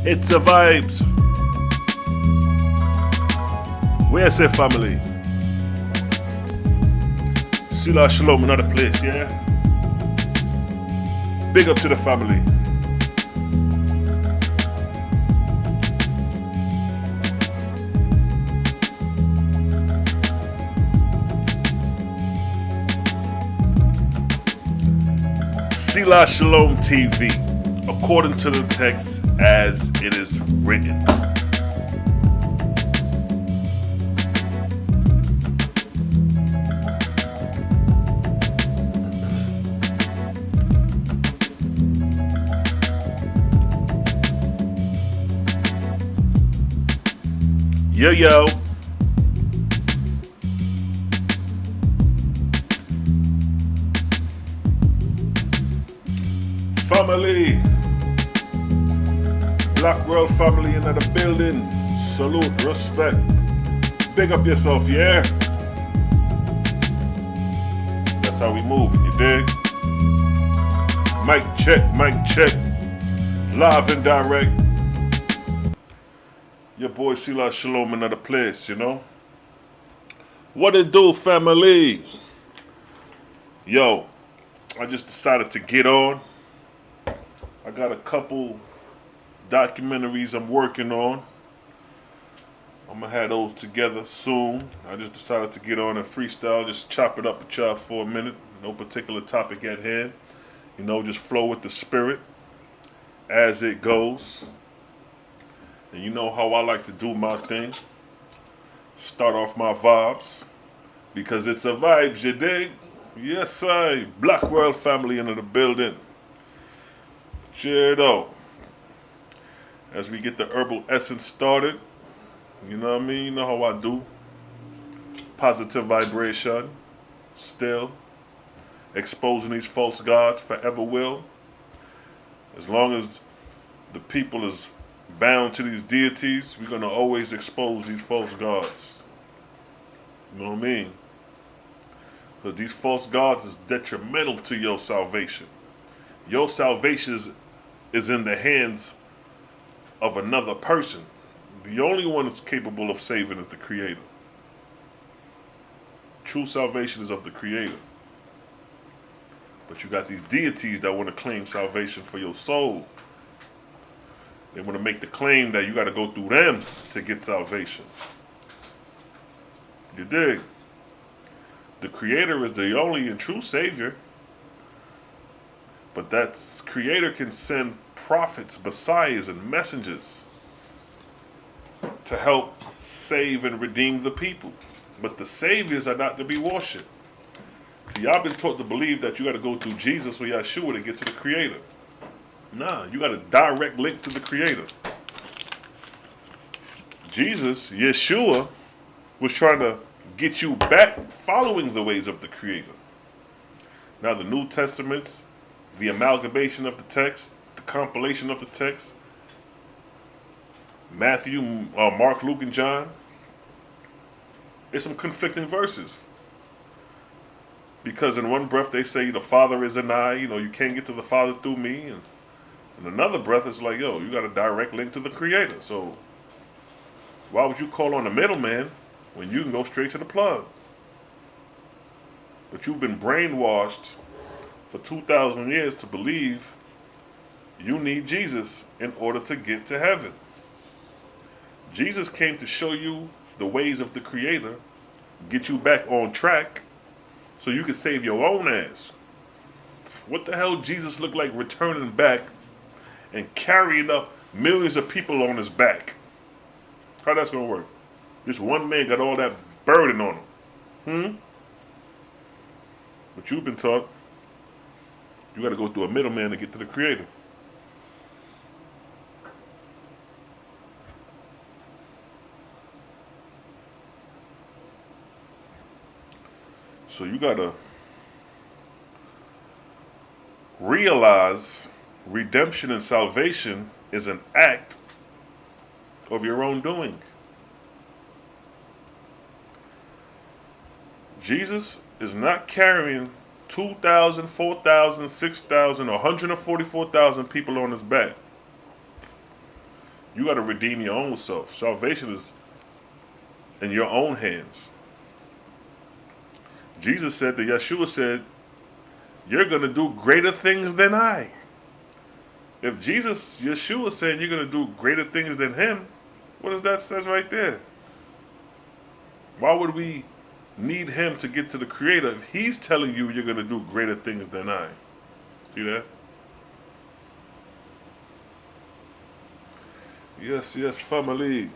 It's a vibes. Where's the family? Selah, Shalom, another place, yeah? Big up to the family. Selah Shalom TV, according to the text as it is written. Yo. Family. Black World family in the building. Salute, respect. Big up yourself, yeah? That's how we move, you dig? Mic check. Live and direct. Your boy Selah Shalom, another place, you know? What it do, family? Yo, I just decided to get on. I got a couple documentaries I'm working on. I'm gonna have those together soon. I just decided to get on and freestyle, just chop it up with y'all for a minute. No particular topic at hand. You know, just flow with the spirit as it goes. And you know how I like to do my thing. Start off my vibes. Because it's a vibes, you dig? Yes, I. Black World family into the building. Cheerio. As we get the herbal essence started. You know what I mean? You know how I do. Positive vibration. Still. Exposing these false gods forever will. As long as the people is bound to these deities, we're going to always expose these false gods. You know what I mean? Because these false gods is detrimental to your salvation. Your salvation is in the hands of another person. The only one that's capable of saving is the Creator. True salvation is of the Creator. But you got these deities that want to claim salvation for your soul. They want to make the claim that you got to go through them to get salvation. You dig? The Creator is the only and true Savior. But that Creator can send prophets, messiahs, and messengers to help save and redeem the people. But the Saviors are not to be worshipped. See, y'all been taught to believe that you got to go through Jesus or Yeshua to get to the Creator. Nah, you got a direct link to the Creator. Jesus, Yeshua, was trying to get you back following the ways of the Creator. Now the New Testaments, the amalgamation of the text, the compilation of the text, Matthew, Mark, Luke, and John, it's some conflicting verses. Because in one breath they say the Father is an I, you know, you can't get to the Father through me, and in another breath, it's like, yo, you got a direct link to the Creator. So why would you call on a middleman when you can go straight to the plug? But you've been brainwashed for 2,000 years to believe you need Jesus in order to get to heaven. Jesus came to show you the ways of the Creator, get you back on track so you can save your own ass. What the hell Jesus looked like returning back and carrying up millions of people on his back? How that's gonna work? This one man got all that burden on him. But you've been taught you gotta go through a middleman to get to the Creator. So you gotta realize redemption and salvation is an act of your own doing. Jesus is not carrying 2,000, 4,000, 6,000, 144,000 people on his back. You got to redeem your own self. Salvation is in your own hands. Jesus said, that Yeshua said, you're going to do greater things than I. If Yeshua saying you're going to do greater things than him, what does that says right there? Why would we need him to get to the Creator if he's telling you you're going to do greater things than I? See that? Yes, yes, family.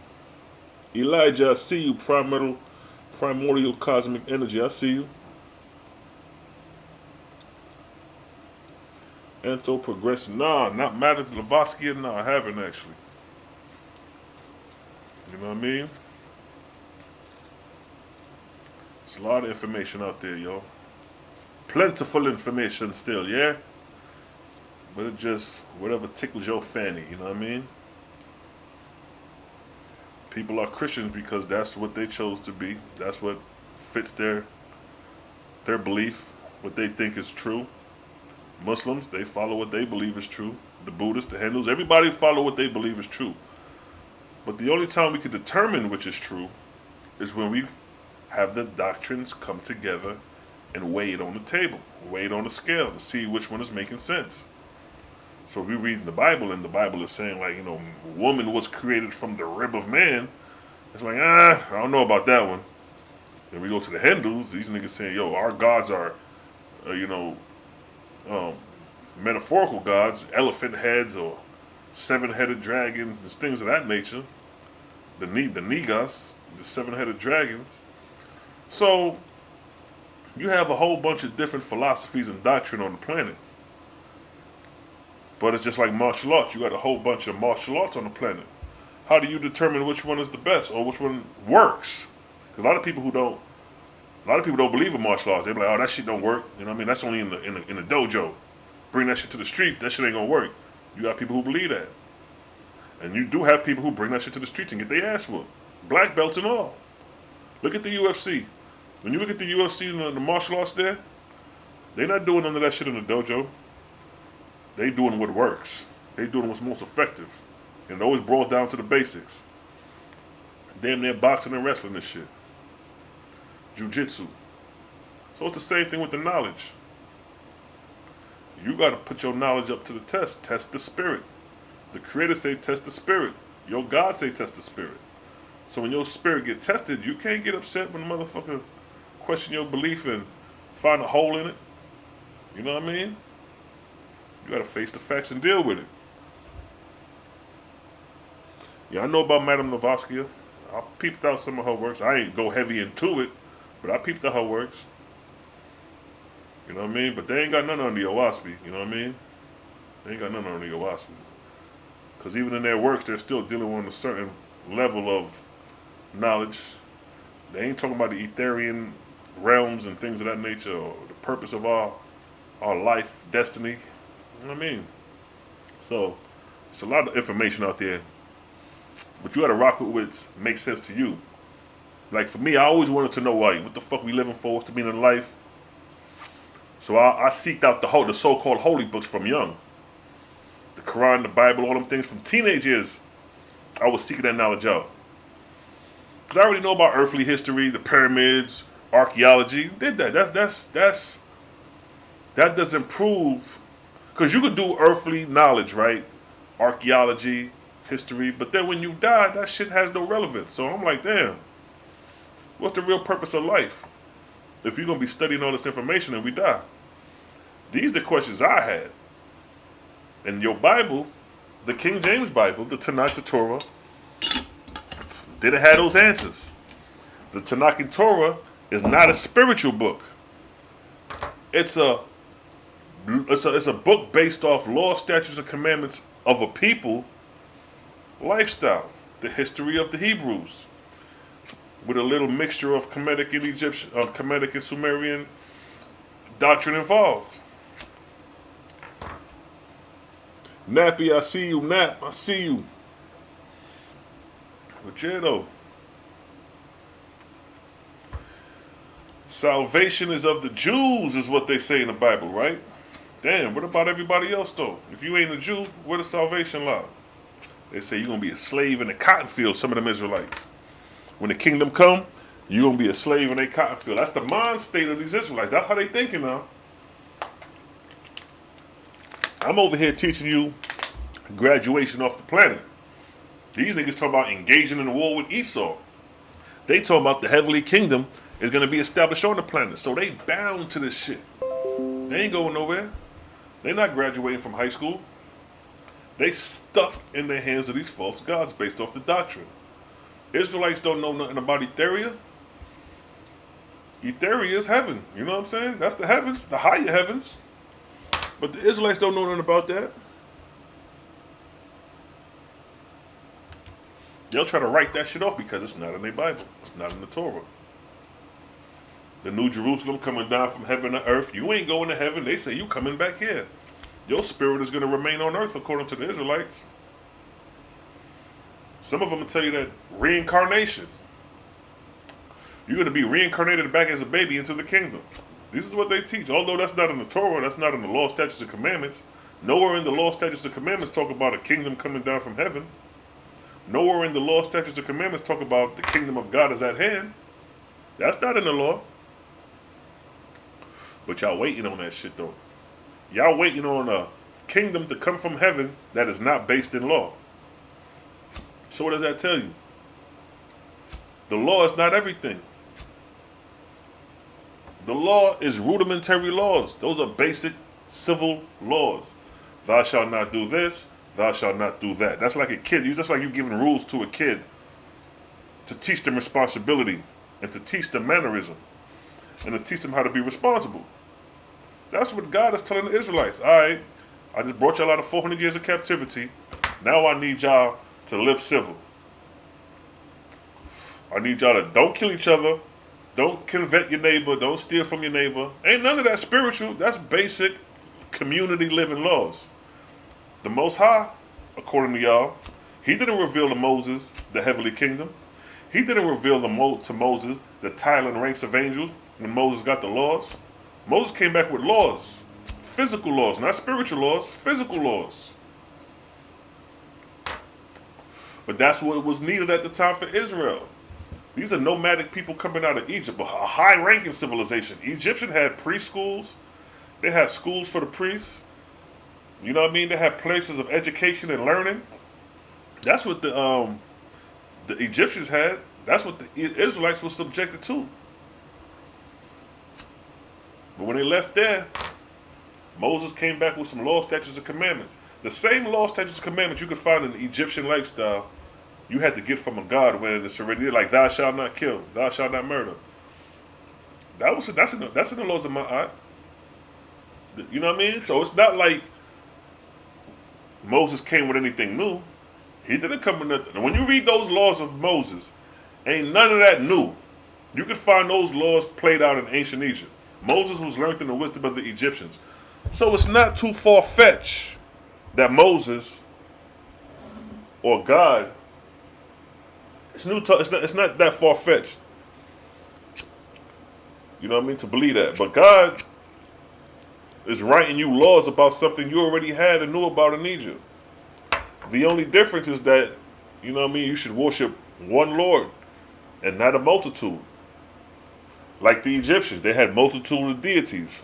Elijah, I see you, primordial cosmic energy. I see you. Progressive. Nah, not Matter Owaspi. No, I haven't actually. You know what I mean? There's a lot of information out there, yo. Plentiful information still, yeah? But it just, whatever tickles your fanny, you know what I mean? People are Christians because that's what they chose to be. That's what fits their belief, what they think is true. Muslims, they follow what they believe is true. The Buddhists, the Hindus, everybody follow what they believe is true. But the only time we can determine which is true is when we have the doctrines come together and weigh it on the table, weigh it on the scale to see which one is making sense. So if we read the Bible and the Bible is saying, like, you know, woman was created from the rib of man, it's like, I don't know about that one. Then we go to the Hindus, these niggas saying, yo, our gods are, metaphorical gods, elephant heads or seven-headed dragons, and things of that nature. The Nigas, the seven-headed dragons. So you have a whole bunch of different philosophies and doctrine on the planet. But it's just like martial arts. You got a whole bunch of martial arts on the planet. How do you determine which one is the best or which one works? Because a lot of people don't believe in martial arts. They're like, oh, that shit don't work. You know what I mean? That's only in the dojo. Bring that shit to the street. That shit ain't gonna work. You got people who believe that. And you do have people who bring that shit to the streets and get their ass whooped. Black belts and all. Look at the UFC. When you look at the UFC and the martial arts there, they're not doing none of that shit in the dojo. They doing what works. They doing what's most effective. And it always boils down to the basics. Damn near boxing and wrestling and shit. Jiu-jitsu. So it's the same thing with the knowledge. You got to put your knowledge up to the test. Test the spirit. The Creator say test the spirit. Your God say test the spirit. So when your spirit get tested, you can't get upset when the motherfucker question your belief and find a hole in it. You know what I mean? You got to face the facts and deal with it. Yeah, I know about Madame Owaspi. I peeped out some of her works. I ain't go heavy into it, but I peeped out her works. You know what I mean? But they ain't got none on the Owaspi. You know what I mean? They ain't got none on the Owaspi. Because even in their works, they're still dealing with a certain level of knowledge. They ain't talking about the etherian realms and things of that nature, or the purpose of our life, destiny. You know what I mean? So, it's a lot of information out there. But you got to rock with what makes sense to you. Like for me, I always wanted to know, like, what the fuck we living for? What's the meaning of life? So I seeked out the so-called holy books from young. The Quran, the Bible, all them things from teenage years. I was seeking that knowledge out. Because I already know about earthly history, the pyramids, archaeology. Did that. That doesn't prove. Because you could do earthly knowledge, right? Archaeology, history. But then when you die, that shit has no relevance. So I'm like, damn. What's the real purpose of life? If you're going to be studying all this information and we die. These are the questions I had. And your Bible, the King James Bible, the Tanakh, the Torah, didn't have those answers. The Tanakh and Torah is not a spiritual book. It's a book based off law, statutes, and commandments of a people, lifestyle, the history of the Hebrews, with a little mixture of Kemetic and Egyptian, Kemetic and Sumerian doctrine involved. Nappy, I see you. Nap, I see you. But yeah, though. Salvation is of the Jews, is what they say in the Bible, right? Damn, what about everybody else, though? If you ain't a Jew, where does salvation lie? They say you're going to be a slave in the cotton field, some of them Israelites. When the kingdom come, you're going to be a slave in a cotton field. That's the mind state of these Israelites. That's how they thinking now. I'm over here teaching you graduation off the planet. These niggas talking about engaging in a war with Esau. They talking about the heavenly kingdom is going to be established on the planet. So they bound to this shit. They ain't going nowhere. They not graduating from high school. They stuck in the hands of these false gods based off the doctrine. Israelites don't know nothing about etheria. Etheria is heaven. You know what I'm saying? That's the heavens, the higher heavens. But the Israelites don't know nothing about that. They'll try to write that shit off because it's not in their Bible. It's not in the Torah. The New Jerusalem coming down from heaven to earth. You ain't going to heaven. They say you coming back here. Your spirit is going to remain on earth according to the Israelites. Some of them will tell you that reincarnation. You're going to be reincarnated back as a baby into the kingdom. This is what they teach. Although that's not in the Torah, that's not in the law, statutes, and commandments. Nowhere in the law, statutes, and commandments talk about a kingdom coming down from heaven. Nowhere in the law, statutes, and commandments talk about the kingdom of God is at hand. That's not in the law. But y'all waiting on that shit though. Y'all waiting on a kingdom to come from heaven that is not based in law. So what does that tell you? The law is not everything. The law is rudimentary laws. Those are basic civil laws. Thou shalt not do this. Thou shalt not do that. That's like a kid. Just like you giving rules to a kid to teach them responsibility and to teach them mannerism and to teach them how to be responsible. That's what God is telling the Israelites. All right, I just brought y'all out of 400 years of captivity. Now I need y'all to live civil. I need y'all to don't kill each other. Don't covet your neighbor. Don't steal from your neighbor. Ain't none of that spiritual. That's basic community living laws. The Most High, according to y'all, he didn't reveal to Moses the heavenly kingdom. He didn't reveal to Moses the title and ranks of angels when Moses got the laws. Moses came back with laws. Physical laws, not spiritual laws. Physical laws. But that's what was needed at the time for Israel. These are nomadic people coming out of Egypt, a high-ranking civilization. Egyptian had preschools. They had schools for the priests. You know what I mean? They had places of education and learning. That's what the Egyptians had. That's what the Israelites were subjected to. But when they left there, Moses came back with some law, statutes, and commandments. The same law, statutes, and commandments you could find in the Egyptian lifestyle, you had to get from a god when it's already like thou shalt not kill, thou shalt not murder. That's in the laws of Ma'at. You know what I mean? So it's not like Moses came with anything new. He didn't come with nothing. And when you read those laws of Moses, ain't none of that new. You can find those laws played out in ancient Egypt. Moses was learned in the wisdom of the Egyptians. So it's not too far-fetched that Moses or God, it's not that far-fetched. You know what I mean? To believe that. But God is writing you laws about something you already had and knew about in Egypt. The only difference is that, you know what I mean, you should worship one Lord and not a multitude. Like the Egyptians, they had multitude of deities.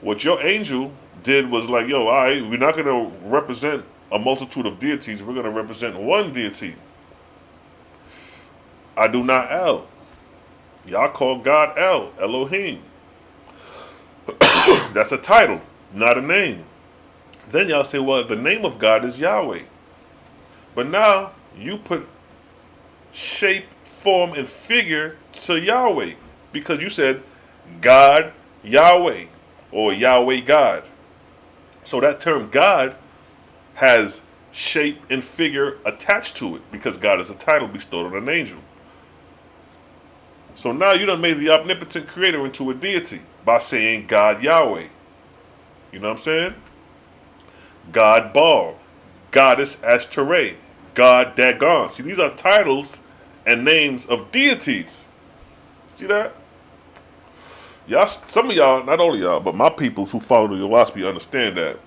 What your angel did was like, yo, all right, we're not going to represent a multitude of deities. We're going to represent one deity. Adonai El. Y'all call God El, Elohim. That's a title, not a name. Then y'all say, well, the name of God is Yahweh. But now you put shape, form, and figure to Yahweh because you said God Yahweh or Yahweh God. So that term God has shape and figure attached to it because God is a title bestowed on an angel. So now you done made the omnipotent creator into a deity by saying God Yahweh. You know what I'm saying? God Baal, Goddess Ashtoreth, God Dagon. See, these are titles and names of deities. See that? Y'all, some of y'all, not all of y'all, but my people who follow the Owaspi understand that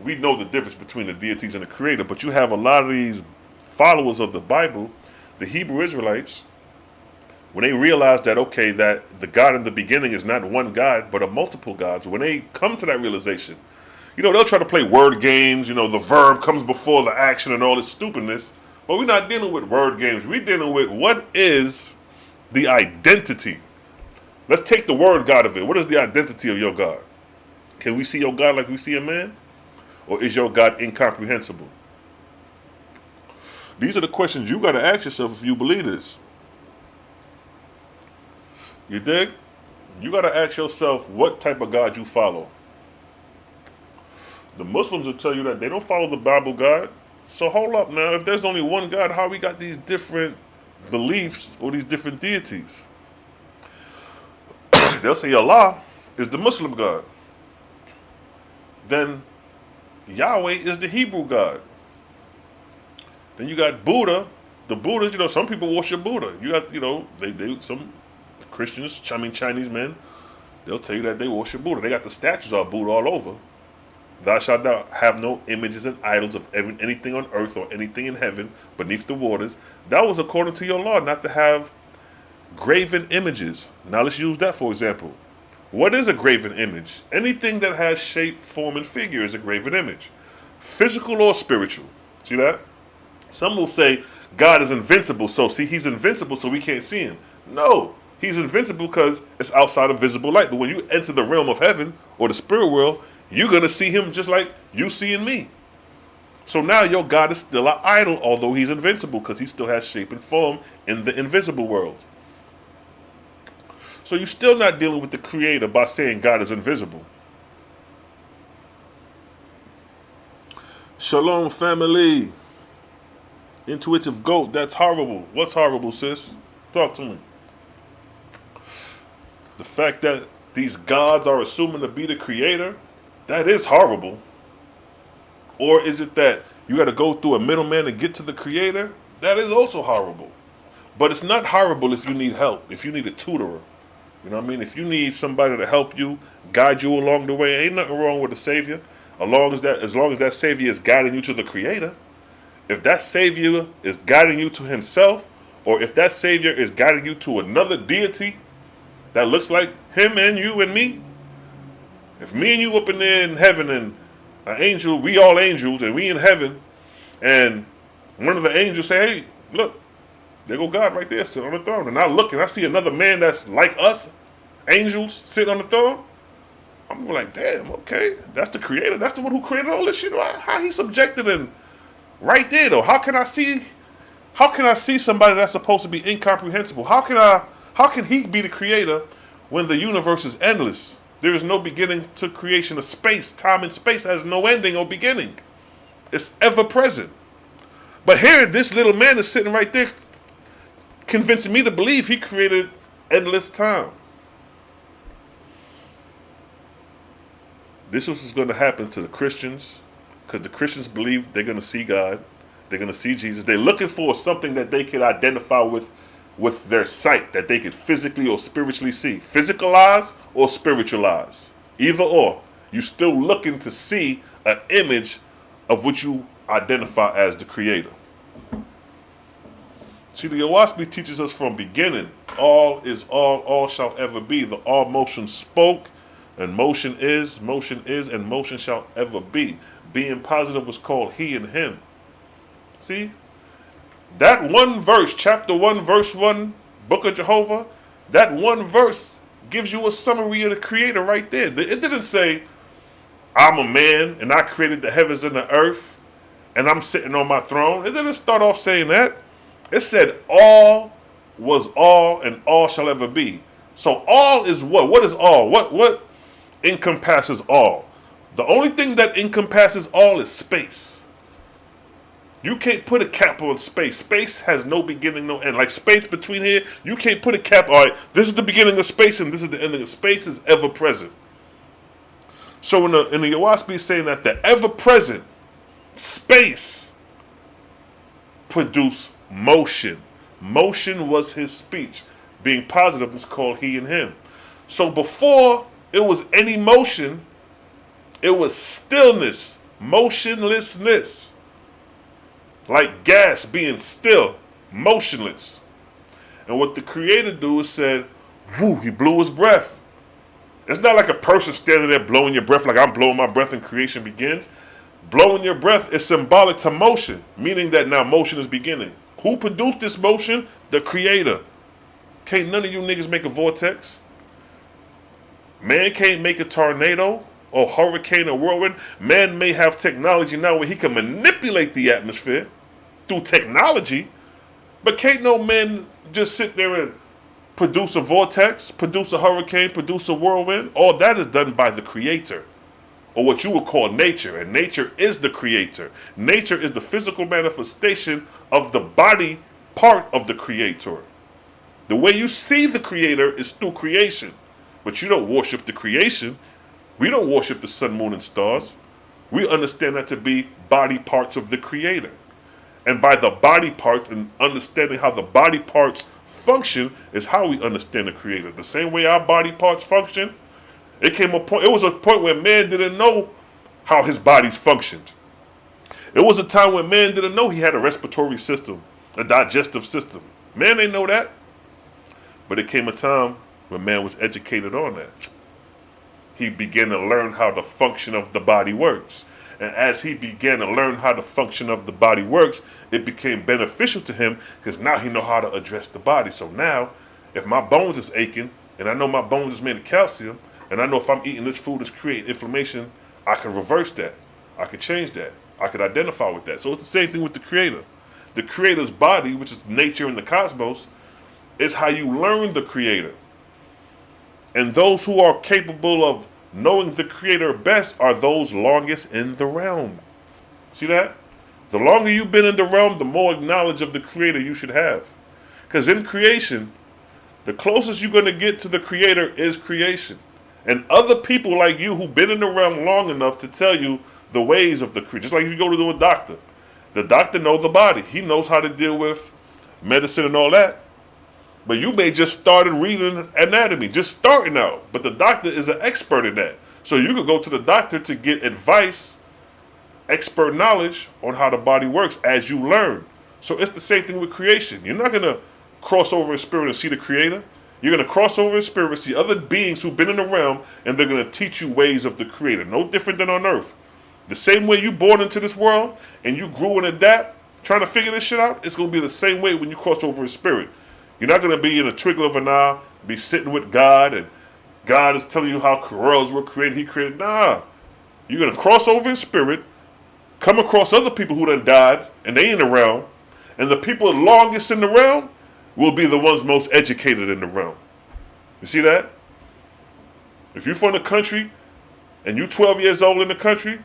we know the difference between the deities and the creator, but you have a lot of these followers of the Bible, the Hebrew Israelites, when they realize that, okay, that the God in the beginning is not one God, but a multiple gods, when they come to that realization, they'll try to play word games, the verb comes before the action and all this stupidness, but we're not dealing with word games. We're dealing with what is the identity. Let's take the word God of it. What is the identity of your God? Can we see your God like we see a man? Or is your God incomprehensible? These are the questions you got to ask yourself if you believe this. You dig? You got to ask yourself what type of God you follow. The Muslims will tell you that they don't follow the Bible God. So hold up now. If there's only one God, how we got these different beliefs or these different deities? They'll say Allah is the Muslim God. Then Yahweh is the Hebrew God. Then you got Buddha. The Buddhists, some people worship Buddha. You got, they some Christians, Chinese men, they'll tell you that they worship Buddha. They got the statues of Buddha all over. Thou shalt not have no images and idols of anything on earth or anything in heaven beneath the waters. That was according to your law, not to have graven images. Now let's use that for example. What is a graven image? Anything that has shape, form, and figure is a graven image. Physical or spiritual. See that? Some will say God is invincible, so see, he's invincible so we can't see him. No, he's invincible because it's outside of visible light. But when you enter the realm of heaven or the spirit world, you're going to see him just like you seeing me. So now your God is still an idol, although he's invincible because he still has shape and form in the invisible world. So you're still not dealing with the creator by saying God is invisible. Shalom, family. Intuitive goat, that's horrible. What's horrible, sis? Talk to me. The fact that these gods are assuming to be the creator, that is horrible. Or is it that you got to go through a middleman to get to the creator? That is also horrible. But it's not horrible if you need help, if you need a tutorer. You know what I mean? If you need somebody to help you, guide you along the way, ain't nothing wrong with a savior. As long as that savior is guiding you to the creator. If that savior is guiding you to himself, or if that savior is guiding you to another deity that looks like him and you and me, if me and you up in there in heaven and an angel, we all angels and we in heaven, and one of the angels say, hey, look, there go God right there sitting on the throne. And I look and I see another man that's like us, angels, sitting on the throne. I'm like, damn, okay, that's the creator. That's the one who created all this shit. How he subjected and right there though. How can I see somebody that's supposed to be incomprehensible? How can he be the creator when the universe is endless? There is no beginning to creation of space. Time and space has no ending or beginning. It's ever present. But here, this little man is sitting right there convincing me to believe he created endless time. This was going to happen to the Christians because the Christians believe they're going to see God. They're going to see Jesus. They're looking for something that they could identify with their sight, that they could physically or spiritually see. Physical eyes or spiritual eyes. Either or. You're still looking to see an image of what you identify as the creator. See, the Owaspi teaches us from beginning, all is all shall ever be. The all motion spoke, and motion is, and motion shall ever be. Being positive was called he and him. See? That one verse, chapter 1, verse 1, Book of Jehovah, that one verse gives you a summary of the creator right there. It didn't say, I'm a man, and I created the heavens and the earth, and I'm sitting on my throne. It didn't start off saying that. It said all was all and all shall ever be. So all is what? What is all? What encompasses all? The only thing that encompasses all is space. You can't put a cap on space. Space has no beginning, no end. Like space between here, you can't put a cap. All right, this is the beginning of space and this is the ending of space. Is ever present. So in the Owaspi is saying that the ever present space produced motion. Motion was his speech. Being positive was called he and him. So before it was any motion, it was stillness. Motionlessness. Like gas being still, motionless. And what the Creator do is said, whoo, he blew his breath. It's not like a person standing there blowing your breath like I'm blowing my breath and creation begins. Blowing your breath is symbolic to motion, meaning that now motion is beginning. Who produced this motion? The Creator. Can't none of you niggas make a vortex. Man can't make a tornado or hurricane or whirlwind. Man may have technology now where he can manipulate the atmosphere through technology, but can't no man just sit there and produce a vortex, produce a hurricane, produce a whirlwind. All that is done by the Creator, or what you would call nature, and nature is the Creator. Nature is the physical manifestation of the body part of the Creator. The way you see the Creator is through creation, but you don't worship the creation. We don't worship the sun, moon, and stars. We understand that to be body parts of the Creator. And by the body parts and understanding how the body parts function is how we understand the Creator. The same way our body parts function, it was a point where man didn't know how his bodies functioned. It was a time when man didn't know he had a respiratory system, a digestive system. Man didn't know that. But it came a time when man was educated on that. He began to learn how the function of the body works. And as he began to learn how the function of the body works, it became beneficial to him because now he know how to address the body. So now, if my bones is aching, and I know my bones is made of calcium, and I know if I'm eating this food that's creating inflammation, I can reverse that. I could change that. I could identify with that. So it's the same thing with the Creator. The Creator's body, which is nature in the cosmos, is how you learn the Creator. And those who are capable of knowing the Creator best are those longest in the realm. See that? The longer you've been in the realm, the more knowledge of the Creator you should have. Because in creation, the closest you're going to get to the Creator is creation. And other people like you who've been in the realm long enough to tell you the ways of the Creator. Just like if you go to a doctor. The doctor knows the body. He knows how to deal with medicine and all that. But you may just started reading anatomy, just starting out. But the doctor is an expert in that. So you could go to the doctor to get advice, expert knowledge on how the body works as you learn. So it's the same thing with creation. You're not going to cross over in spirit and see the Creator. You're going to cross over in spirit and see other beings who've been in the realm, and they're going to teach you ways of the Creator. No different than on earth. The same way you born into this world and you grew and adapt, trying to figure this shit out, it's going to be the same way when you cross over in spirit. You're not going to be in a twinkle of an eye, be sitting with God, and God is telling you how corals were created. He created. Nah. You're going to cross over in spirit, come across other people who done died, and they in the realm, and the people longest in the realm will be the ones most educated in the realm. You see that? If you're from the country, and you're 12 years old in the country,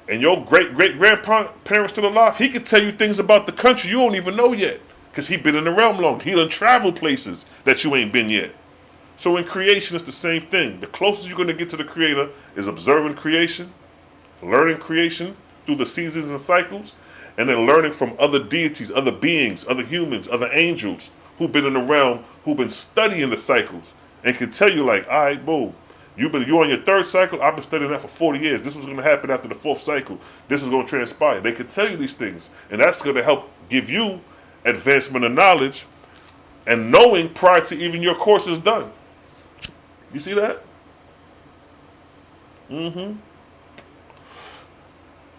and your great-great-grandparents still alive, he can tell you things about the country you don't even know yet. Because he been in the realm long. He done traveled places that you ain't been yet. So in creation, it's the same thing. The closest you're going to get to the Creator is observing creation, learning creation through the seasons and cycles, and then learning from other deities, other beings, other humans, other angels who've been in the realm, who've been studying the cycles, and can tell you like, all right, boom, you're on your third cycle, I've been studying that for 40 years. This was going to happen after the fourth cycle. This is going to transpire. They can tell you these things, and that's going to help give you advancement of knowledge and knowing prior to even your course is done. You see that?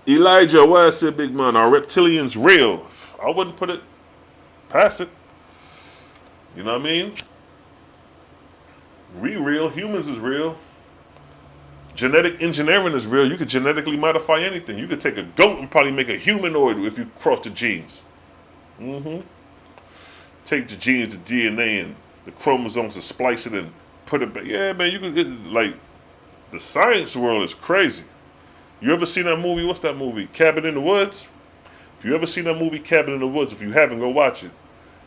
Elijah, why I said, big man, are reptilians real? I wouldn't put it past it. You know what I mean? We real. Humans is real. Genetic engineering is real. You could genetically modify anything. You could take a goat and probably make a humanoid if you cross the genes. Take the genes, the DNA, and the chromosomes and splice it and put it back. Yeah, man, you could get, like, the science world is crazy. You ever seen that movie? What's that movie? Cabin in the Woods? If you ever seen that movie, Cabin in the Woods, if you haven't, go watch it.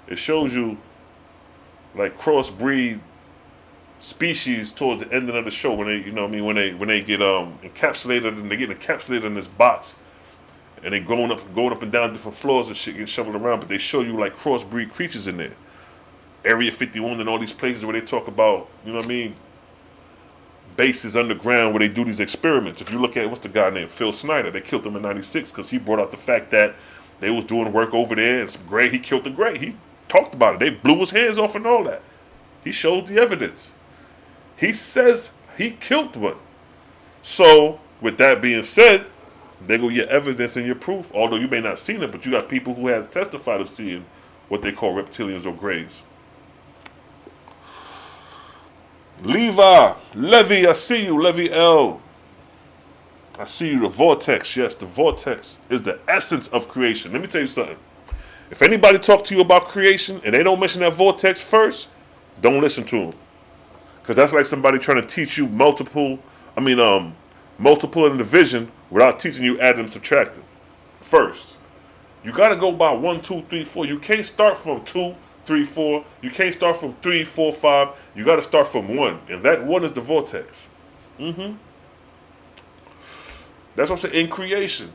It shows you, like, crossbreed species towards the ending of the show when they, you know what I mean, when they get encapsulated, and they get encapsulated in this box. And they going up and down different floors and shit, getting shoveled around, but they show you like crossbreed creatures in there. Area 51 and all these places where they talk about, you know what I mean, bases underground where they do these experiments. If you look at, what's the guy named Phil Snyder, they killed him in 96 because he brought out the fact that they was doing work over there and some gray, he killed the gray. He talked about it. They blew his hands off and all that. He showed the evidence. He says he killed one. So with that being said, they go your evidence and your proof, although you may not have seen it, but you got people who have testified of seeing what they call reptilians or grays. Levi, I see you, Levi L. I see you, the Vortex. Yes, the Vortex is the essence of creation. Let me tell you something. If anybody talk to you about creation and they don't mention that Vortex first, don't listen to them. Because that's like somebody trying to teach you multiple in division without teaching you adding and subtracting. First, you got to go by 1, 2, 3, 4. You can't start from 2, 3, 4. You can't start from 3, 4, 5. You got to start from 1. And that 1 is the Vortex. That's what I'm saying. In creation,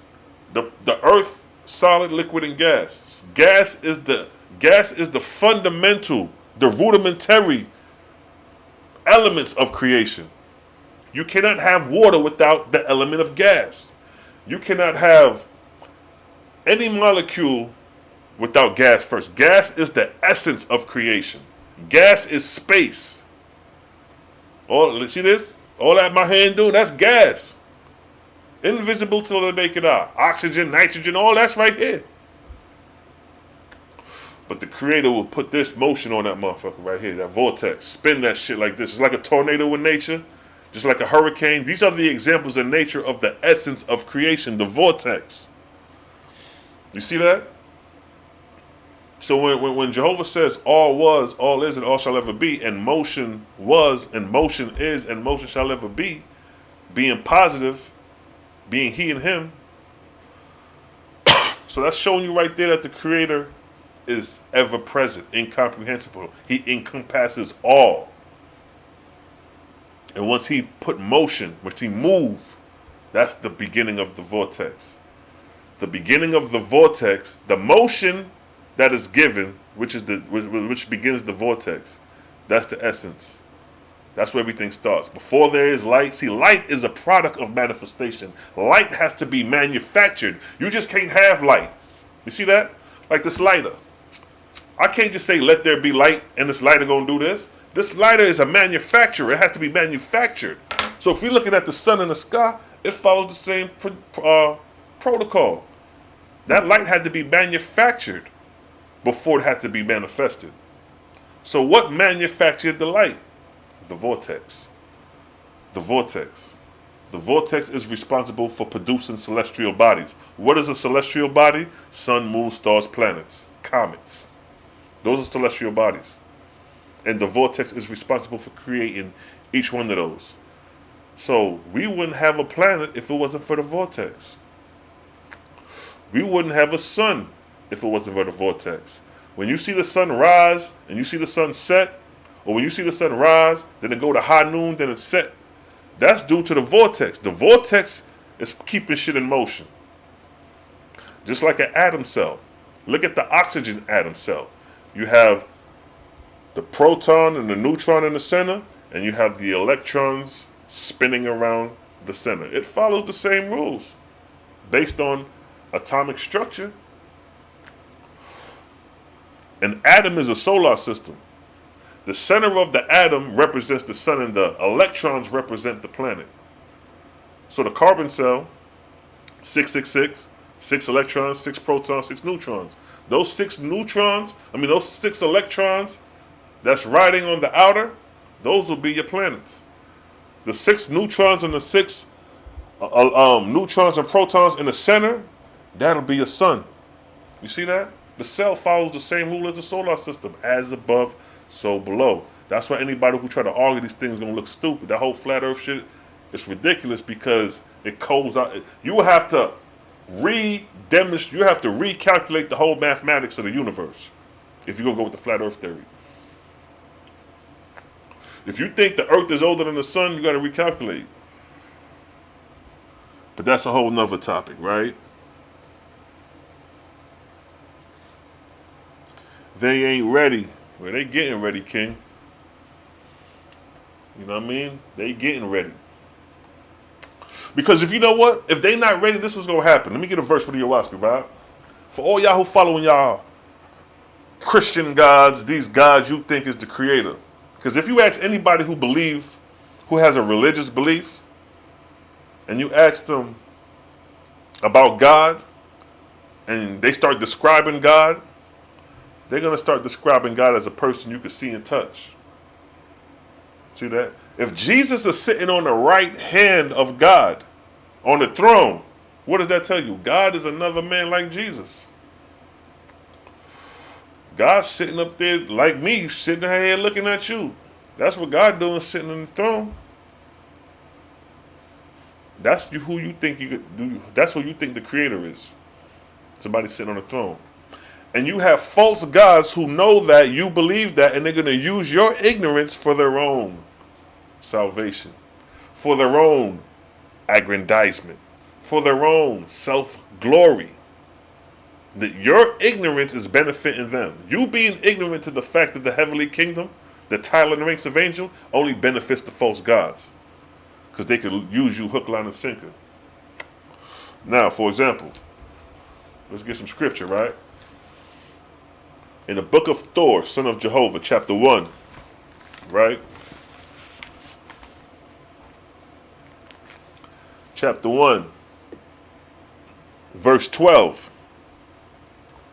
the earth, solid, liquid, and gas. Gas is the fundamental, the rudimentary elements of creation. You cannot have water without the element of gas. You cannot have any molecule without gas first. Gas is the essence of creation. Gas is space. See this? All that my hand doing, that's gas. Invisible to the naked eye. Oxygen, nitrogen, all that's right here. But the creator will put this motion on that motherfucker right here, that vortex. Spin that shit like this. It's like a tornado in nature, just like a hurricane. These are the examples in nature of the essence of creation, the vortex. You see that? So when Jehovah says all was, all is, and all shall ever be, and motion was, and motion is, and motion shall ever be, being positive, being he and him. So that's showing you right there that the creator is ever present, incomprehensible. He encompasses all. And once he put motion, once he move, that's the beginning of the vortex. The beginning of the vortex, the motion that is given, which begins the vortex, that's the essence. That's where everything starts. Before there is light, see, light is a product of manifestation. Light has to be manufactured. You just can't have light. You see that? Like this lighter. I can't just say, let there be light, and this lighter gonna do this. This lighter is a manufacturer. It has to be manufactured. So if you're looking at the sun in the sky, it follows the same protocol. That light had to be manufactured before it had to be manifested. So what manufactured the light? The vortex. The vortex. The vortex is responsible for producing celestial bodies. What is a celestial body? Sun, moon, stars, planets, comets. Those are celestial bodies. And the vortex is responsible for creating each one of those. So we wouldn't have a planet if it wasn't for the vortex. We wouldn't have a sun if it wasn't for the vortex. When you see the sun rise and you see the sun set, or when you see the sun rise, then it go to high noon, then it set, that's due to the vortex. The vortex is keeping shit in motion. Just like an atom cell. Look at the oxygen atom cell. You have the proton and the neutron in the center, and you have the electrons spinning around the center. It follows the same rules based on atomic structure. An atom is a solar system. The center of the atom represents the sun, and the electrons represent the planet. So the carbon cell, 666, 6 electrons, 6 protons, 6 neutrons. Those 6 electrons that's riding on the outer, those will be your planets. The 6 neutrons and the 6 neutrons and protons in the center, that'll be your sun. You see that? The cell follows the same rule as the solar system, as above, so below. That's why anybody who try to argue these things is gonna look stupid. That whole flat earth shit, it's ridiculous because it goes out. You have to redemonstrate, you have to recalculate the whole mathematics of the universe if you're gonna go with the flat earth theory. If you think the earth is older than the sun, you gotta recalculate. But that's a whole nother topic, right? They ain't ready. Well, they getting ready, King. You know what I mean? They getting ready. Because if you know what? If they not ready, this is going to happen. Let me get a verse for the Owaspi, right? For all y'all who following y'all Christian gods, these gods you think is the creator. Because if you ask anybody who has a religious belief, and you ask them about God, and they start describing God, they're going to start describing God as a person you can see and touch. See that? If Jesus is sitting on the right hand of God, on the throne, what does that tell you? God is another man like Jesus. God's sitting up there like me, sitting here looking at you. That's what God doing, sitting on the throne. That's who you think you could do. That's who you think the creator is. Somebody sitting on the throne. And you have false gods who know that, you believe that, and they're going to use your ignorance for their own salvation, for their own aggrandizement, for their own self-glory. That your ignorance is benefiting them. You being ignorant to the fact of the heavenly kingdom, the title and ranks of angel, only benefits the false gods. Because they could use you hook, line, and sinker. Now, for example, let's get some scripture, right? In the book of Thor, son of Jehovah, chapter 1, right? Chapter 1, verse 12.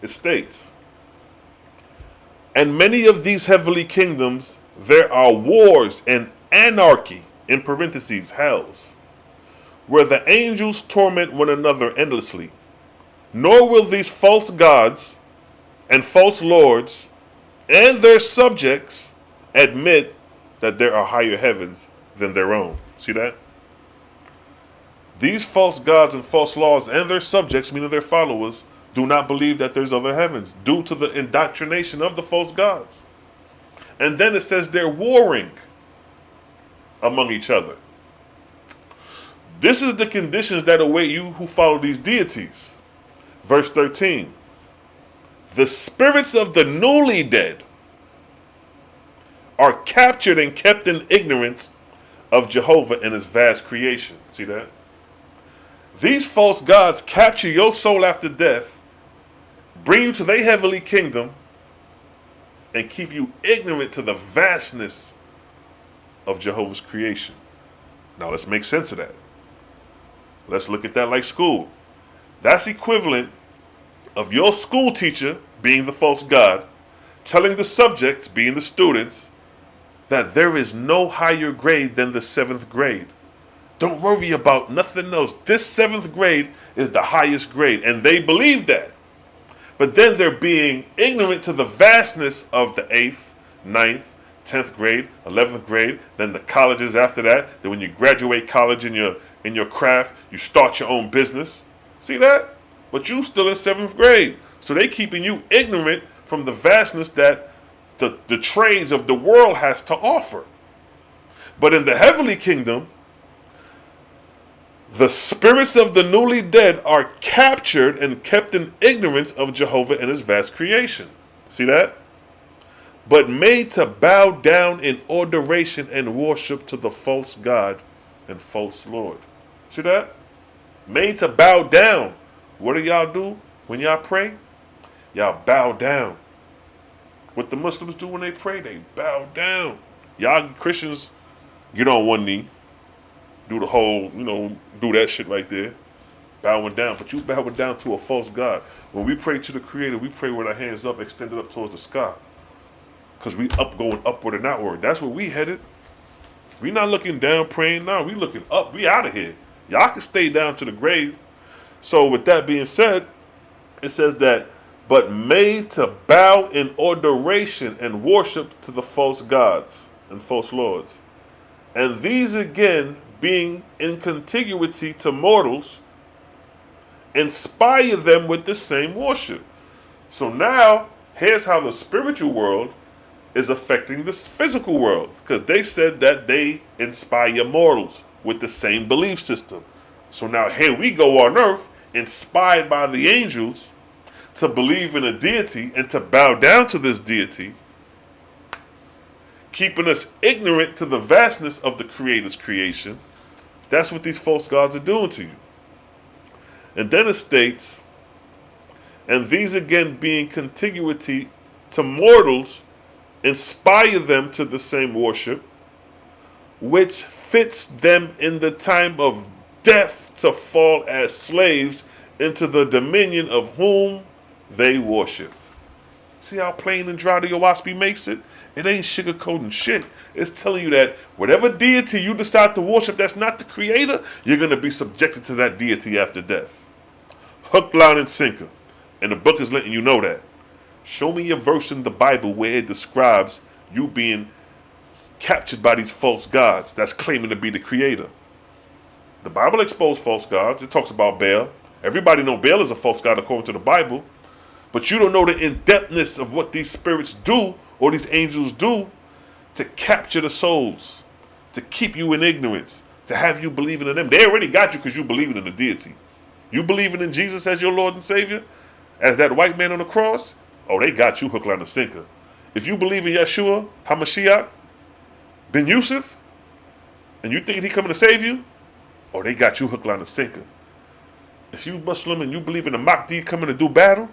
It states, "And many of these heavenly kingdoms, there are wars and anarchy," in parentheses, hells, "where the angels torment one another endlessly. Nor will these false gods and false lords and their subjects admit that there are higher heavens than their own." See that? These false gods and false lords and their subjects, meaning their followers, do not believe that there's other heavens due to the indoctrination of the false gods. And then it says they're warring among each other. This is the conditions that await you who follow these deities. Verse 13. "The spirits of the newly dead are captured and kept in ignorance of Jehovah and his vast creation." See that? These false gods capture your soul after death, bring you to their heavenly kingdom, and keep you ignorant to the vastness of Jehovah's creation. Now let's make sense of that. Let's look at that like school. That's equivalent of your school teacher, being the false god, telling the subjects, being the students, that there is no higher grade than the 7th grade. Don't worry about nothing else. This 7th grade is the highest grade, and they believe that. But then they're being ignorant to the vastness of the 8th, 9th, 10th grade, 11th grade, then the colleges after that. Then when you graduate college in your craft, you start your own business. See that? But you still in 7th grade. So they keeping you ignorant from the vastness that the trades of the world has to offer. But in the heavenly kingdom, the spirits of the newly dead are captured and kept in ignorance of Jehovah and his vast creation. See that? But made to bow down in adoration and worship to the false god and false lord. See that? Made to bow down. What do y'all do when y'all pray? Y'all bow down. What the Muslims do when they pray, they bow down. Y'all Christians get on one knee. Do the whole, do that shit right there. Bowing down. But you bowing down to a false god. When we pray to the Creator, we pray with our hands up, extended up towards the sky. Because we going upward and outward. That's where we headed. We not looking down praying. No, we looking up. We out of here. Y'all can stay down to the grave. So with that being said, it says that, but made to bow in adoration and worship to the false gods and false lords. And these again, being in contiguity to mortals, inspire them with the same worship. So now, here's how the spiritual world is affecting the physical world. Because they said that they inspire mortals with the same belief system. So now here we go on earth, inspired by the angels, to believe in a deity and to bow down to this deity, keeping us ignorant to the vastness of the Creator's creation. That's what these false gods are doing to you. And then it states, and these again being contiguity to mortals, inspire them to the same worship, which fits them in the time of death to fall as slaves into the dominion of whom they worship. See how plain and dry the Owaspi makes it? It ain't sugarcoating shit. It's telling you that whatever deity you decide to worship that's not the Creator, you're going to be subjected to that deity after death. Hook, line, and sinker. And the book is letting you know that. Show me a verse in the Bible where it describes you being captured by these false gods that's claiming to be the Creator. The Bible exposed false gods. It talks about Baal. Everybody know Baal is a false god according to the Bible. But you don't know the in-depthness of what these spirits do or these angels do to capture the souls, to keep you in ignorance, to have you believing in them. They already got you because you believing in the deity. You believing in Jesus as your Lord and Savior, as that white man on the cross, oh, they got you hook, line, and sinker. If you believe in Yeshua, HaMashiach, Ben Yusuf, and you think he coming to save you, oh, they got you hook, line, and sinker. If you Muslim and you believe in the Mahdi coming to do battle,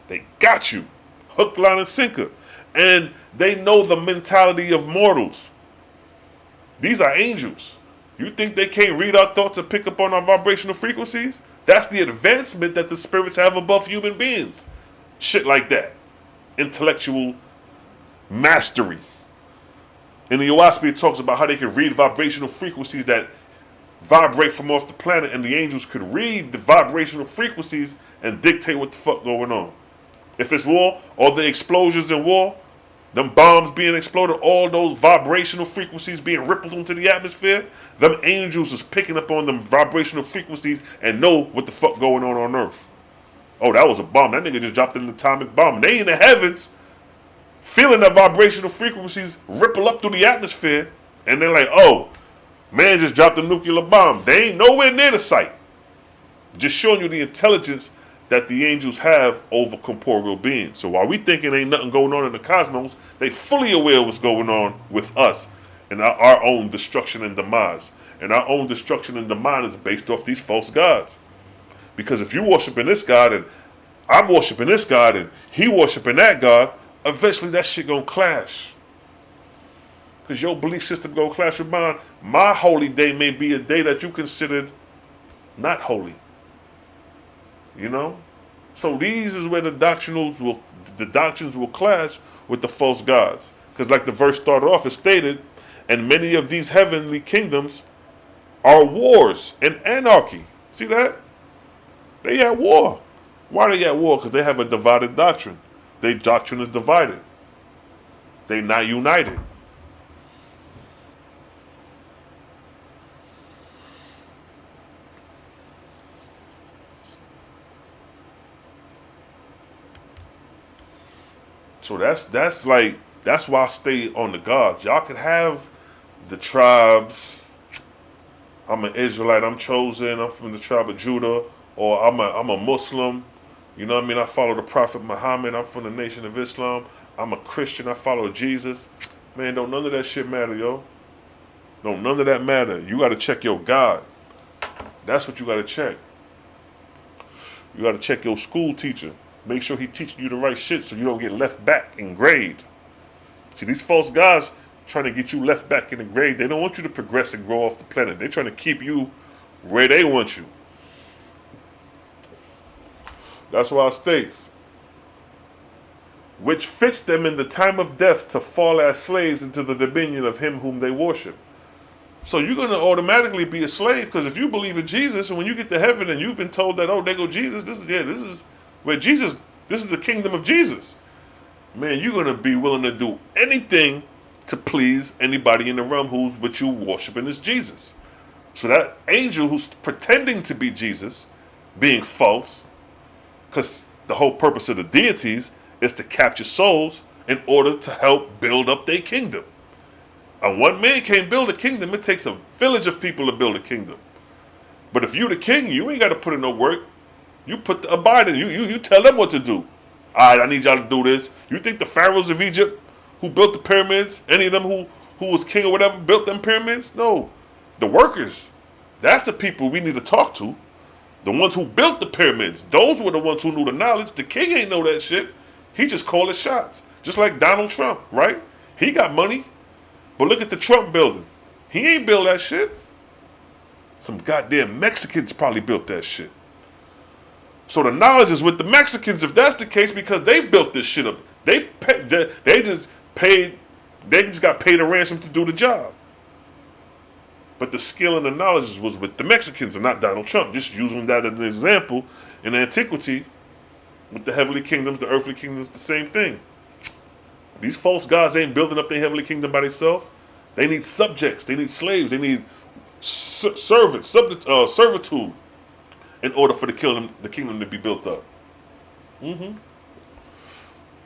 they got you hook, line, and sinker. And they know the mentality of mortals. These are angels. You think they can't read our thoughts and pick up on our vibrational frequencies? That's the advancement that the spirits have above human beings. Shit like that. Intellectual mastery. In the Owaspi, it talks about how they can read vibrational frequencies that vibrate from off the planet, and the angels could read the vibrational frequencies and dictate what the fuck going on. If it's war, all the explosions in war, them bombs being exploded, all those vibrational frequencies being rippled into the atmosphere, them angels is picking up on them vibrational frequencies and know what the fuck going on Earth. Oh, that was a bomb. That nigga just dropped an atomic bomb. They in the heavens feeling the vibrational frequencies ripple up through the atmosphere, and they're like, oh, man just dropped a nuclear bomb. They ain't nowhere near the site. Just showing you the intelligence that the angels have over corporeal beings. So while we thinking ain't nothing going on in the cosmos, they fully aware of what's going on with us and our own destruction and demise. And our own destruction and demise is based off these false gods. Because if you worshiping this God and I'm worshiping this God and he worshiping that God, eventually that shit gonna clash. Because your belief system gonna clash with mine. My holy day may be a day that you considered not holy. You know? So these is where the doctrines will clash with the false gods. Because like the verse started off, it stated, and many of these heavenly kingdoms are wars and anarchy. See that? They at war. Why are they at war? Because they have a divided doctrine. Their doctrine is divided. They not united. So that's why I stay on the gods. Y'all can have the tribes. I'm an Israelite. I'm chosen. I'm from the tribe of Judah. Or I'm a Muslim. You know what I mean? I follow the Prophet Muhammad. I'm from the Nation of Islam. I'm a Christian. I follow Jesus. Man, don't none of that shit matter, yo. Don't none of that matter. You got to check your God. That's what you got to check. You got to check your school teacher. Make sure he teaching you the right shit so you don't get left back in grade. See, these false gods trying to get you left back in the grade. They don't want you to progress and grow off the planet. They're trying to keep you where they want you. That's why it states, which fits them in the time of death to fall as slaves into the dominion of him whom they worship. So you're going to automatically be a slave, because if you believe in Jesus, and when you get to heaven and you've been told that, oh, there go Jesus, this is where Jesus, this is the kingdom of Jesus. Man, you're going to be willing to do anything to please anybody in the realm who's what you worshiping is Jesus. So that angel who's pretending to be Jesus, being false, because the whole purpose of the deities is to capture souls in order to help build up their kingdom. And one man can't build a kingdom. It takes a village of people to build a kingdom. But if you the king, you ain't got to put in no work. You put you tell them what to do. All right, I need y'all to do this. You think the pharaohs of Egypt who built the pyramids? Any of them who was king or whatever built them pyramids? No. The workers. That's the people we need to talk to. The ones who built the pyramids. Those were the ones who knew the knowledge. The king ain't know that shit. He just called his shots. Just like Donald Trump, right? He got money. But look at the Trump building. He ain't built that shit. Some goddamn Mexicans probably built that shit. So the knowledge is with the Mexicans if that's the case, because they built this shit up. They just got paid a ransom to do the job. But the skill and the knowledge was with the Mexicans and not Donald Trump. Just using that as an example, in antiquity, with the heavenly kingdoms, the earthly kingdoms, the same thing. These false gods ain't building up their heavenly kingdom by themselves. They need subjects. They need slaves. They need servants, servitude, in order for the kingdom to be built up.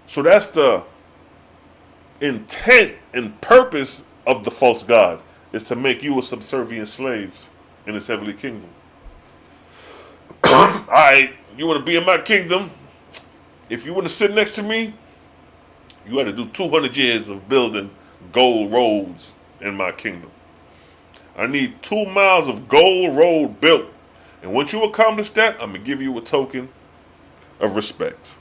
So that's the intent and purpose of the false god, is to make you a subservient slave in his heavenly kingdom. Alright, you want to be in my kingdom? If you want to sit next to me, you got to do 200 years of building gold roads in my kingdom. I need 2 miles of gold road built. And once you accomplish that, I'm going to give you a token of respect.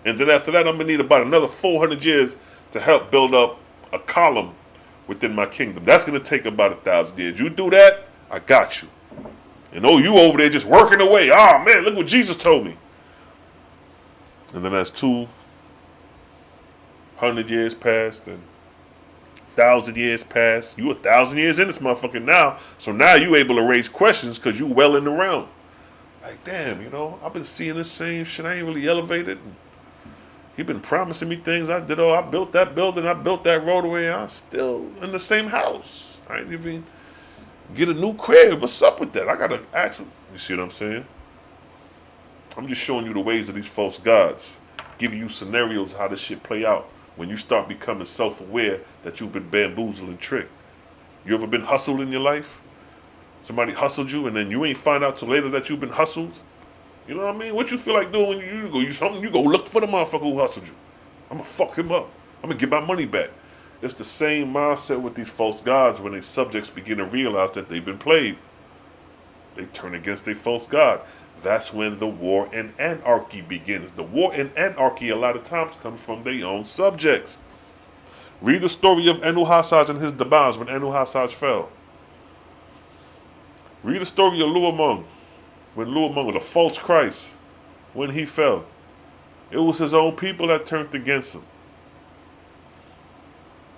And then after that, I'm going to need about another 400 years to help build up a column within my kingdom. That's going to take about 1,000 years. You do that, I got you. And oh, you over there just working away. Oh man, look what Jesus told me. And then as 200 years passed and 1,000 years passed, you 1,000 years in this motherfucker now. So now you able to raise questions because you well in the realm. Like, damn, I've been seeing this same shit. I ain't really elevated. And he been promising me things. I built that building. I built that roadway. I'm still in the same house. I ain't even get a new crib. What's up with that? I got to ask him. You see what I'm saying? I'm just showing you the ways of these false gods. Giving you scenarios how this shit play out. When you start becoming self-aware that you've been bamboozled and tricked. You ever been hustled in your life? Somebody hustled you and then you ain't find out till later that you've been hustled? You know what I mean? What you feel like doing when you go look for the motherfucker who hustled you. I'm going to fuck him up. I'm going to get my money back. It's the same mindset with these false gods when their subjects begin to realize that they've been played. They turn against their false god. That's when the war and anarchy begins. The war and anarchy a lot of times comes from their own subjects. Read the story of Owaspi and his demise when Owaspi fell. Read the story of Luamung, when Luamung was a false Christ, when he fell. It was his own people that turned against him.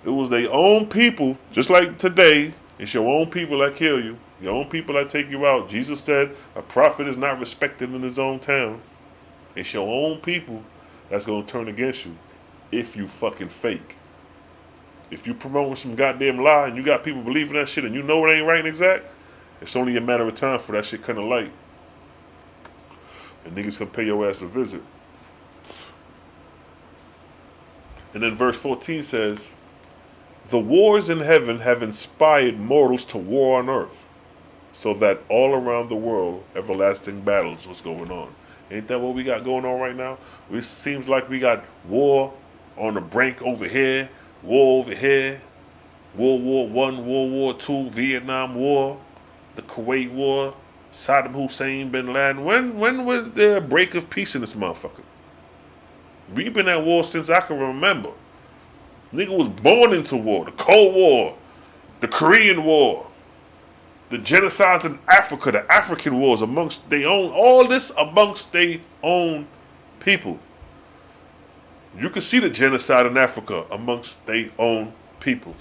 It was their own people, just like today, it's your own people that kill you. Your own people that take you out. Jesus said a prophet is not respected in his own town. It's your own people that's going to turn against you if you fucking fake. If you promoting some goddamn lie and you got people believing that shit and you know it ain't right and exact, it's only a matter of time for that shit kind of light. And niggas can pay your ass a visit. And then verse 14 says, the wars in heaven have inspired mortals to war on earth, so that all around the world, everlasting battles was going on. Ain't that what we got going on right now? It seems like we got war on the brink over here, war over here, World War I, World War II, Vietnam War, the Kuwait War, Saddam Hussein, Bin Laden. When was there a break of peace in this motherfucker? We've been at war since I can remember. Nigga was born into war. The Cold War, the Korean War, the genocides in Africa, the African wars amongst their own, all this amongst their own people. You can see the genocide in Africa amongst their own people.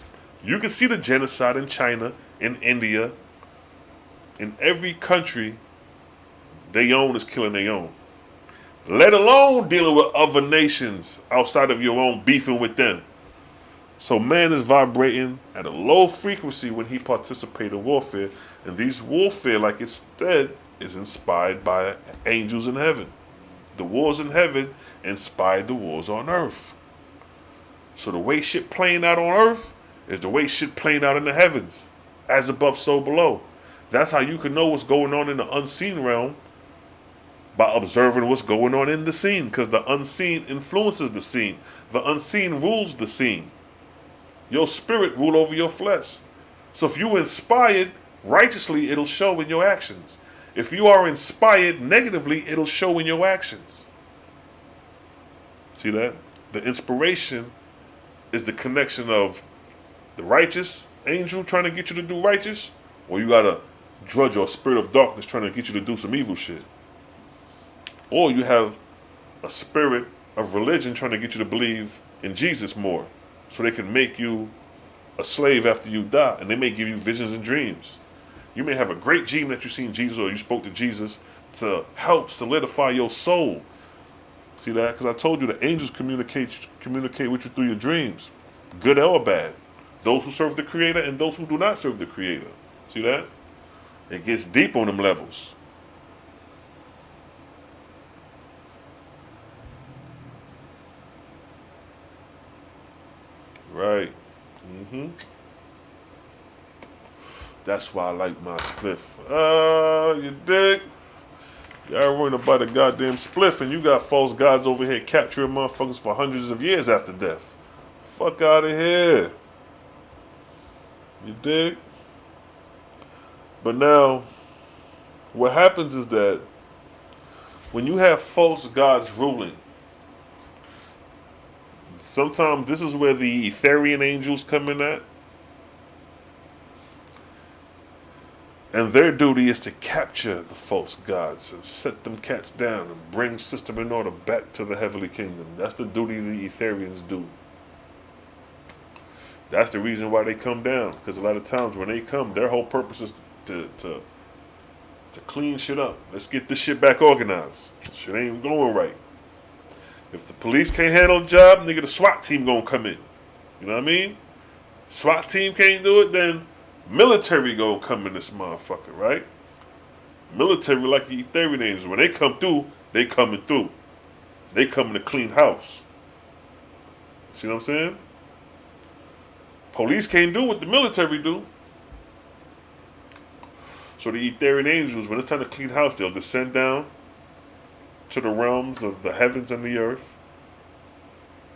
You can see the genocide in China, in India, in every country they own is killing their own. Let alone dealing with other nations outside of your own, beefing with them. So man is vibrating at a low frequency when he participates in warfare. And these warfare, like it's said, is inspired by angels in heaven. The wars in heaven inspired the wars on earth. So the way shit playing out on earth is the way shit playing out in the heavens. As above, so below. That's how you can know what's going on in the unseen realm, by observing what's going on in the scene, because the unseen influences the scene. The unseen rules the scene. Your spirit rule over your flesh. So if you inspired righteously, it'll show in your actions. If you are inspired negatively, it'll show in your actions. See that? The inspiration is the connection of the righteous angel trying to get you to do righteous, or you got a drudge or spirit of darkness trying to get you to do some evil shit. Or you have a spirit of religion trying to get you to believe in Jesus more, so they can make you a slave after you die, and they may give you visions and dreams. You may have a great dream that you seen Jesus or you spoke to Jesus to help solidify your soul. See that? Because I told you the angels communicate with you through your dreams, good or bad. Those who serve the Creator and those who do not serve the Creator. See that? It gets deep on them levels. Right. That's why I like my spliff. You dig? Y'all worrying about a goddamn spliff, and you got false gods over here capturing motherfuckers for hundreds of years after death. Fuck out of here. You dig? But now, what happens is that when you have false gods ruling, sometimes this is where the etherian angels come in at. And their duty is to capture the false gods and set them cats down and bring system and order back to the heavenly kingdom. That's the duty the etherians do. That's the reason why they come down. Because a lot of times when they come, their whole purpose is to clean shit up. Let's get this shit back organized. Shit ain't going right. If the police can't handle the job, nigga, the SWAT team gonna come in. You know what I mean? SWAT team can't do it, then military gonna come in this motherfucker, right? Military like the etherian angels. When they come through, they coming through. They coming to clean house. See what I'm saying? Police can't do what the military do. So the etherian angels, when it's time to clean house, they'll descend down to the realms of the heavens and the earth,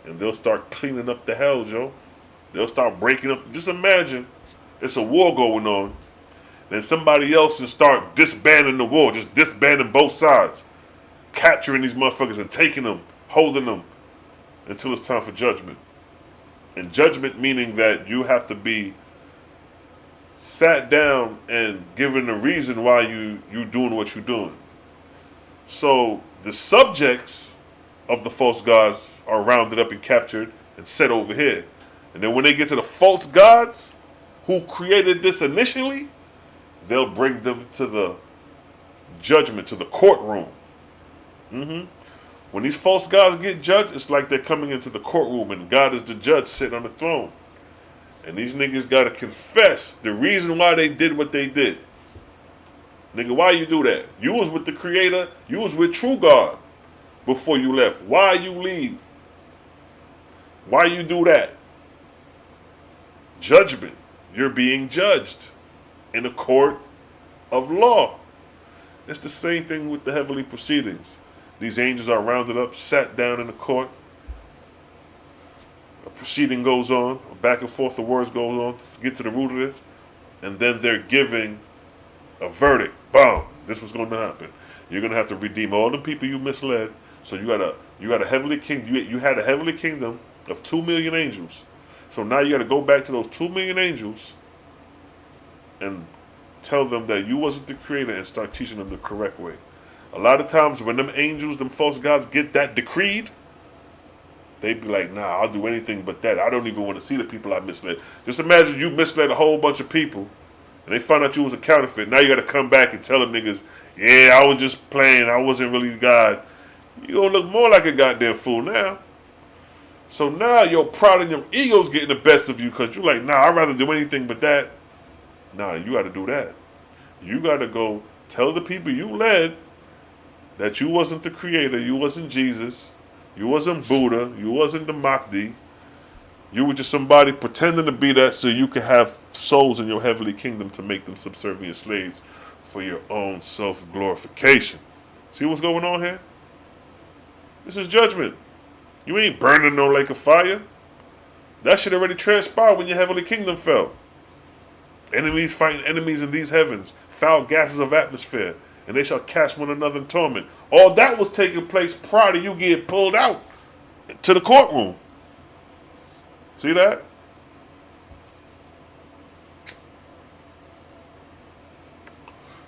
and they'll start cleaning up the hell, Joe. They'll start breaking up. Just imagine it's a war going on, then somebody else will start disbanding the war, just disbanding both sides, capturing these motherfuckers and taking them, holding them until it's time for judgment. And judgment meaning that you have to be sat down and given the reason why you doing what you're doing. So the subjects of the false gods are rounded up and captured and set over here. And then when they get to the false gods who created this initially, they'll bring them to the judgment, to the courtroom. When these false gods get judged, it's like they're coming into the courtroom and God is the judge sitting on the throne. And these niggas got to confess the reason why they did what they did. Nigga, why you do that? You was with the Creator. You was with true God before you left. Why you leave? Why you do that? Judgment. You're being judged in a court of law. It's the same thing with the heavenly proceedings. These angels are rounded up, sat down in the court. A proceeding goes on. Back and forth the words go on to get to the root of this. And then they're giving a verdict. Boom. This was going to happen. You're going to have to redeem all the people you misled. So you got a heavenly kingdom. You had a heavenly kingdom of 2 million angels. So now you got to go back to those 2 million angels and tell them that you wasn't the Creator and start teaching them the correct way. A lot of times when them angels, them false gods get that decreed, they be like, nah, I'll do anything but that. I don't even want to see the people I misled. Just imagine you misled a whole bunch of people and they find out you was a counterfeit. Now you got to come back and tell them niggas, yeah, I was just playing. I wasn't really God. You going to look more like a goddamn fool now. So now your pride and your ego's getting the best of you because you're like, nah, I'd rather do anything but that. Nah, you got to do that. You got to go tell the people you led that you wasn't the Creator, you wasn't Jesus, you wasn't Buddha, you wasn't the Mahdi. You were just somebody pretending to be that so you could have souls in your heavenly kingdom to make them subservient slaves for your own self-glorification. See what's going on here? This is judgment. You ain't burning no lake of fire. That shit already transpired when your heavenly kingdom fell. Enemies fighting enemies in these heavens, foul gases of atmosphere, and they shall cast one another in torment. All that was taking place prior to you getting pulled out to the courtroom. See that?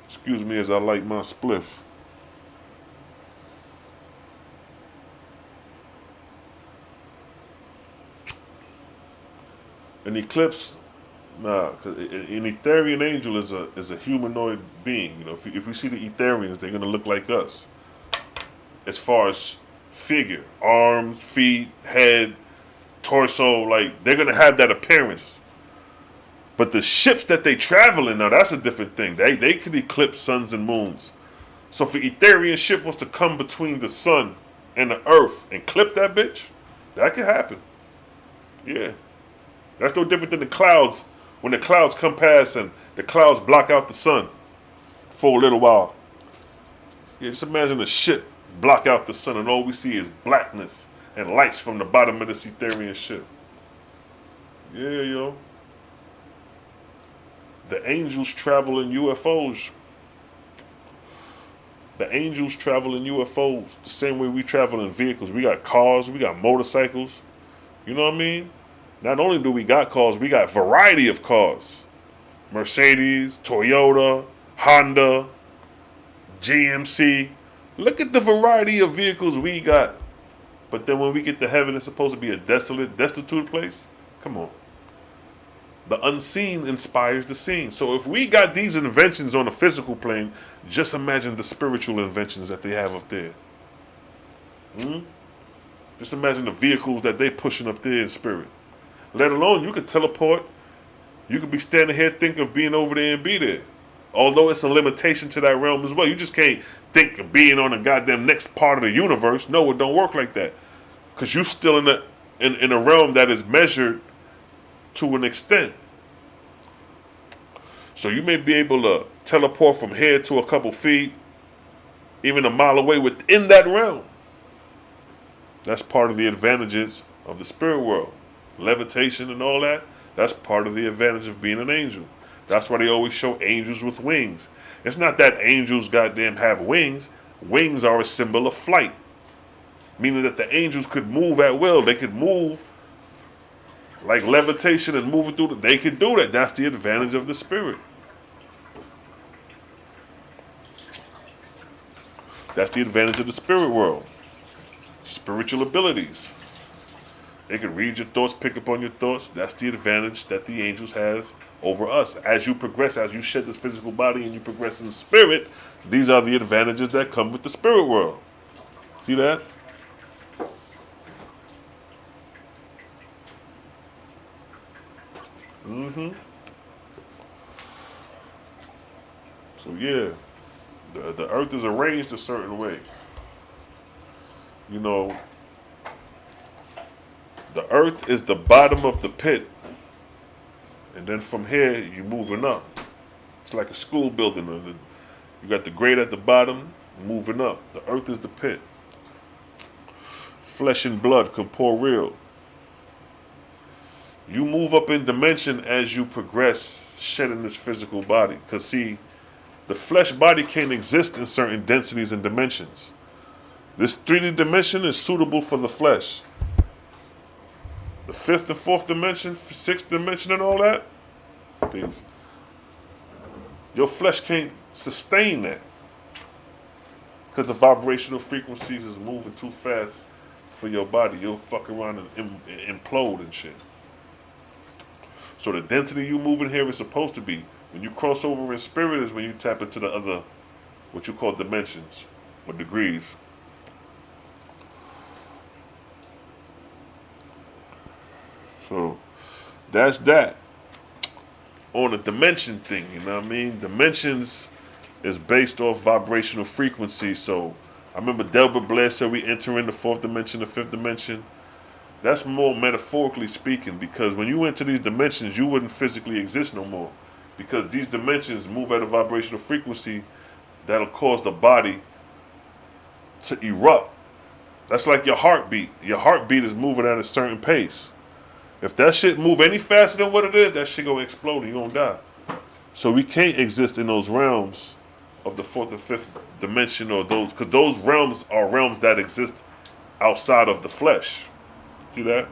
Excuse me as I light my spliff. An eclipse, nah, because an etherian angel is a humanoid being. You know, if we see the etherians, they're gonna look like us. As far as figure, arms, feet, head, torso, like they're gonna have that appearance. But the ships that they travel in, now that's a different thing. They could eclipse suns and moons. So if an etherian ship was to come between the sun and the earth and clip that bitch, that could happen. Yeah. That's no different than the clouds. When the clouds come past and the clouds block out the sun for a little while. Yeah, just imagine a ship block out the sun and all we see is blackness and lights from the bottom of this etherian ship. Yeah, yo. The angels travel in UFOs. The angels travel in UFOs the same way we travel in vehicles. We got cars, we got motorcycles. You know what I mean? Not only do we got cars, we got variety of cars. Mercedes, Toyota, Honda, GMC. Look at the variety of vehicles we got. But then when we get to heaven, it's supposed to be a destitute place? Come on. The unseen inspires the seen. So if we got these inventions on the physical plane, just imagine the spiritual inventions that they have up there. Just imagine the vehicles that they pushing up there in spirit. Let alone, you could teleport. You could be standing here thinking of being over there and be there. Although it's a limitation to that realm as well. You just can't think of being on the goddamn next part of the universe. No, it don't work like that. Because you're still in a realm that is measured to an extent. So you may be able to teleport from here to a couple feet, even a mile away within that realm. That's part of the advantages of the spirit world. Levitation and all that, that's part of the advantage of being an angel. That's why they always show angels with wings. It's not that angels goddamn have wings. Wings are a symbol of flight. Meaning that the angels could move at will. They could move like levitation and moving through they could do that. That's the advantage of the spirit. That's the advantage of the spirit world. Spiritual abilities. They can read your thoughts, pick up on your thoughts. That's the advantage that the angels has over us. As you progress, as you shed this physical body and you progress in the spirit, these are the advantages that come with the spirit world. See that? So yeah, the earth is arranged a certain way. You know, the earth is the bottom of the pit. And then from here, you're moving up. It's like a school building. You got the grade at the bottom, moving up. The earth is the pit. Flesh and blood, corporeal. You move up in dimension as you progress, shedding this physical body. Because see, the flesh body can't exist in certain densities and dimensions. This 3D dimension is suitable for the flesh. The 5th and 4th dimension, 6th dimension and all that, peace. Your flesh can't sustain that. Because the vibrational frequencies is moving too fast for your body. You'll fuck around and implode and shit. So the density you moving here is supposed to be. When you cross over in spirit is when you tap into the other, what you call dimensions or degrees. So that's that. On a dimension thing, you know what I mean? Dimensions is based off vibrational frequency. So I remember Delbert Blair said we enter in the 4th dimension, the 5th dimension. That's more metaphorically speaking, because when you enter these dimensions, you wouldn't physically exist no more. Because these dimensions move at a vibrational frequency that'll cause the body to erupt. That's like your heartbeat. Your heartbeat is moving at a certain pace. If that shit move any faster than what it is, that shit gonna explode and you gonna die. So we can't exist in those realms of the fourth and fifth dimension, or those, because those realms are realms that exist outside of the flesh. See that?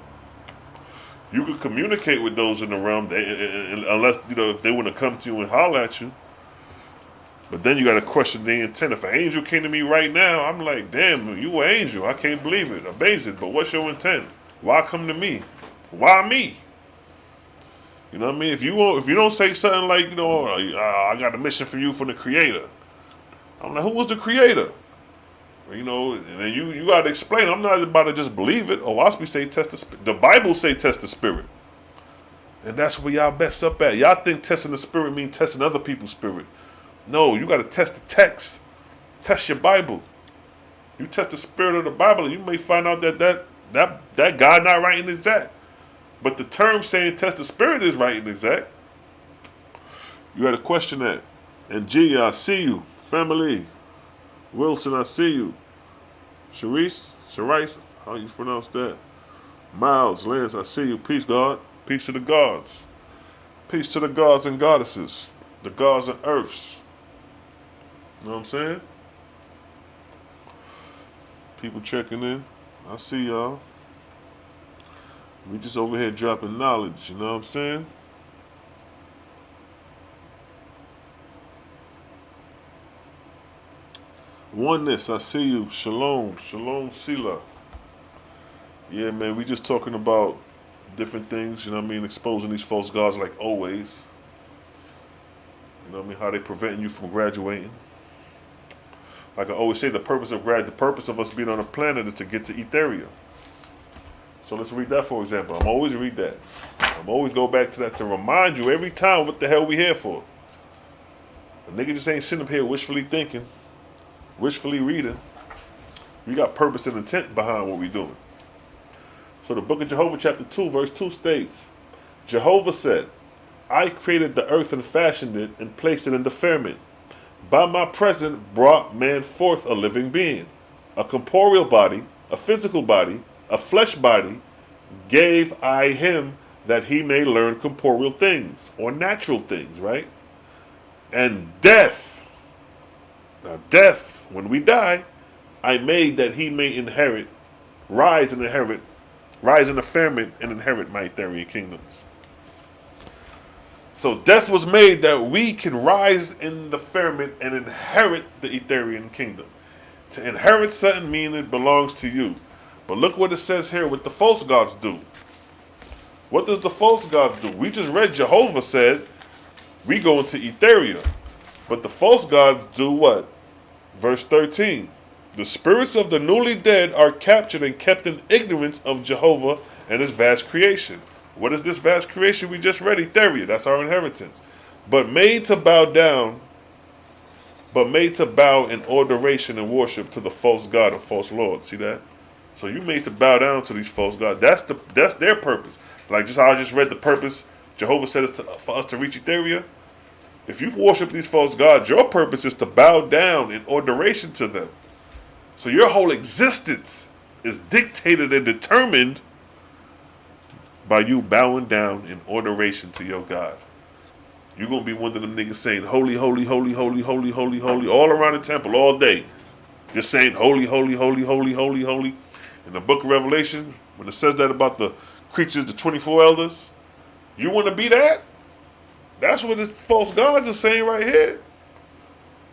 You could communicate with those in the realm, unless, if they want to come to you and holler at you. But then you got to question the intent. If an angel came to me right now, I'm like, damn, you an angel. I can't believe it. Amazing. But what's your intent? Why come to me? Why me? You know what I mean? If you don't say something like, I got a mission for you from the Creator. I'm like, who was the Creator? And then you got to explain. I'm not about to just believe it. Owaspi say test the spirit. The Bible say test the spirit. And that's where y'all mess up at. Y'all think testing the spirit means testing other people's spirit. No, you got to test the text. Test your Bible. You test the spirit of the Bible, and you may find out that God not right and exact. But the term saying test the spirit is right and exact. You got to question that. And G, I see you. Family. Wilson, I see you. Sharice, how you pronounce that? Miles, Lance, I see you. Peace, God. Peace to the gods. Peace to the gods and goddesses. The gods and earths. You know what I'm saying? People checking in. I see y'all. We just over here dropping knowledge, you know what I'm saying? Oneness, I see you. Shalom, Selah. Yeah, man, we just talking about different things, you know what I mean? Exposing these false gods like always. You know what I mean? How they preventing you from graduating. Like I always say, the purpose of us being on the planet is to get to etheria. So let's read that, for example. I'm always read that. I'm always go back to that to remind you every time what the hell we here for. A nigga just ain't sitting up here wishfully thinking, wishfully reading. We got purpose and intent behind what we doing. So the book of Jehovah chapter 2 verse 2 states, Jehovah said, I created the earth and fashioned it and placed it in the firmament. By my presence brought man forth a living being. A corporeal body, a physical body, a flesh body, gave I him that he may learn corporeal things, or natural things, right? And death, now death, when we die, I made that he may rise in the firmament and inherit my etherian kingdoms. So death was made that we can rise in the firmament and inherit the etherian kingdom. To inherit something means it belongs to you. But look what it says here, what the false gods do. What does the false gods do? We just read Jehovah said, we go into etheria. But the false gods do what? Verse 13. The spirits of the newly dead are captured and kept in ignorance of Jehovah and his vast creation. What is this vast creation we just read? Etheria, that's our inheritance. But made to bow in adoration and worship to the false god and false lord. See that? So you made to bow down to these false gods. That's their purpose. Like just how I just read the purpose, Jehovah said it's for us to reach etheria. If you worship these false gods, your purpose is to bow down in adoration to them. So your whole existence is dictated and determined by you bowing down in adoration to your God. You're going to be one of them niggas saying, holy, holy, holy, holy, holy, holy, holy, all around the temple all day. Just saying, holy, holy, holy, holy, holy, holy. In the book of Revelation, when it says that about the creatures, the 24 elders, you want to be that? That's what the false gods are saying right here.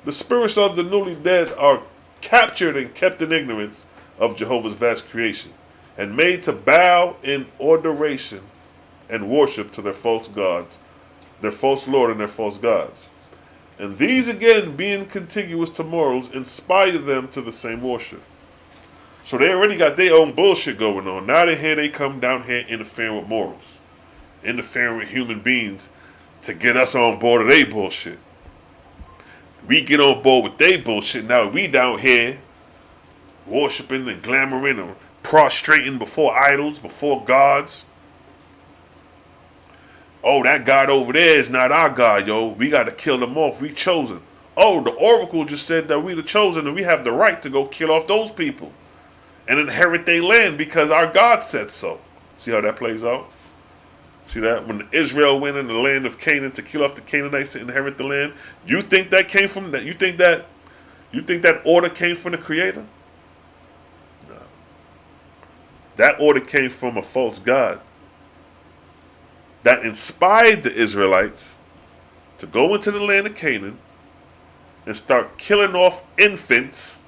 The spirits of the newly dead are captured and kept in ignorance of Jehovah's vast creation, and made to bow in adoration and worship to their false gods, their false lord and their false gods. And these again, being contiguous to morals, inspire them to the same worship. So they already got their own bullshit going on. Now they come down here interfering with morals, interfering with human beings to get us on board of their bullshit. We get on board with their bullshit. Now we down here worshiping and glamoring and prostrating before idols, before gods. Oh, that God over there is not our God, yo. We got to kill them off. We chosen. Oh, the oracle just said that we the chosen and we have the right to go kill off those people and inherit their land because our God said so. See how that plays out? See that? When Israel went in the land of Canaan to kill off the Canaanites to inherit the land, you think that came from that? You think that order came from the Creator? No. That order came from a false god that inspired the Israelites to go into the land of Canaan and start killing off infants.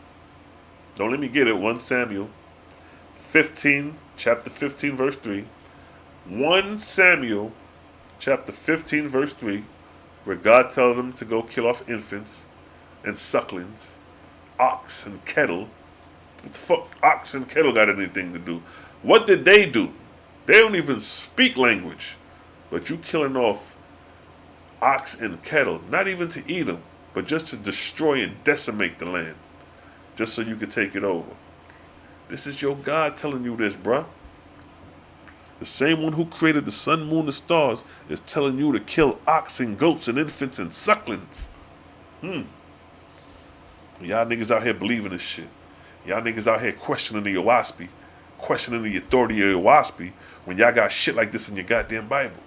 Don't let me get it. 1 Samuel 15, chapter 15, verse 3. 1 Samuel chapter 15, verse 3, where God tells them to go kill off infants and sucklings, ox and kettle. What the fuck ox and kettle got anything to do? What did they do? They don't even speak language. But you killing off ox and kettle, not even to eat them, but just to destroy and decimate the land, just so you could take it over. This is your God telling you this, bruh. The same one who created the sun, moon, and stars is telling you to kill ox and goats and infants and sucklings. Y'all niggas out here believing this shit. Y'all niggas out here questioning the Owaspi, questioning the authority of the Owaspi when y'all got shit like this in your goddamn Bible.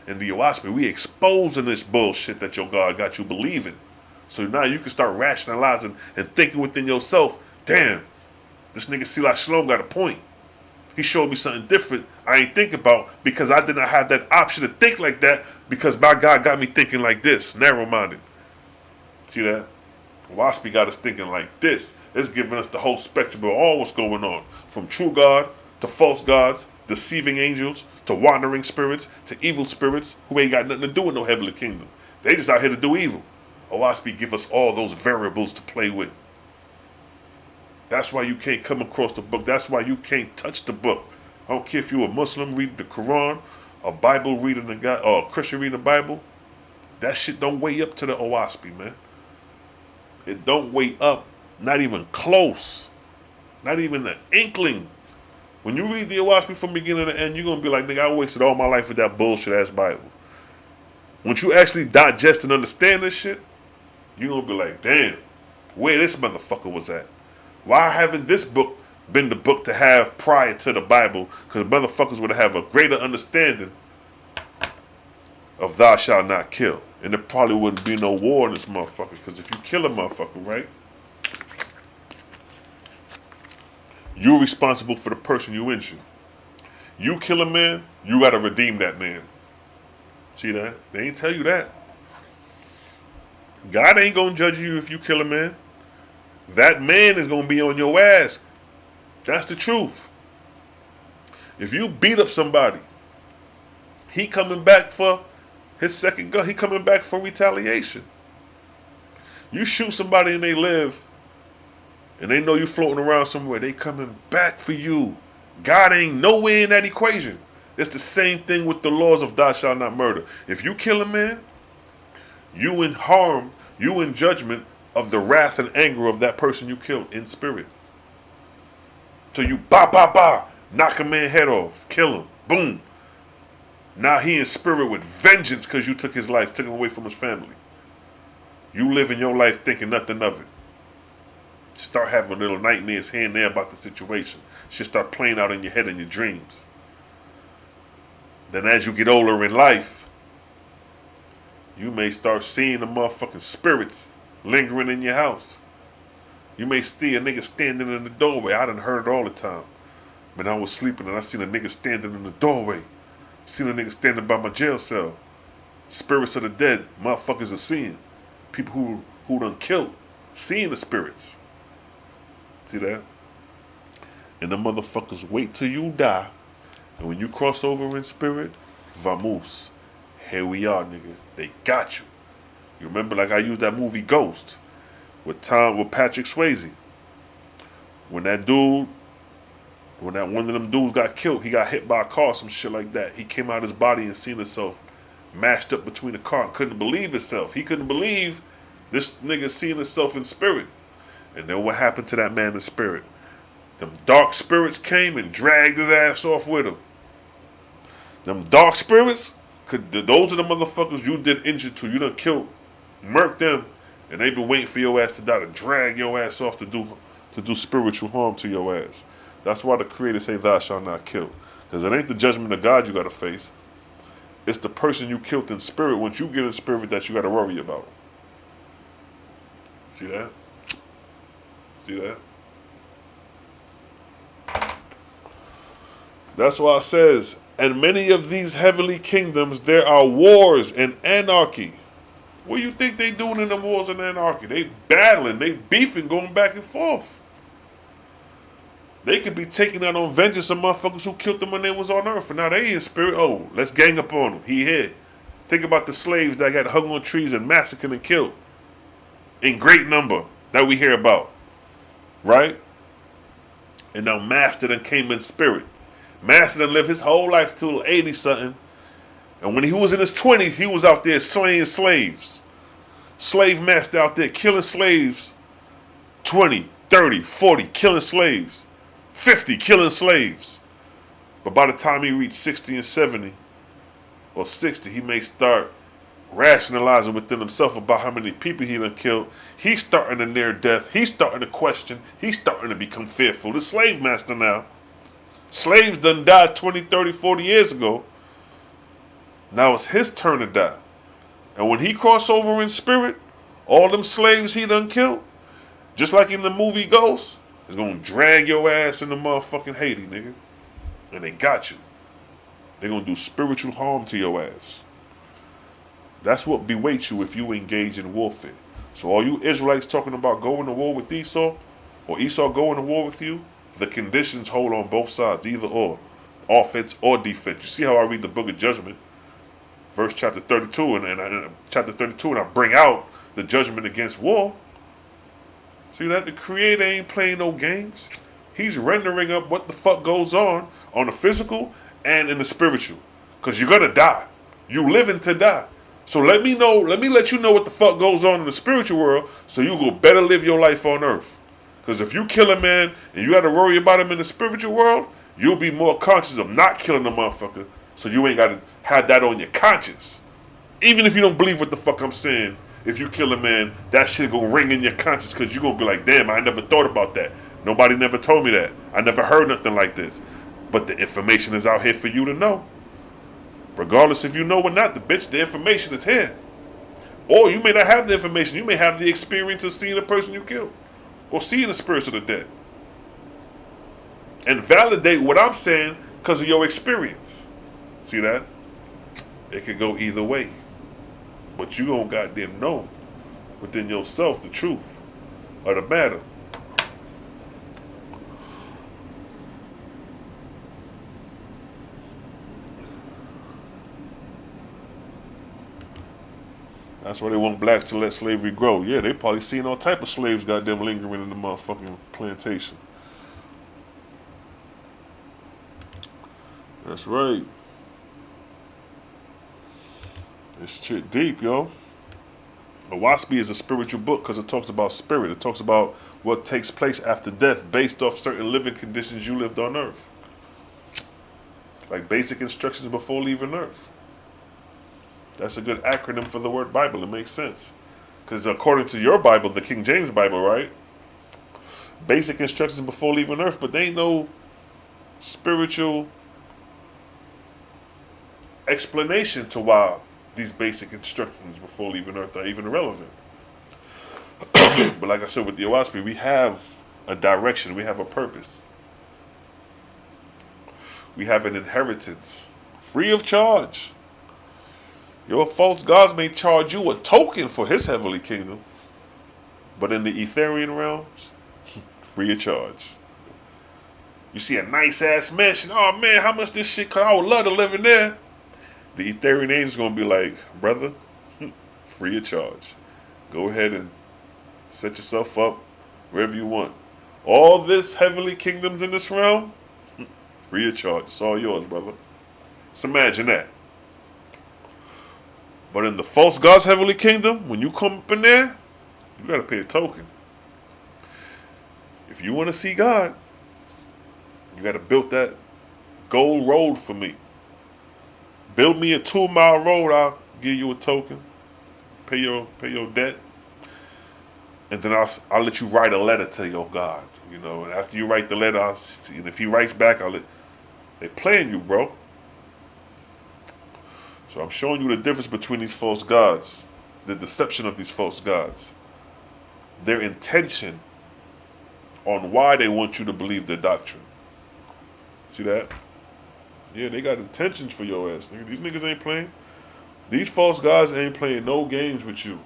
And the Owaspi, we exposing this bullshit that your God got you believing. So now you can start rationalizing and thinking within yourself, damn, this nigga Selah Shalom got a point. He showed me something different I ain't think about because I did not have that option to think like that because my God got me thinking like this, narrow-minded. See that? Owaspi got us thinking like this. It's giving us the whole spectrum of all what's going on. From true God to false gods, deceiving angels, to wandering spirits, to evil spirits who ain't got nothing to do with no heavenly kingdom. They just out here to do evil. Owaspi give us all those variables to play with. That's why you can't come across the book. That's why you can't touch the book. I don't care if you're a Muslim reading the Quran, a Bible reading the God, or a Christian reading the Bible. That shit don't weigh up to the Owaspi, man. It don't weigh up, not even close, not even an inkling. When you read the Owaspi from beginning to end, you're gonna be like, nigga, I wasted all my life with that bullshit ass Bible. Once you actually digest and understand this shit, you're gonna be like, damn, where this motherfucker was at. Why haven't this book been the book to have prior to the Bible? Because motherfuckers would have a greater understanding of thou shalt not kill. And there probably wouldn't be no war in this motherfucker. Because if you kill a motherfucker, right, you're responsible for the person you injure. You kill a man, you got to redeem that man. See that? They ain't tell you that. God ain't going to judge you if you kill a man. That man is going to be on your ass. That's the truth. If you beat up somebody, he coming back for his second gun. He coming back for retaliation. You shoot somebody and they live, and they know you floating around somewhere, they coming back for you. God ain't nowhere in that equation. It's the same thing with the laws of thou shalt not murder. If you kill a man, you in harm, you in judgment of the wrath and anger of that person you killed in spirit. So you knock a man's head off, kill him, boom. Now he in spirit with vengeance because you took his life, took him away from his family. You living your life thinking nothing of it. Start having little nightmares here and there about the situation. Shit start playing out in your head and your dreams. Then as you get older in life, you may start seeing the motherfucking spirits lingering in your house. You may see a nigga standing in the doorway. I done heard it all the time. When I was sleeping and I seen a nigga standing in the doorway. Seen a nigga standing by my jail cell. Spirits of the dead, motherfuckers are seeing. People who done killed, seeing the spirits. See that? And the motherfuckers wait till you die. And when you cross over in spirit, vamos. Here we are, nigga. They got you. You remember, like I used that movie Ghost with Patrick Swayze. When that one of them dudes got killed, he got hit by a car, some shit like that. He came out his body and seen himself mashed up between the car. Couldn't believe himself. He couldn't believe this nigga seeing himself in spirit. And then what happened to that man in spirit? Them dark spirits came and dragged his ass off with him. Them dark spirits, those are the motherfuckers you did injure to. You done killed, murked them, and they been waiting for your ass to die to drag your ass off to do spiritual harm to your ass. That's why the Creator say thou shalt not kill. Because it ain't the judgment of God you got to face. It's the person you killed in spirit. Once you get in spirit, that you got to worry about. See that? See that? That's why it says, in many of these heavenly kingdoms, there are wars and anarchy. What do you think they doing in them wars and anarchy? They battling, they beefing, going back and forth. They could be taking out on vengeance of motherfuckers who killed them when they was on earth. And now they in spirit. Oh, let's gang up on them. He here. Think about the slaves that got hung on trees and massacred and killed. In great number that we hear about. Right? And now Master done came in spirit. Master done lived his whole life till 80-something. And when he was in his 20s, he was out there slaying slaves. Slave master out there killing slaves. 20, 30, 40, killing slaves. 50, killing slaves. But by the time he reached 60 and 70, or 60, he may start rationalizing within himself about how many people he done killed. He's starting to near death. He's starting to question. He's starting to become fearful. The slave master now. Slaves done died 20, 30, 40 years ago. Now it's his turn to die. And when he cross over in spirit, all them slaves he done killed, just like in the movie Ghost, is going to drag your ass into motherfucking Haiti, nigga. And they got you. They're going to do spiritual harm to your ass. That's what bewaits you if you engage in warfare. So all you Israelites talking about going to war with Esau, or Esau going to war with you, the conditions hold on both sides, either or. Offense or defense. You see how I read the book of Judgment, verse chapter 32, and chapter 32, and I bring out the judgment against war. See that? The Creator ain't playing no games. He's rendering up what the fuck goes on the physical and in the spiritual. Because you're going to die. You living to die. So let me let you know what the fuck goes on in the spiritual world so you go better live your life on earth. Because if you kill a man and you got to worry about him in the spiritual world, you'll be more conscious of not killing the motherfucker. So you ain't got to have that on your conscience. Even if you don't believe what the fuck I'm saying, if you kill a man, that shit gonna ring in your conscience because you're gonna be like, damn, I never thought about that. Nobody never told me that. I never heard nothing like this. But the information is out here for you to know. Regardless if you know or not, the information is here. Or you may not have the information. You may have the experience of seeing the person you killed. Or seeing the spirits of the dead. And validate what I'm saying because of your experience. See that? It could go either way. But you don't goddamn know within yourself the truth of the matter. That's why they want blacks to let slavery grow. Yeah, they probably seen all type of slaves goddamn lingering in the motherfucking plantation. That's right. This shit deep, yo. Owaspi is a spiritual book because it talks about spirit. It talks about what takes place after death based off certain living conditions you lived on earth. Like basic instructions before leaving earth. That's a good acronym for the word Bible. It makes sense. Because according to your Bible, the King James Bible, right? Basic instructions before leaving earth, but they ain't no spiritual explanation to why these basic instructions before leaving earth are even relevant. But like I said with the Owaspi, we have a direction, we have a purpose. We have an inheritance, free of charge. Your false gods may charge you a token for his heavenly kingdom, but in the etherian realms, free of charge. You see a nice ass mansion, oh man, how much this shit cost? I would love to live in there. The etherian angel's gonna be like, brother, free of charge. Go ahead and set yourself up wherever you want. All this heavenly kingdoms in this realm, free of charge. It's all yours, brother. So imagine that. But in the false God's heavenly kingdom, when you come up in there, you gotta pay a token. If you want to see God, you gotta build that gold road for me. Build me a 2-mile road, I'll give you a token. Pay your debt. And then I'll let you write a letter to your God. You know, and after you write the letter, and if he writes back, They playing you, bro. So I'm showing you the difference between these false gods, the deception of these false gods, their intention on why they want you to believe their doctrine. See that? Yeah, they got intentions for your ass, nigga. These niggas ain't playing. These false gods ain't playing no games with you.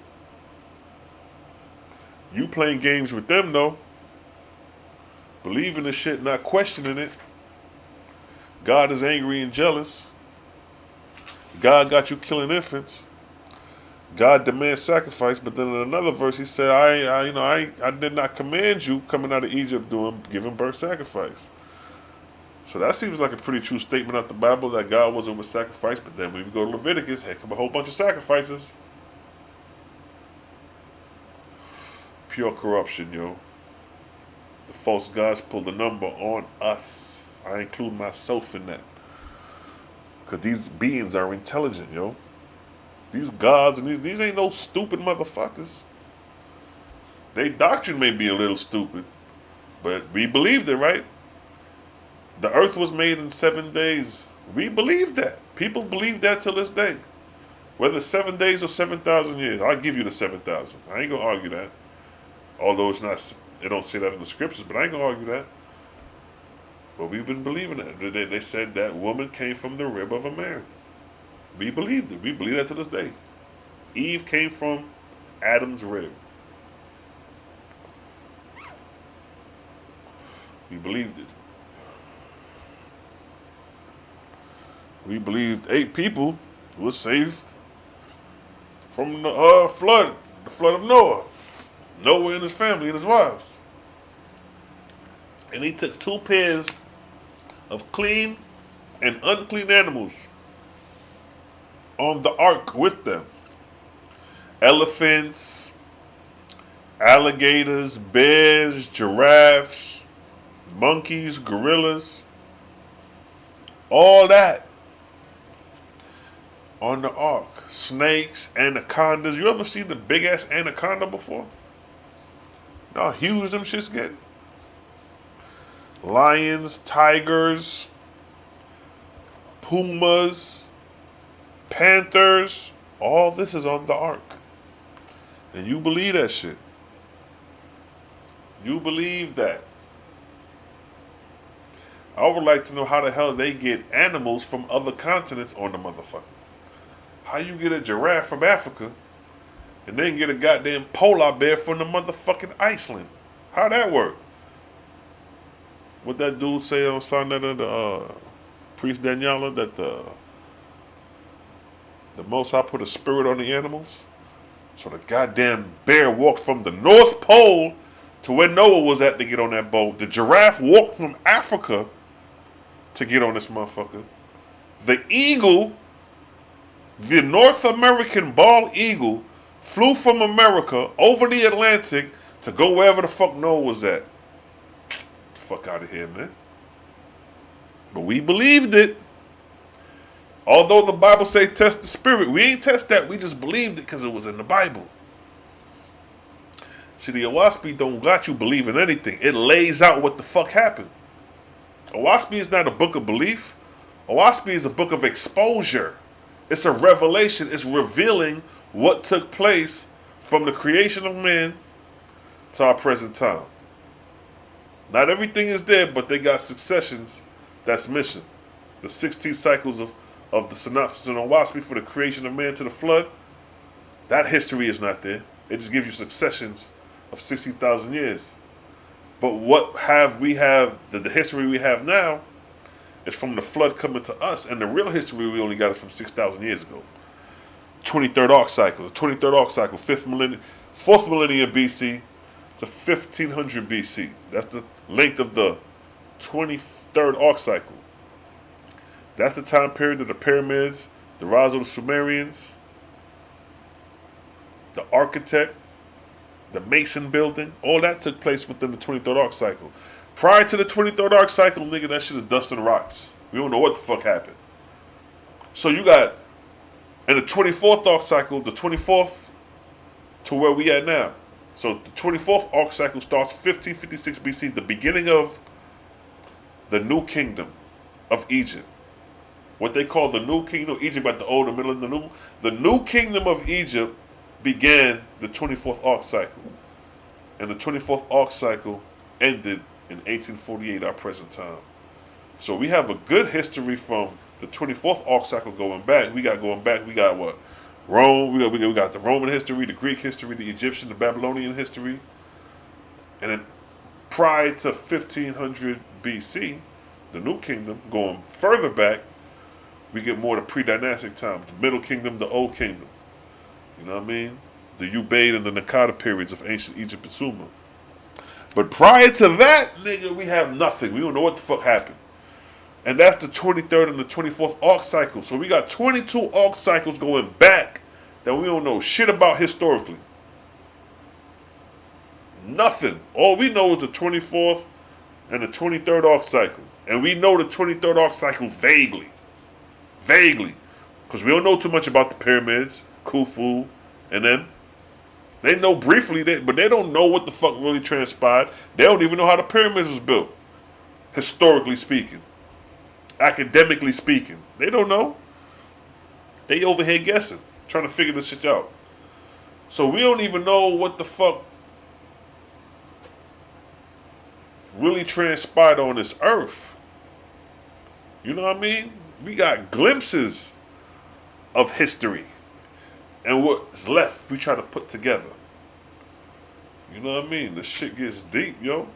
You playing games with them, though. Believing the shit, not questioning it. God is angry and jealous. God got you killing infants. God demands sacrifice, but then in another verse he said, I did not command you coming out of Egypt giving birth sacrifice. So that seems like a pretty true statement out the Bible that God wasn't with sacrifice, but then when we go to Leviticus, heck, come a whole bunch of sacrifices. Pure corruption, yo. The false gods pull the number on us. I include myself in that. Because these beings are intelligent, yo. These gods and these ain't no stupid motherfuckers. Their doctrine may be a little stupid, but we believed it, right? The earth was made in 7 days. We believe that. People believe that till this day. Whether 7 days or 7,000 years, I'll give you the 7,000. I ain't gonna argue that. Although it's not, they don't say that in the scriptures, but I ain't gonna argue that. But we've been believing that. They said that woman came from the rib of a man. We believed it. We believe that to this day. Eve came from Adam's rib. We believed it. We believed 8 people were saved from the flood of Noah. Noah and his family and his wives. And he took 2 pairs of clean and unclean animals on the ark with them. Elephants, alligators, bears, giraffes, monkeys, gorillas, all that on the ark. Snakes, anacondas. You ever seen the big ass anaconda before? You know how huge them shits get? Lions, tigers, pumas, panthers. All this is on the ark. And you believe that shit. You believe that. I would like to know how the hell they get animals from other continents on the motherfucker. How you get a giraffe from Africa and then get a goddamn polar bear from the motherfucking Iceland? How that work? What that dude say on Sunday to the priest Daniela, that the Most High put a spirit on the animals? So the goddamn bear walked from the North Pole to where Noah was at to get on that boat. The giraffe walked from Africa to get on this motherfucker. The eagle, the North American bald eagle, flew from America over the Atlantic to go wherever the fuck Noah was at. Fuck out of here, man. But we believed it. Although the Bible say test the spirit, we ain't test that. We just believed it because it was in the Bible. See, the Owaspi don't got you believing anything. It lays out what the fuck happened. Owaspi is not a book of belief. Owaspi is a book of exposure. It's a revelation. It's revealing what took place from the creation of man to our present time. Not everything is there, but they got successions that's missing. The 16 cycles of the synopsis in Owaspi for the creation of man to the flood, that history is not there. It just gives you successions of 60,000 years. But what we have, the history we have now, is from the flood coming to us, and the real history we only got is from 6,000 years ago. 23rd arc cycle, the 23rd arc cycle, 4th millennium BC to 1500 BC. That's the length of the 23rd arc cycle. That's the time period of the pyramids, the rise of the Sumerians, the architect, the Mason building. All that took place within the 23rd arc cycle. Prior to the 23rd arc cycle, nigga, that shit is dust and rocks. We don't know what the fuck happened. So you got, in the 24th arc cycle, the 24th to where we at now. So the 24th arc cycle starts 1556 BC, the beginning of the new kingdom. of Egypt. What they call the new kingdom of Egypt at the old, the middle, and the new. The new kingdom of Egypt began the 24th arc cycle. And the 24th arc cycle ended in 1848, our present time. So we have a good history from the 24th arc cycle going back. We got what? Rome. We got the Roman history, the Greek history, the Egyptian, the Babylonian history. And then prior to 1500 BC, the New Kingdom, going further back, we get more the pre-dynastic time, the Middle Kingdom, the Old Kingdom. You know what I mean? The Ubaid and the Nakada periods of ancient Egypt and Sumer. But prior to that, nigga, we have nothing. We don't know what the fuck happened. And that's the 23rd and the 24th arc cycle. So we got 22 arc cycles going back that we don't know shit about historically. Nothing. All we know is the 24th and the 23rd arc cycle. And we know the 23rd arc cycle vaguely. Vaguely. Because we don't know too much about the pyramids, Khufu, and then they know briefly, but they don't know what the fuck really transpired. They don't even know how the pyramids was built. Historically speaking. Academically speaking. They don't know. They over here guessing. Trying to figure this shit out. So we don't even know what the fuck really transpired on this earth. You know what I mean? We got glimpses of history. And what's left, we try to put together. You know what I mean? This shit gets deep, yo.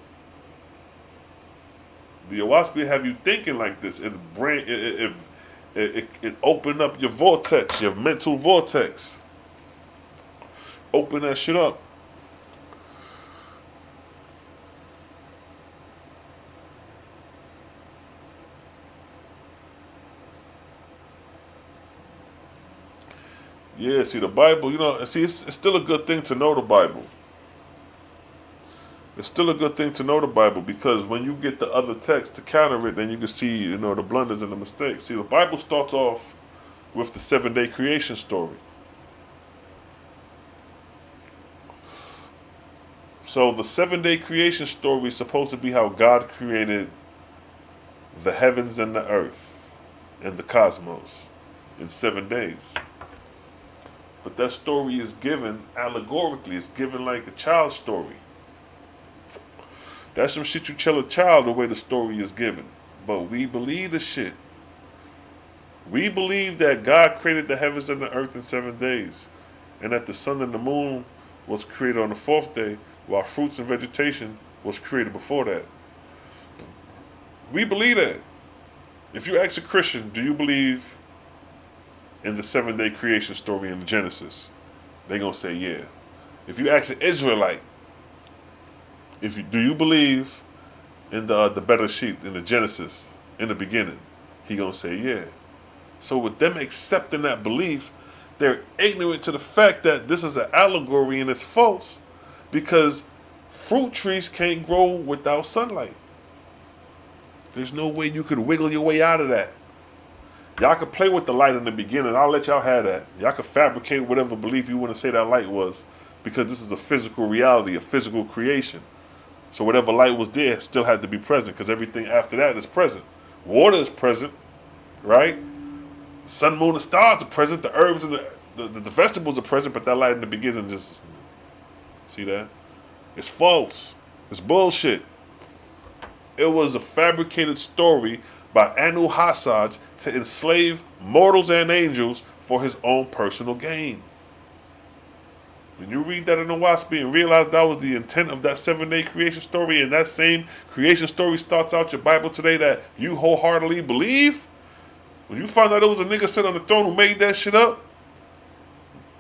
The Owaspi have you thinking like this. It open up your vortex, your mental vortex. Open that shit up. Yeah, see the Bible, you know, see it's still a good thing to know the Bible. It's still a good thing to know the Bible because when you get the other text to counter it, then you can see, you know, the blunders and the mistakes. See, the Bible starts off with the 7-day creation story. So the 7-day creation story is supposed to be how God created the heavens and the earth and the cosmos in 7 days. But that story is given allegorically. It's given like a child's story. That's some shit you tell a child the way the story is given. But we believe the shit. We believe that God created the heavens and the earth in 7 days. And that the sun and the moon was created on the 4th day, while fruits and vegetation was created before that. We believe that. If you ask a Christian, do you believe in the 7-day creation story in Genesis? They're going to say yeah. If you ask an Israelite, do you believe in the better sheet, in the Genesis, in the beginning? He going to say yeah. So with them accepting that belief, they're ignorant to the fact that this is an allegory and it's false because fruit trees can't grow without sunlight. There's no way you could wiggle your way out of that. Y'all could play with the light in the beginning. I'll let y'all have that. Y'all could fabricate whatever belief you want to say that light was because this is a physical reality, a physical creation. So whatever light was there still had to be present because everything after that is present. Water is present, right? Sun, moon, and stars are present. The herbs and the vegetables are present, but that light in the beginning just... See that? It's false. It's bullshit. It was a fabricated story by Anu Hassad to enslave mortals and angels for his own personal gain. When you read that in Owaspi and realize that was the intent of that 7-day creation story, and that same creation story starts out your Bible today that you wholeheartedly believe, when you find out it was a nigga sitting on the throne who made that shit up,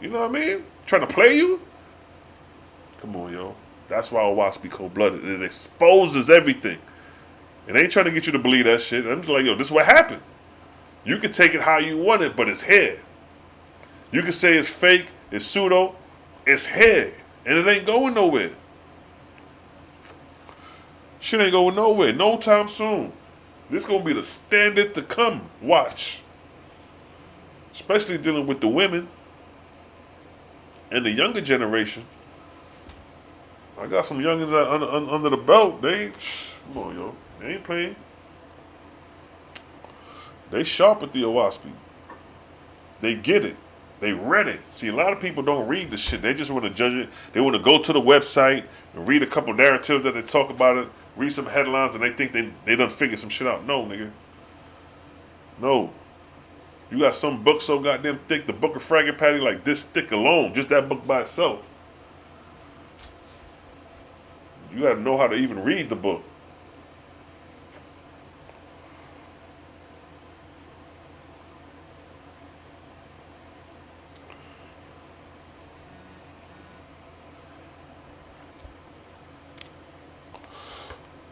you know what I mean? Trying to play you? Come on, yo. That's why Owaspi cold-blooded. It exposes everything. It ain't trying to get you to believe that shit. I'm just like, yo, this is what happened. You can take it how you want it, but it's here. You can say it's fake, it's pseudo, it's here. And it ain't going nowhere. Shit ain't going nowhere. No time soon. This gonna be the standard to come. Watch. Especially dealing with the women and the younger generation. I got some youngins under the belt. They ain't, come on, yo. They ain't playing. They sharp at the Owaspi. They get it. They read it. See, a lot of people don't read the shit. They just want to judge it. They want to go to the website and read a couple narratives that they talk about it, read some headlines, and they think they done figured some shit out. No, nigga. No. You got some book so goddamn thick, the Book of Fragment Patty like this thick alone, just that book by itself. You got to know how to even read the book.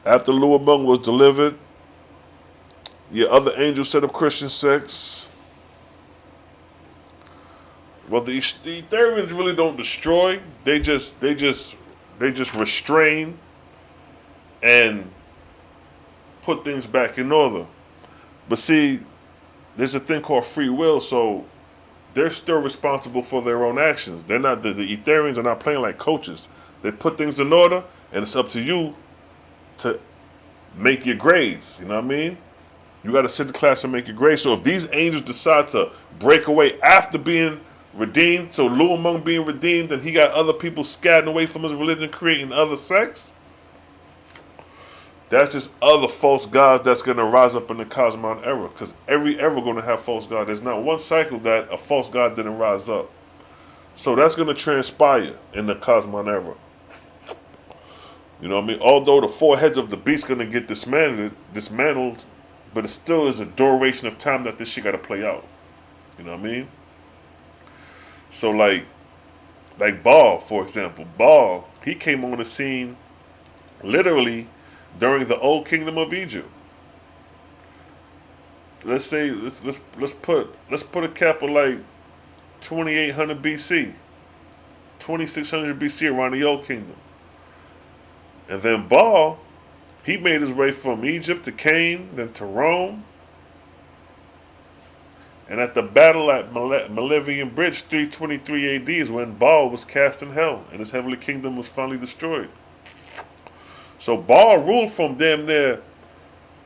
After Luamung was delivered, your other angels set up Christian sects. Well, the Etherians really don't destroy. They just restrain and put things back in order. But see, there's a thing called free will, so they're still responsible for their own actions. They're not the Etherians are not playing like coaches. They put things in order, and it's up to you to make your grades. You know what I mean? You got to sit in class and make your grades. So if these angels decide to break away after being redeemed, so Luamung being redeemed, and he got other people scattered away from his religion, creating other sects, that's just other false gods that's going to rise up in the Cosmon era. Because every era going to have false god. There's not one cycle that a false god didn't rise up. So that's going to transpire in the Cosmon era. You know what I mean? Although the four heads of the beast going to get dismantled, but it still is a duration of time that this shit got to play out. You know what I mean? So like Baal, for example. Baal, he came on the scene literally during the old kingdom of Egypt. Let's say let's put a cap of like 2800 BC, 2600 BC around the old kingdom. And then Baal, he made his way from Egypt to Canaan, then to Rome. And at the battle at Malevian Bridge, 323 AD is when Baal was cast in hell, and his heavenly kingdom was finally destroyed. So Baal ruled from damn near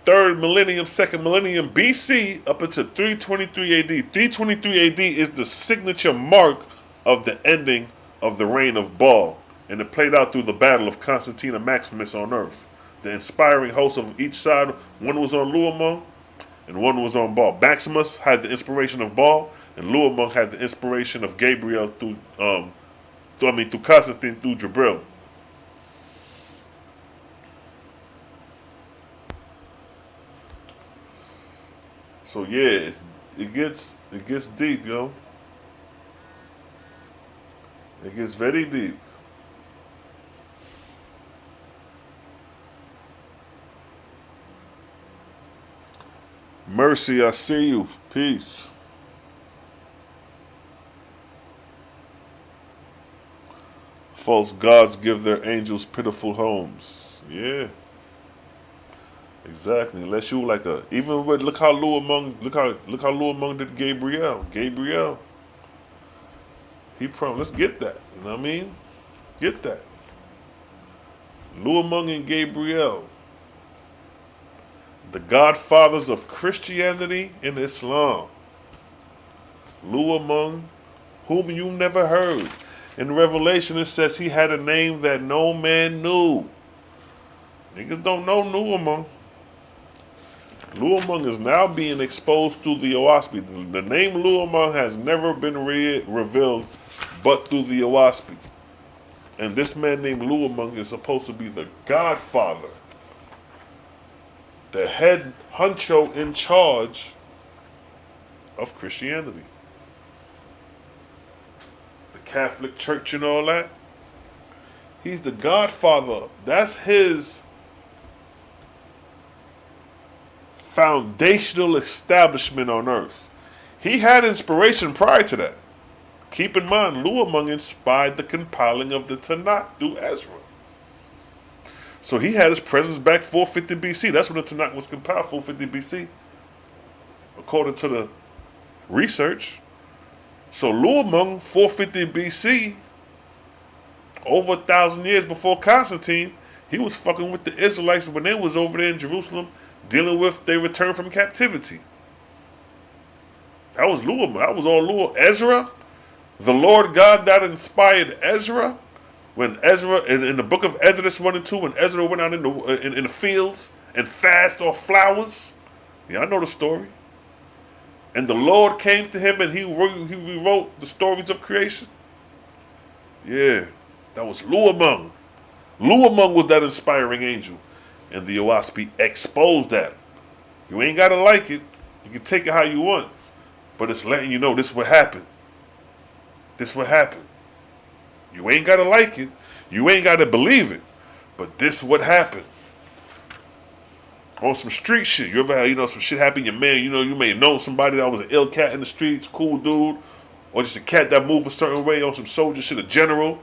3rd millennium, 2nd millennium BC up until 323 AD. 323 AD is the signature mark of the ending of the reign of Baal. And it played out through the battle of Constantine and Maximus on Earth. The inspiring hosts of each side, one was on Luamung and one was on Baal. Maximus had the inspiration of Baal, and Luamung had the inspiration of Gabriel through Constantine, through Gabriel. So yeah, it gets deep, yo. It gets very deep. Mercy, I see you. Peace. False gods give their angels pitiful homes. Yeah. Exactly. Unless you like even with look how Luamung did Gabriel. Gabriel. Let's get that. You know what I mean? Get that. Luamung and Gabriel. The Godfathers of Christianity and Islam. Luamung, whom you never heard. In Revelation it says he had a name that no man knew. Niggas don't know Luamung. Luamung is now being exposed through the Owaspi. The name Luamung has never been revealed but through the Owaspi. And this man named Luamung is supposed to be the Godfather, the head honcho in charge of Christianity. The Catholic Church and all that. He's the Godfather. That's his foundational establishment on earth. He had inspiration prior to that. Keep in mind, Luamung inspired the compiling of the Tanakh through Ezra. So he had his presence back 450 BC. That's when the Tanakh was compiled, 450 BC, according to the research. So Luamung, 450 BC, over 1,000 years before Constantine, he was fucking with the Israelites when they was over there in Jerusalem dealing with their return from captivity. That was Luam. That was all Luam. Ezra, the Lord God that inspired Ezra, when Ezra in the book of Exodus 1 and 2, when Ezra went out in the fields and fast off flowers. Yeah, I know the story. And the Lord came to him and he rewrote the stories of creation. Yeah, that was Luamung. Luamung was that inspiring angel. And the Owaspi exposed that. You ain't got to like it. You can take it how you want. But it's letting you know this what happened. This what happened. You ain't got to like it. You ain't got to believe it. But this what happened. On some street shit. You ever had, some shit happen, your man, you may have known somebody that was an ill cat in the streets, cool dude, or just a cat that moved a certain way on some soldier shit, a general,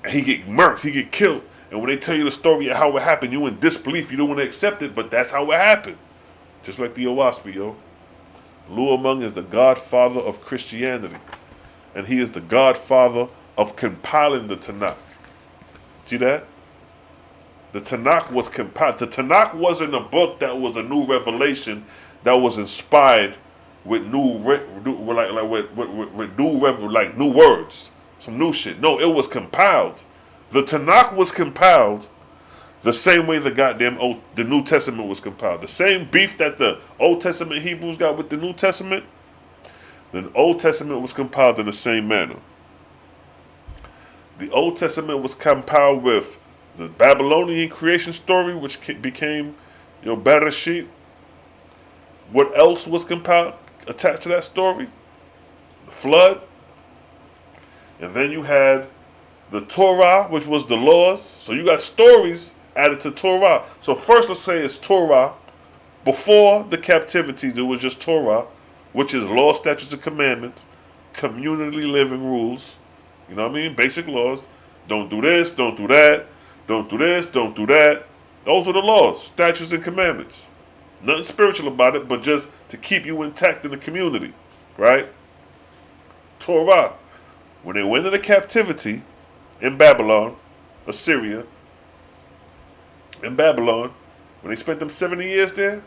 and he get murked, he get killed. And when they tell you the story of how it happened, you in disbelief, you don't want to accept it, but that's how it happened. Just like the Owaspi, yo. Luamung is the godfather of Christianity. And he is the godfather of compiling the Tanakh. See that? The Tanakh was compiled. The Tanakh wasn't a book that was a new revelation that was inspired with new words, some new shit. No, it was compiled. The Tanakh was compiled the same way the New Testament was compiled. The same beef that the Old Testament Hebrews got with the New Testament, the Old Testament was compiled in the same manner. The Old Testament was compiled with the Babylonian creation story, which became, Bereshit. What else was compiled, attached to that story? The flood. And then you had the Torah, which was the laws. So you got stories added to Torah. So first let's say it's Torah. Before the captivities, it was just Torah, which is law, statutes, and commandments, community living rules. You know what I mean? Basic laws. Don't do this, don't do that. Don't do this, don't do that. Those are the laws, statutes, and commandments. Nothing spiritual about it, but just to keep you intact in the community, right? Torah. When they went into captivity in Babylon, Assyria, in Babylon, when they spent them 70 years there,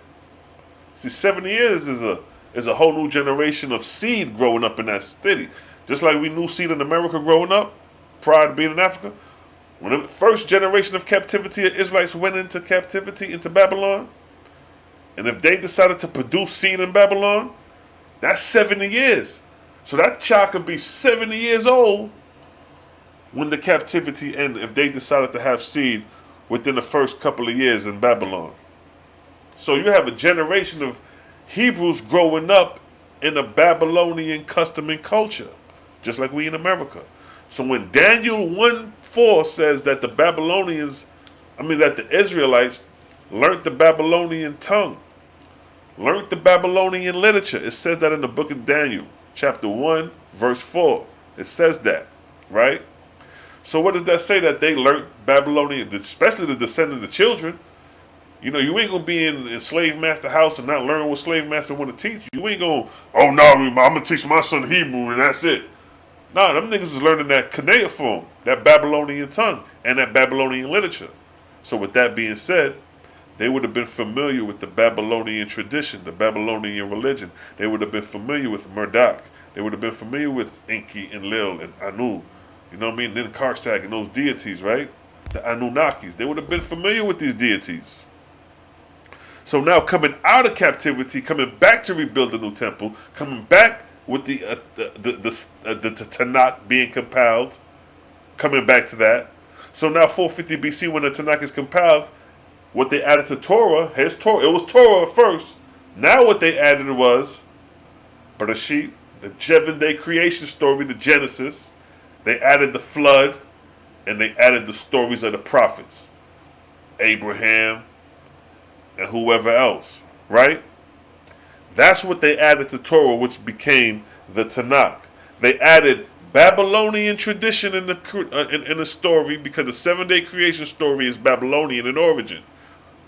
see, 70 years is a whole new generation of seed growing up in that city. Just like we knew seed in America growing up, prior to being in Africa. When the first generation of captivity of Israelites went into captivity into Babylon, and if they decided to produce seed in Babylon, that's 70 years. So that child could be 70 years old when the captivity ended, if they decided to have seed within the first couple of years in Babylon. So you have a generation of Hebrews growing up in a Babylonian custom and culture, just like we in America. So when Daniel 1:4 says that that the Israelites learned the Babylonian tongue, learned the Babylonian literature. It says that in the book of Daniel, chapter 1, verse 4. It says that, right? So what does that say? That they learned Babylonian, especially the descendants of the children. You ain't going to be in slave master house and not learn what slave master want to teach you. You ain't going, oh no, I'm going to teach my son Hebrew and that's it. Nah, them niggas was learning that cuneiform, that Babylonian tongue, and that Babylonian literature. So with that being said, they would have been familiar with the Babylonian tradition, the Babylonian religion. They would have been familiar with Marduk. They would have been familiar with Enki and Lil and Anu. You know what I mean? And then Karsak and those deities, right? The Anunnakis. They would have been familiar with these deities. So now coming out of captivity, coming back to rebuild the new temple, coming back with the Tanakh being compiled, coming back to that. So now 450 BC, when the Tanakh is compiled, what they added to Torah, here's Torah. It was Torah at first. Now what they added was Bereshit, the 7-day creation story, the Genesis. They added the flood, and they added the stories of the prophets, Abraham, and whoever else, right? That's what they added to Torah, which became the Tanakh. They added Babylonian tradition in the story, because the 7-day creation story is Babylonian in origin.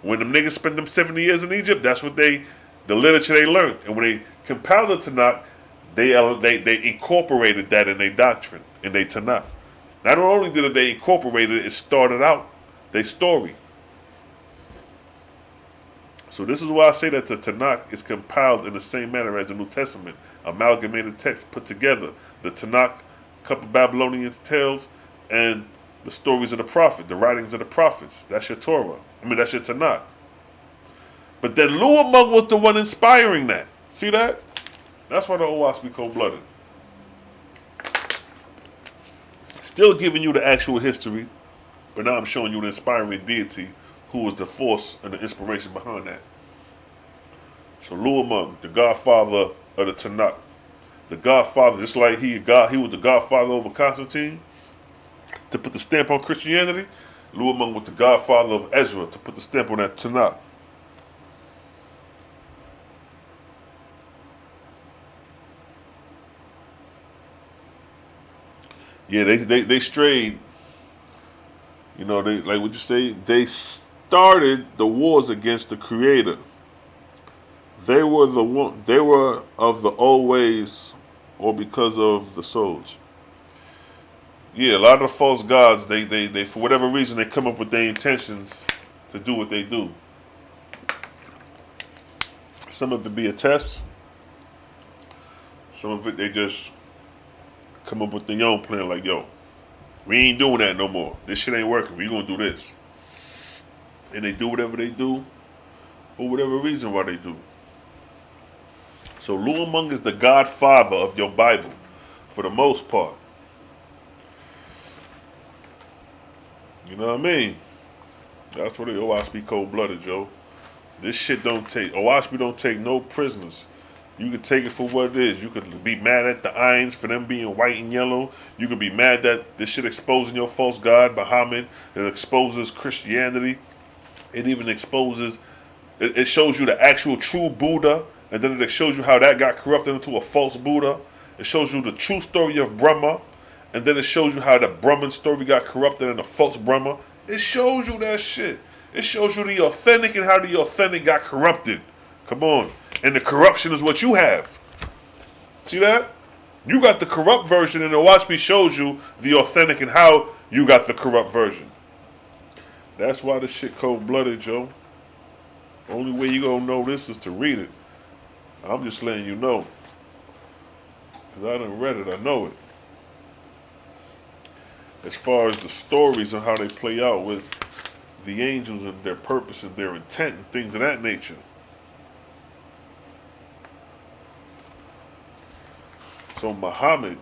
When them niggas spent them 70 years in Egypt, that's what the literature they learned. And when they compiled the Tanakh, they incorporated that in their doctrine, in their Tanakh. Not only did they incorporate it, it started out their story. So this is why I say that the Tanakh is compiled in the same manner as the New Testament, amalgamated text put together. The Tanakh, a couple Babylonian tales, and the stories of the prophet, the writings of the prophets. That's your Torah. That's your Tanakh. But then Luamung was the one inspiring that. See that? That's why the OAHSPE cold-blooded. Still giving you the actual history, but now I'm showing you the inspiring deity who was the force and the inspiration behind that. So Luamung, the godfather of the Tanakh. The godfather, just like he was the godfather over Constantine to put the stamp on Christianity. Luamung was the godfather of Ezra to put the stamp on that Tanakh. Yeah, they strayed. You know, they, like what you say, they started the wars against the Creator. They were of the old ways, or because of the souls. Yeah, a lot of the false gods, they for whatever reason they come up with their intentions to do what they do. Some of it be a test. Some of it they just come up with their own plan, like, yo, we ain't doing that no more. This shit ain't working. We gonna do this. And they do whatever they do for whatever reason why they do. So Luamung is the godfather of your Bible, for the most part. You know what I mean? That's what the OAHSPE cold-blooded, Joe. This shit OAHSPE don't take no prisoners. You can take it for what it is. You could be mad at the Irons for them being white and yellow. You could be mad that this shit exposing your false god, Muhammad. It exposes Christianity. It even exposes, it shows you the actual true Buddha. And then it shows you how that got corrupted into a false Buddha. It shows you the true story of Brahma. And then it shows you how the Brahman story got corrupted into false Brahma. It shows you that shit. It shows you the authentic and how the authentic got corrupted. Come on. And the corruption is what you have. See that? You got the corrupt version, and the OAHSPE shows you the authentic and how you got the corrupt version. That's why this shit cold-blooded, Joe. Only way you gonna know this is to read it. I'm just letting you know. Because I done read it, I know it. As far as the stories and how they play out with the angels and their purpose and their intent and things of that nature. So Muhammad,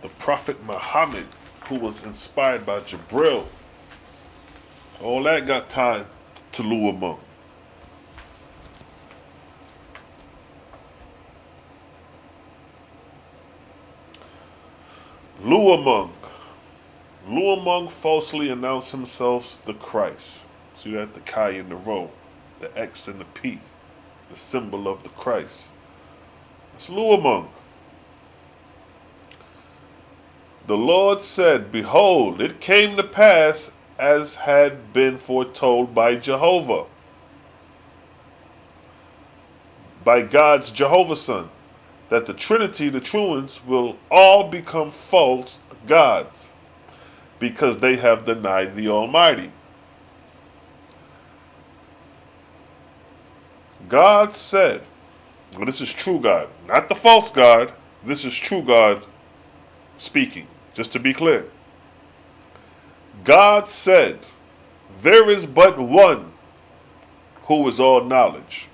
the Prophet Muhammad, who was inspired by Gabriel, all that got tied to Luamung. Luamung falsely announced himself the Christ. See that? The Chi in the row, the X and the P, the symbol of the Christ. That's Luamung. The Lord said, behold, it came to pass as had been foretold by Jehovah, by God's Jehovah Son, that the Trinity, the true ones, will all become false gods, because they have denied the Almighty. God said, well, this is true God, not the false God, this is true God speaking, just to be clear. God said, there is but one who is all knowledge.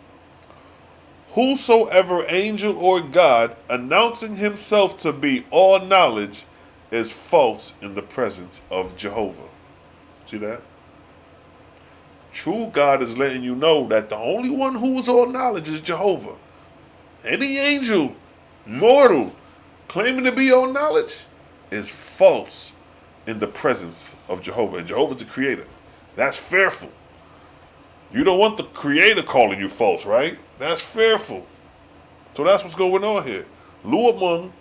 Whosoever angel or God announcing himself to be all knowledge is false in the presence of Jehovah. See that? True God is letting you know that the only one who is all knowledge is Jehovah. Any angel, mortal, claiming to be all knowledge is false in the presence of Jehovah. And Jehovah's the creator. That's fearful. You don't want the creator calling you false, right? That's fearful. So that's what's going on here. Luamung,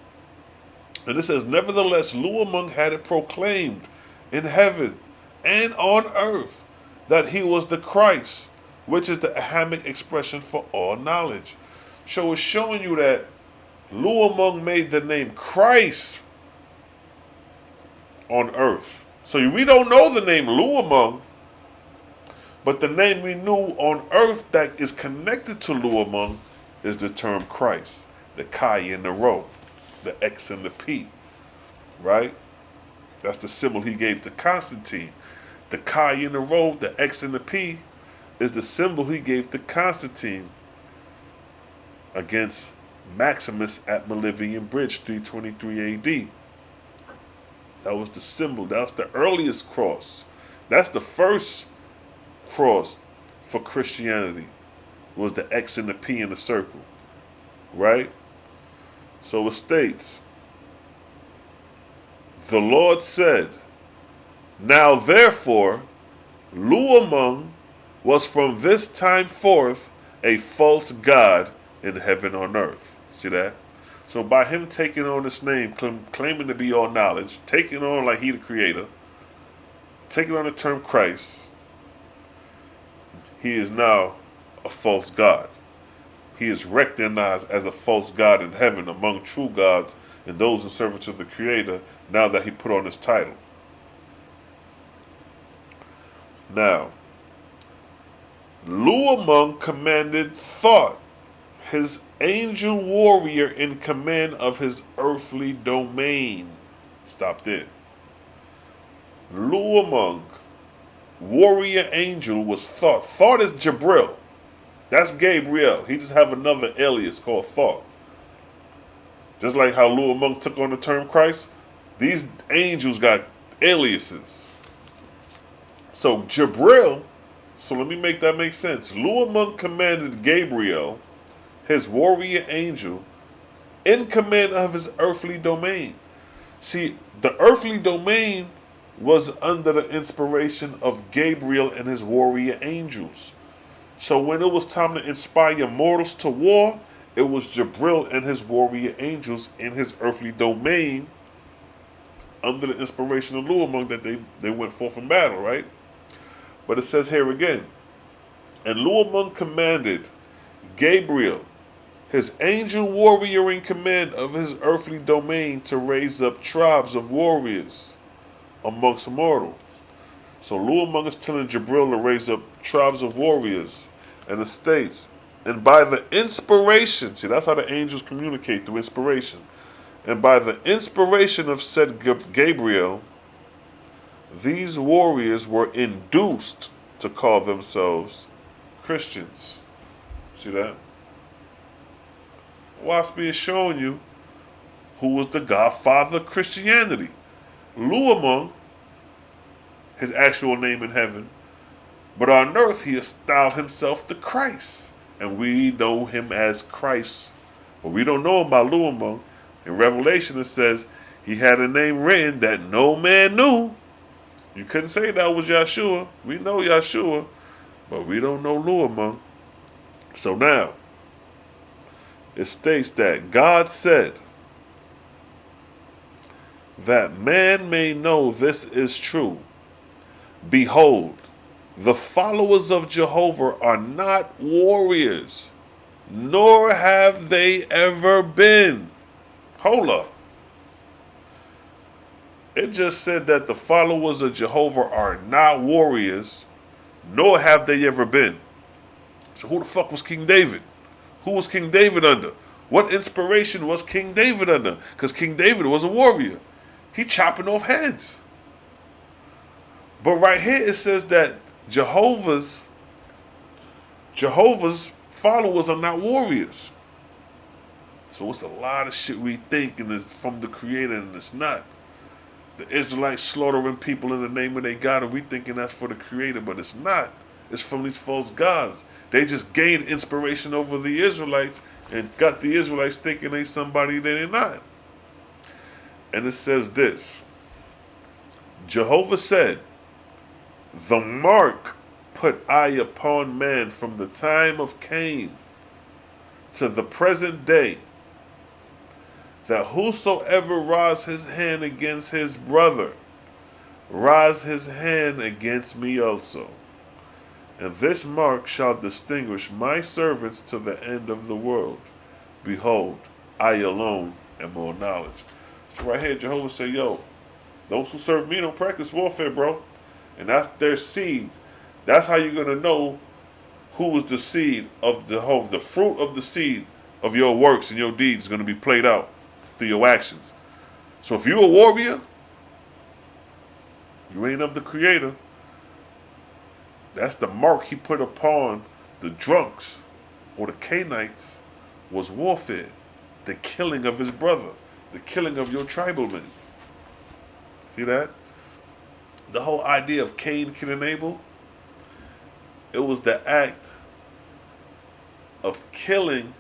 and it says, nevertheless, Luamung had it proclaimed in heaven and on earth that he was the Christ, which is the Ahamic expression for all knowledge. So it's showing you that Luamung made the name Christ on earth. So we don't know the name Luamung, but the name we knew on earth that is connected to Luamung is the term Christ, the Chi and the Rho, the X and the P, right? That's the symbol he gave to Constantine. The Chi and the Rho, the X and the P, is the symbol he gave to Constantine against Maximus at Malivian Bridge, 323 AD. That was the symbol. That was the earliest cross. That's the first cross for Christianity, was the X and the P in the circle, right? So it states, the Lord said, now therefore, Luamung was from this time forth a false god in heaven on earth. See that? So by him taking on this name, claiming to be all knowledge, taking on like he the creator, taking on the term Christ, he is now a false god. He is recognized as a false god in heaven among true gods and those in service of the creator now that he put on his title. Now, Luamung commanded Thought, his angel warrior in command of his earthly domain. Stop there. Luamung, warrior angel, was Thought. Thought is Gabriel. That's Gabriel. He just have another alias called Thought. Just like how Luamung took on the term Christ, these angels got aliases. So Gabriel, so let me make that make sense. Luamung commanded Gabriel, his warrior angel, in command of his earthly domain. See, the earthly domain was under the inspiration of Gabriel and his warrior angels. So when it was time to inspire mortals to war, it was Gabriel and his warrior angels in his earthly domain under the inspiration of Luamung that they went forth in battle, right? But it says here again, and Luamung commanded Gabriel, his angel warrior in command of his earthly domain, to raise up tribes of warriors amongst mortals. So Luamung is telling Gabriel to raise up tribes of warriors, and it states, and by the inspiration, see, that's how the angels communicate, through inspiration. And by the inspiration of said Gabriel, these warriors were induced to call themselves Christians. See that? Owaspi is showing you who was the godfather of Christianity. Luamung, his actual name in heaven, but on earth he has styled himself the Christ, and we know him as Christ. But we don't know about Luamung. In Revelation it says he had a name written that no man knew. You couldn't say that was Yahshua. We know Yahshua, but we don't know Luamung. So now, it states that God said that man may know this is true. Behold, the followers of Jehovah are not warriors, nor have they ever been. Hold up. It just said that the followers of Jehovah are not warriors, nor have they ever been. So who the fuck was King David? Who was King David under? What inspiration was King David under? Because King David was a warrior. He chopping off heads. But right here it says that Jehovah's followers are not warriors. So it's a lot of shit we think and it's from the Creator and it's not. The Israelites slaughtering people in the name of their God and we thinking that's for the Creator, but it's not. It's from these false gods. They just gained inspiration over the Israelites and got the Israelites thinking they somebody they're not. And it says this. Jehovah said, the mark put I upon man from the time of Cain to the present day, that whosoever rise his hand against his brother, rise his hand against me also. And this mark shall distinguish my servants to the end of the world. Behold, I alone am all knowledge. So right here, Jehovah said, yo, Those who serve me don't practice warfare, bro. And that's their seed. That's how you're going to know who was the seed of the fruit of the seed of your works and your deeds is going to be played out through your actions. So if you're a warrior, you ain't of the Creator. That's the mark he put upon the drunks or the Canaanites, was warfare. The killing of his brother. The killing of your tribal-men. See that? The whole idea of Cain killing Abel, it was the act of killing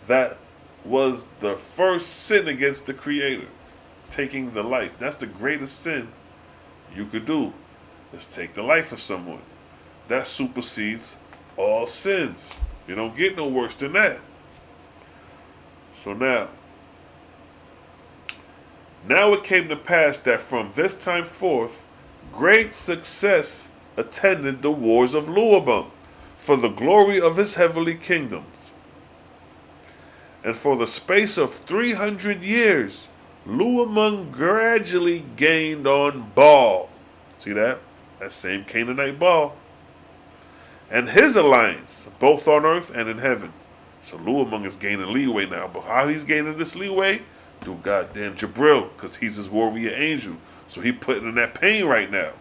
that was the first sin against the Creator. Taking the life. That's the greatest sin you could do. Is take the life of someone. That supersedes all sins. You don't get no worse than that. So now it came to pass that from this time forth, great success attended the wars of Luabung, for the glory of his heavenly kingdoms. And for the space of 300 years, Luamung gradually gained on Baal. See that? That same Canaanite Baal. And his alliance, both on earth and in heaven. So Luamung is gaining leeway now. But how he's gaining this leeway? Through goddamn Gabriel, because he's his warrior angel. So he putting in that pain right now.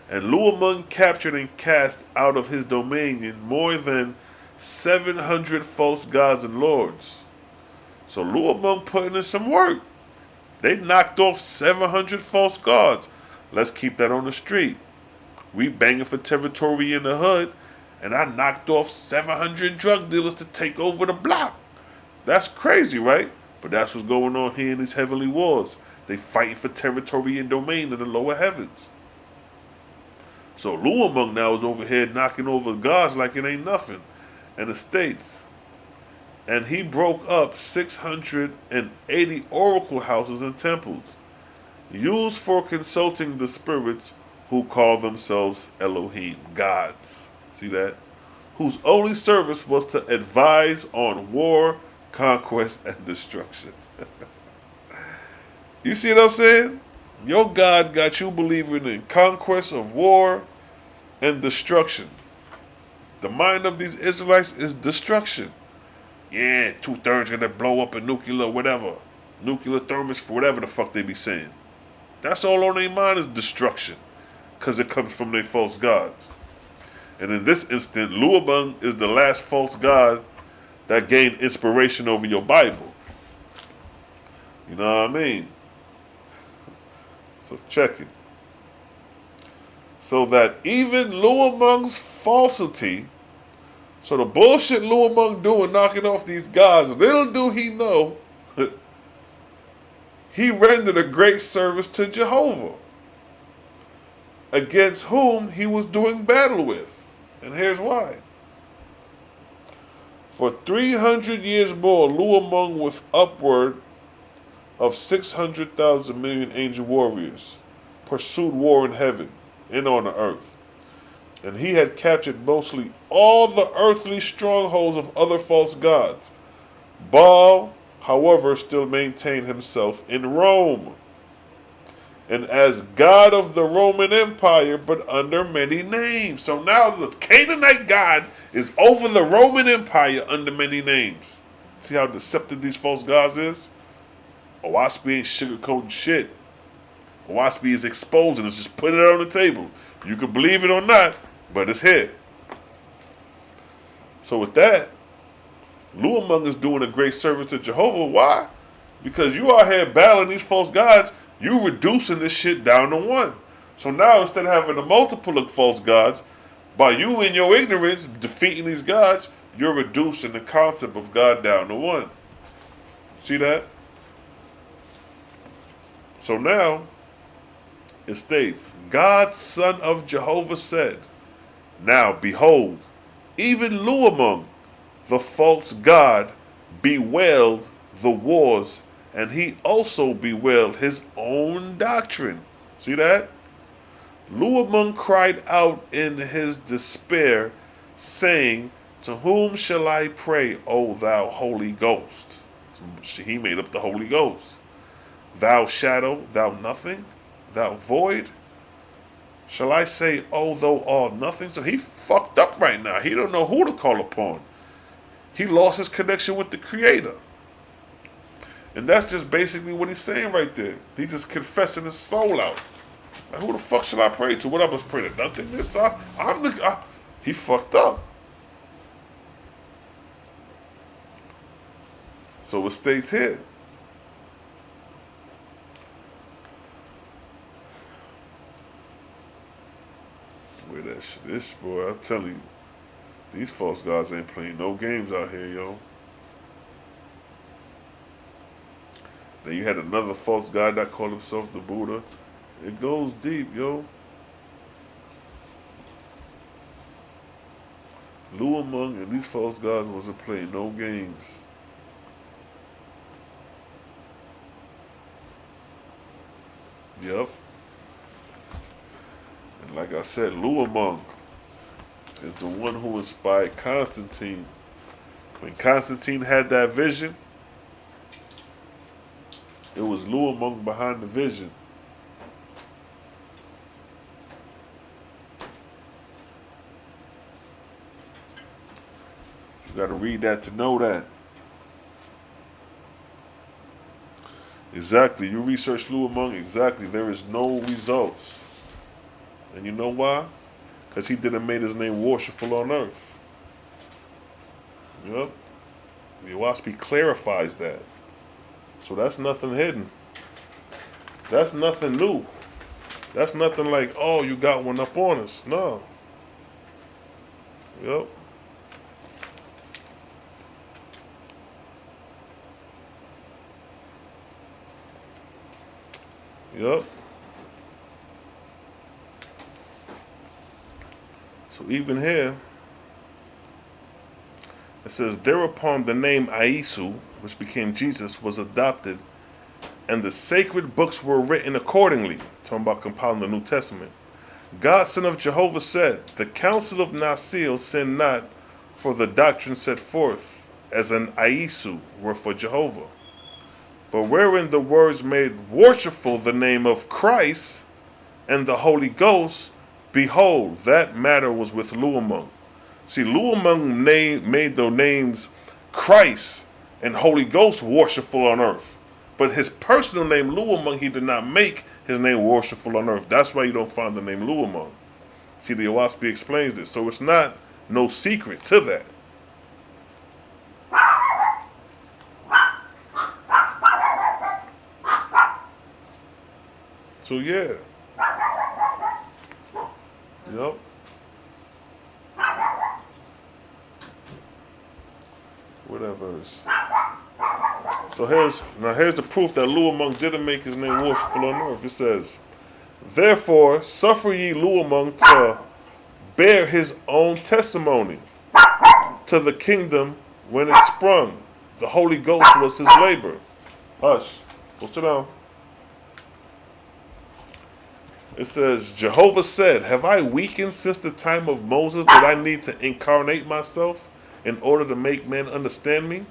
And Luamung captured and cast out of his dominion more than 700 false gods and lords. So Luamung putting in some work. They knocked off 700 false gods. Let's keep that on the street. We banging for territory in the hood, and I knocked off 700 drug dealers to take over the block. That's crazy, right? But that's what's going on here in these heavenly wars. They fighting for territory and domain in the lower heavens. So Luamung now is over here knocking over gods like it ain't nothing. And the states. And he broke up 680 oracle houses and temples, used for consulting the spirits who call themselves Elohim, gods. See that? Whose only service was to advise on war, conquest, and destruction. You see what I'm saying? Your God got you believing in conquest of war and destruction. The mind of these Israelites is destruction. Yeah, 2/3 gonna blow up a nuclear whatever. Nuclear thermos for whatever the fuck they be saying. That's all on their mind is destruction. Because it comes from their false gods. And in this instant, Luabung is the last false god that gained inspiration over your Bible. You know what I mean? So check it. So that even Luamung's falsity, so the bullshit Luamung doing knocking off these gods, little do he know, he rendered a great service to Jehovah, against whom he was doing battle with. And here's why. For 300 years more, Luamung with upward of 600,000 million angel warriors pursued war in heaven and on the earth. And he had captured mostly all the earthly strongholds of other false gods. Baal, however, still maintained himself in Rome, and as God of the Roman Empire, but under many names. So now the Canaanite God is over the Roman Empire under many names. See how deceptive these false gods is? Owaspi ain't sugarcoating shit. Owaspi is exposing. It's just putting it on the table. You can believe it or not, but it's here. So with that, Luamung is doing a great service to Jehovah. Why? Because you out here battling these false gods, you reducing this shit down to one. So now instead of having a multiple of false gods, by you in your ignorance defeating these gods, you're reducing the concept of God down to one. See that? So now it states, God, son of Jehovah, said, now behold, even Luamung, the false god, bewailed the wars, and he also bewailed his own doctrine. See that? Luamung cried out in his despair, saying, to whom shall I pray, O thou Holy Ghost? So he made up the Holy Ghost. Thou shadow, thou nothing, thou void. Shall I say, oh, thou all nothing? So he fucked up right now. He don't know who to call upon. He lost his connection with the Creator. And that's just basically what he's saying right there. He just confessing his soul out. Like, who the fuck should I pray to? What I must pray to? Nothing. He fucked up. So it states here. Where that shit is, boy, I'm telling you. These false gods ain't playing no games out here, yo. Then you had another false god that called himself the Buddha. It goes deep, yo. Luamung and these false gods wasn't playing no games. Yep. And like I said, Luamung is the one who inspired Constantine. When Constantine had that vision, it was Luamung behind the vision. You got to read that to know that. Exactly. You research Luamung, exactly. There is no results. And you know why? Because he didn't make his name worshipful on earth. Yep. The Owaspi clarifies that. So that's nothing hidden. That's nothing new. That's nothing like, oh, you got one up on us. No. Yep. Yep. So even here, it says, thereupon the name Aisu, which became Jesus, was adopted, and the sacred books were written accordingly. Talking about compiling the New Testament. God, Son of Jehovah, said, the council of Nicaea sinned not, for the doctrine set forth as an Aisu were for Jehovah. But wherein the words made worshipful the name of Christ and the Holy Ghost, behold, that matter was with Luamung. See, Luamung made the names Christ and Holy Ghost worshipful on earth. But his personal name, Luamung, he did not make his name worshipful on earth. That's why you don't find the name Luamung. See, the Owaspi explains this. So it's not no secret to that. So yeah. Yep. Whatever. So here's the proof that Luamung didn't make his name worshipful on earth. It says, therefore suffer ye Luamung to bear his own testimony to the kingdom when it sprung. The Holy Ghost was his labor. Hush. Go sit down. It says, Jehovah said, have I weakened since the time of Moses that I need to incarnate myself in order to make men understand me?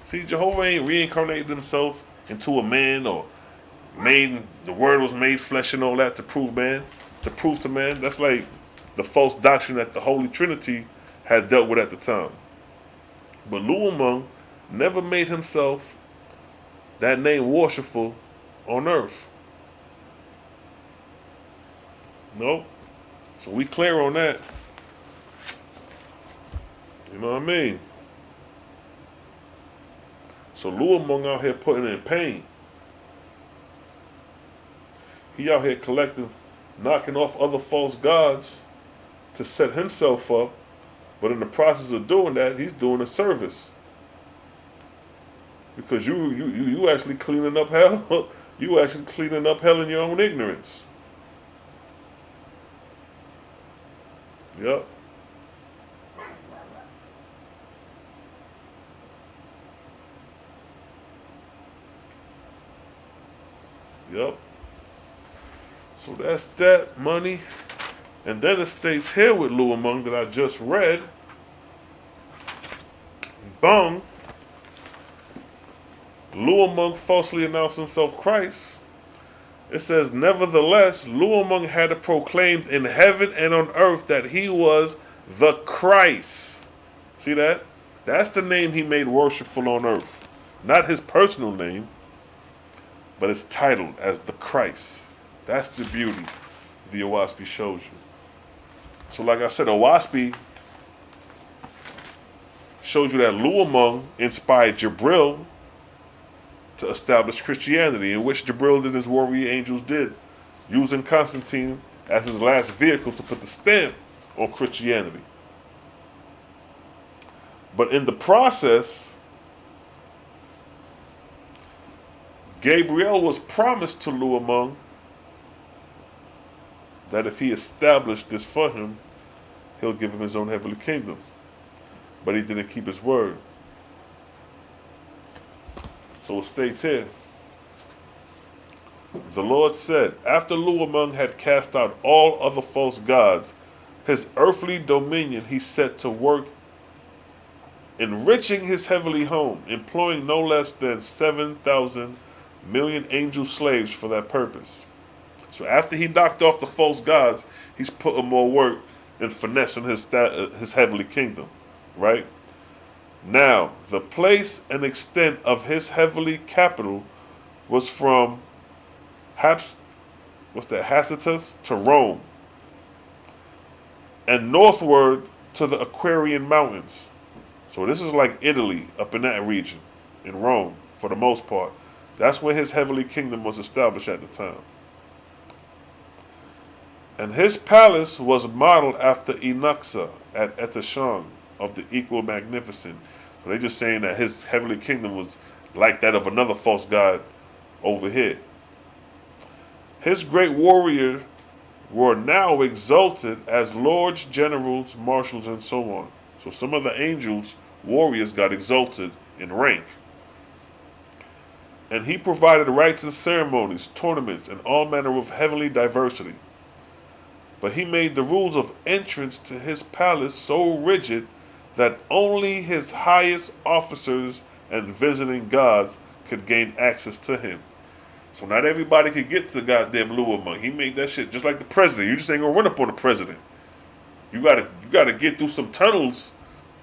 See, Jehovah ain't reincarnated himself into a man or the word was made flesh and all that to prove to man. That's like the false doctrine that the Holy Trinity had dealt with at the time. But Luamung never made himself that name worshipful on earth. Nope. So we clear on that. You know what I mean? So Luamung out here putting in pain. He out here collecting, knocking off other false gods to set himself up. But in the process of doing that, he's doing a service. Because you actually cleaning up hell. You actually cleaning up hell in your own ignorance. Yep. Yep. So that's that money. And then it states here with Luamung that I just read. Bung. Luamung falsely announced himself Christ. It says, nevertheless, Luamung had proclaimed in heaven and on earth that he was the Christ. See that? That's the name he made worshipful on earth. Not his personal name, but his title as the Christ. That's the beauty the Owaspi shows you. So like I said, Owaspi showed you that Luamung inspired Gabriel to establish Christianity, in which Gabriel and his warrior angels did, using Constantine as his last vehicle to put the stamp on Christianity. But in the process, Gabriel was promised to Luamung that if he established this for him, he'll give him his own heavenly kingdom. But he didn't keep his word. So it states here, the Lord said, after Luamung had cast out all other false gods, his earthly dominion he set to work enriching his heavenly home, employing no less than 7,000 million angel slaves for that purpose. So after he knocked off the false gods, he's putting more work in finessing his heavenly kingdom, right? Now, the place and extent of his heavenly capital was from Hacetus to Rome, and northward to the Aquarian Mountains. So this is like Italy, up in that region, in Rome, for the most part. That's where his heavenly kingdom was established at the time. And his palace was modeled after Enuxa at Eteshang of the equal magnificent. So they're just saying that his heavenly kingdom was like that of another false god over here. His great warriors were now exalted as lords, generals, marshals, and so on. So some of the angels, warriors, got exalted in rank. And he provided rites and ceremonies, tournaments, and all manner of heavenly diversity. But he made the rules of entrance to his palace so rigid that only his highest officers and visiting gods could gain access to him. So not everybody could get to goddamn Luamung. He made that shit just like the president. You just ain't gonna run up on the president. You gotta get through some tunnels,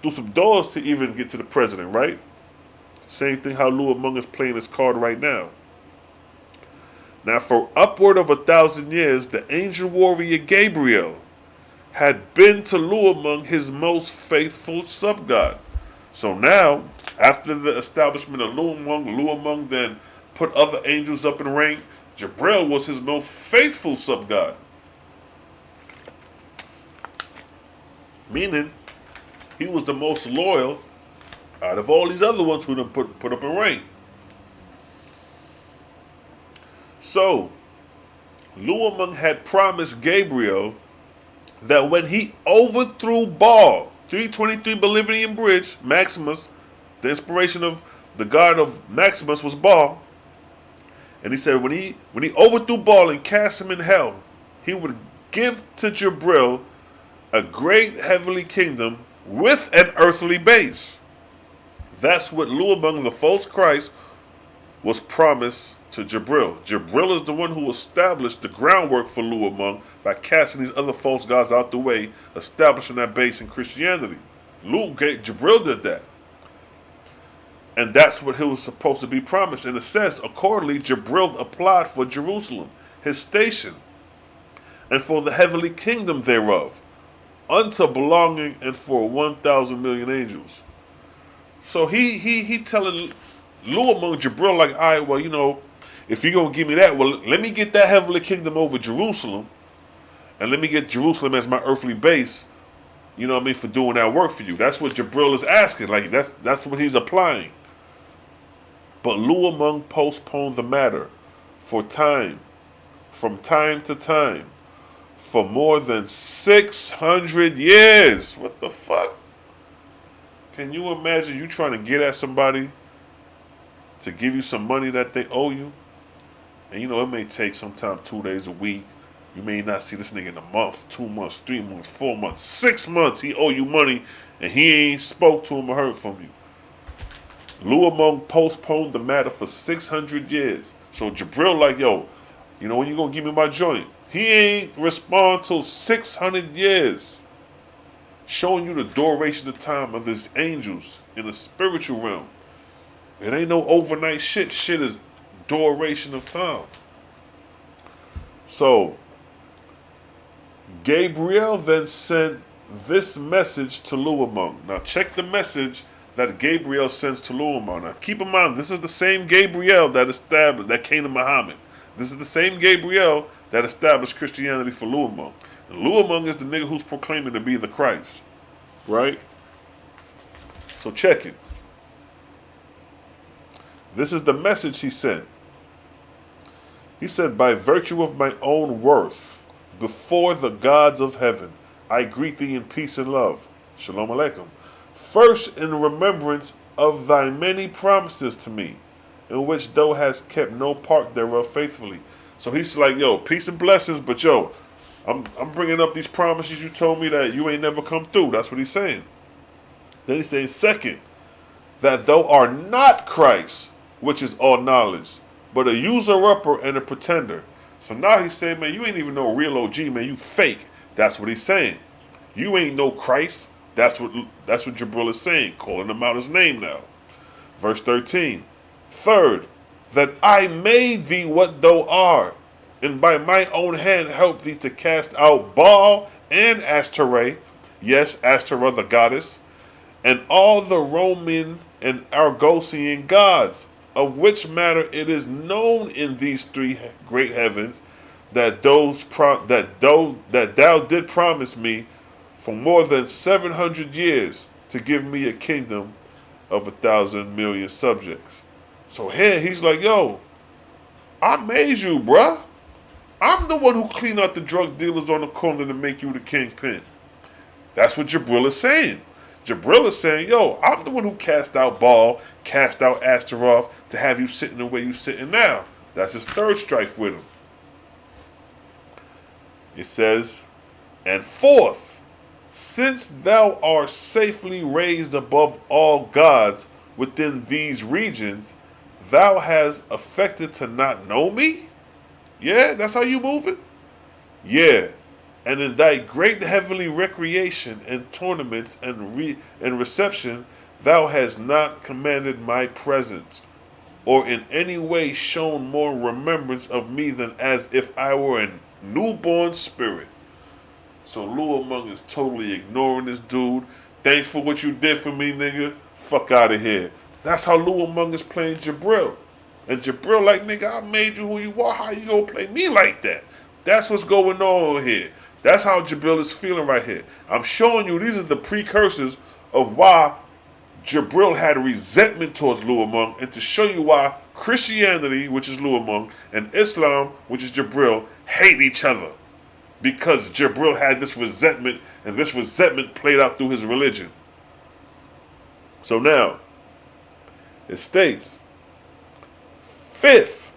through some doors to even get to the president, right? Same thing how Luamung is playing his card right now. Now, for upward of 1,000 years, the angel warrior Gabriel had been to Luamung his most faithful sub-god. So now, after the establishment of Luamung then put other angels up in rank. Gabriel was his most faithful sub-god. Meaning, he was the most loyal out of all these other ones who done put up in rank. So, Luamung had promised Gabriel that when he overthrew Baal, 323 Bolivian Bridge, Maximus, the inspiration of the god of Maximus was Baal, and he said when he overthrew Baal and cast him in hell, he would give to Gabriel a great heavenly kingdom with an earthly base. That's what Luamung, the false Christ, was promised to Gabriel. Gabriel is the one who established the groundwork for Luamung by casting these other false gods out the way, establishing that base in Christianity. Gabriel did that. And that's what he was supposed to be promised. In a sense, accordingly, Gabriel applied for Jerusalem, his station, and for the heavenly kingdom thereof, unto belonging and for 1,000 million angels. So he telling Luamung, Gabriel, like, all right, well, you know, if you're going to give me that, well, let me get that heavenly kingdom over Jerusalem, and let me get Jerusalem as my earthly base, you know what I mean, for doing that work for you. That's what Gabriel is asking. Like, that's what he's applying. But Luamung postponed the matter from time to time, for more than 600 years. What the fuck? Can you imagine you trying to get at somebody to give you some money that they owe you? And you know, it may take sometime 2 days a week. You may not see this nigga in a month, 2 months, 3 months, 4 months, 6 months. He owe you money and he ain't spoke to him or heard from you. Luamong postponed the matter for 600 years. So Jabril like, yo, you know when you gonna give me my joint? He ain't respond till 600 years. Showing you the duration of time of his angels in the spiritual realm. It ain't no overnight shit. Shit is duration of time. So, Gabriel then sent this message to Luamong. Now, check the message that Gabriel sends to Luamong. Now, keep in mind, this is the same Gabriel that came to Muhammad. This is the same Gabriel that established Christianity for Luamong. And Luamong is the nigga who's proclaiming to be the Christ. Right? So, check it. This is the message he sent. He said, by virtue of my own worth, before the gods of heaven, I greet thee in peace and love. Shalom Aleichem. First in remembrance of thy many promises to me, in which thou hast kept no part thereof faithfully. So he's like, yo, peace and blessings, but yo, I'm bringing up these promises you told me that you ain't never come through. That's what he's saying. Then he's saying, second, that thou art not Christ, which is all knowledge, but a user-upper and a pretender. So now he's saying, man, you ain't even no real OG, man. You fake. That's what he's saying. You ain't no Christ. That's what Jabril is saying, calling him out his name now. Verse 13. Third, that I made thee what thou art, and by my own hand help thee to cast out Baal and Ashtoreth, yes, Ashtoreth the goddess, and all the Roman and Argosian gods, of which matter it is known in these three great heavens that thou did promise me for more than 700 years to give me a kingdom of 1,000,000,000 subjects. So here he's like, yo, I made you, bruh. I'm the one who cleaned out the drug dealers on the corner to make you the kingpin. That's what Jabril is saying. Jabril is saying, yo, I'm the one who cast out Baal, cast out Ashtaroth to have you sitting the way you sitting now. That's his third strife with him. It says, and fourth, since thou art safely raised above all gods within these regions, thou hast affected to not know me? Yeah, that's how you moving? Yeah. And in thy great heavenly recreation and tournaments and reception, thou hast not commanded my presence, or in any way shown more remembrance of me than as if I were a newborn spirit. So Luamong is totally ignoring this dude. Thanks for what you did for me, nigga. Fuck out of here. That's how Luamong is playing Jabril. And Jabril like, nigga, I made you who you are. How you gonna play me like that? That's what's going on here. That's how Jabril is feeling right here. I'm showing you these are the precursors of why Jabril had a resentment towards Luamong, and to show you why Christianity, which is Luamong, and Islam, which is Jabril, hate each other. Because Jabril had this resentment, and this resentment played out through his religion. So now, it states, fifth,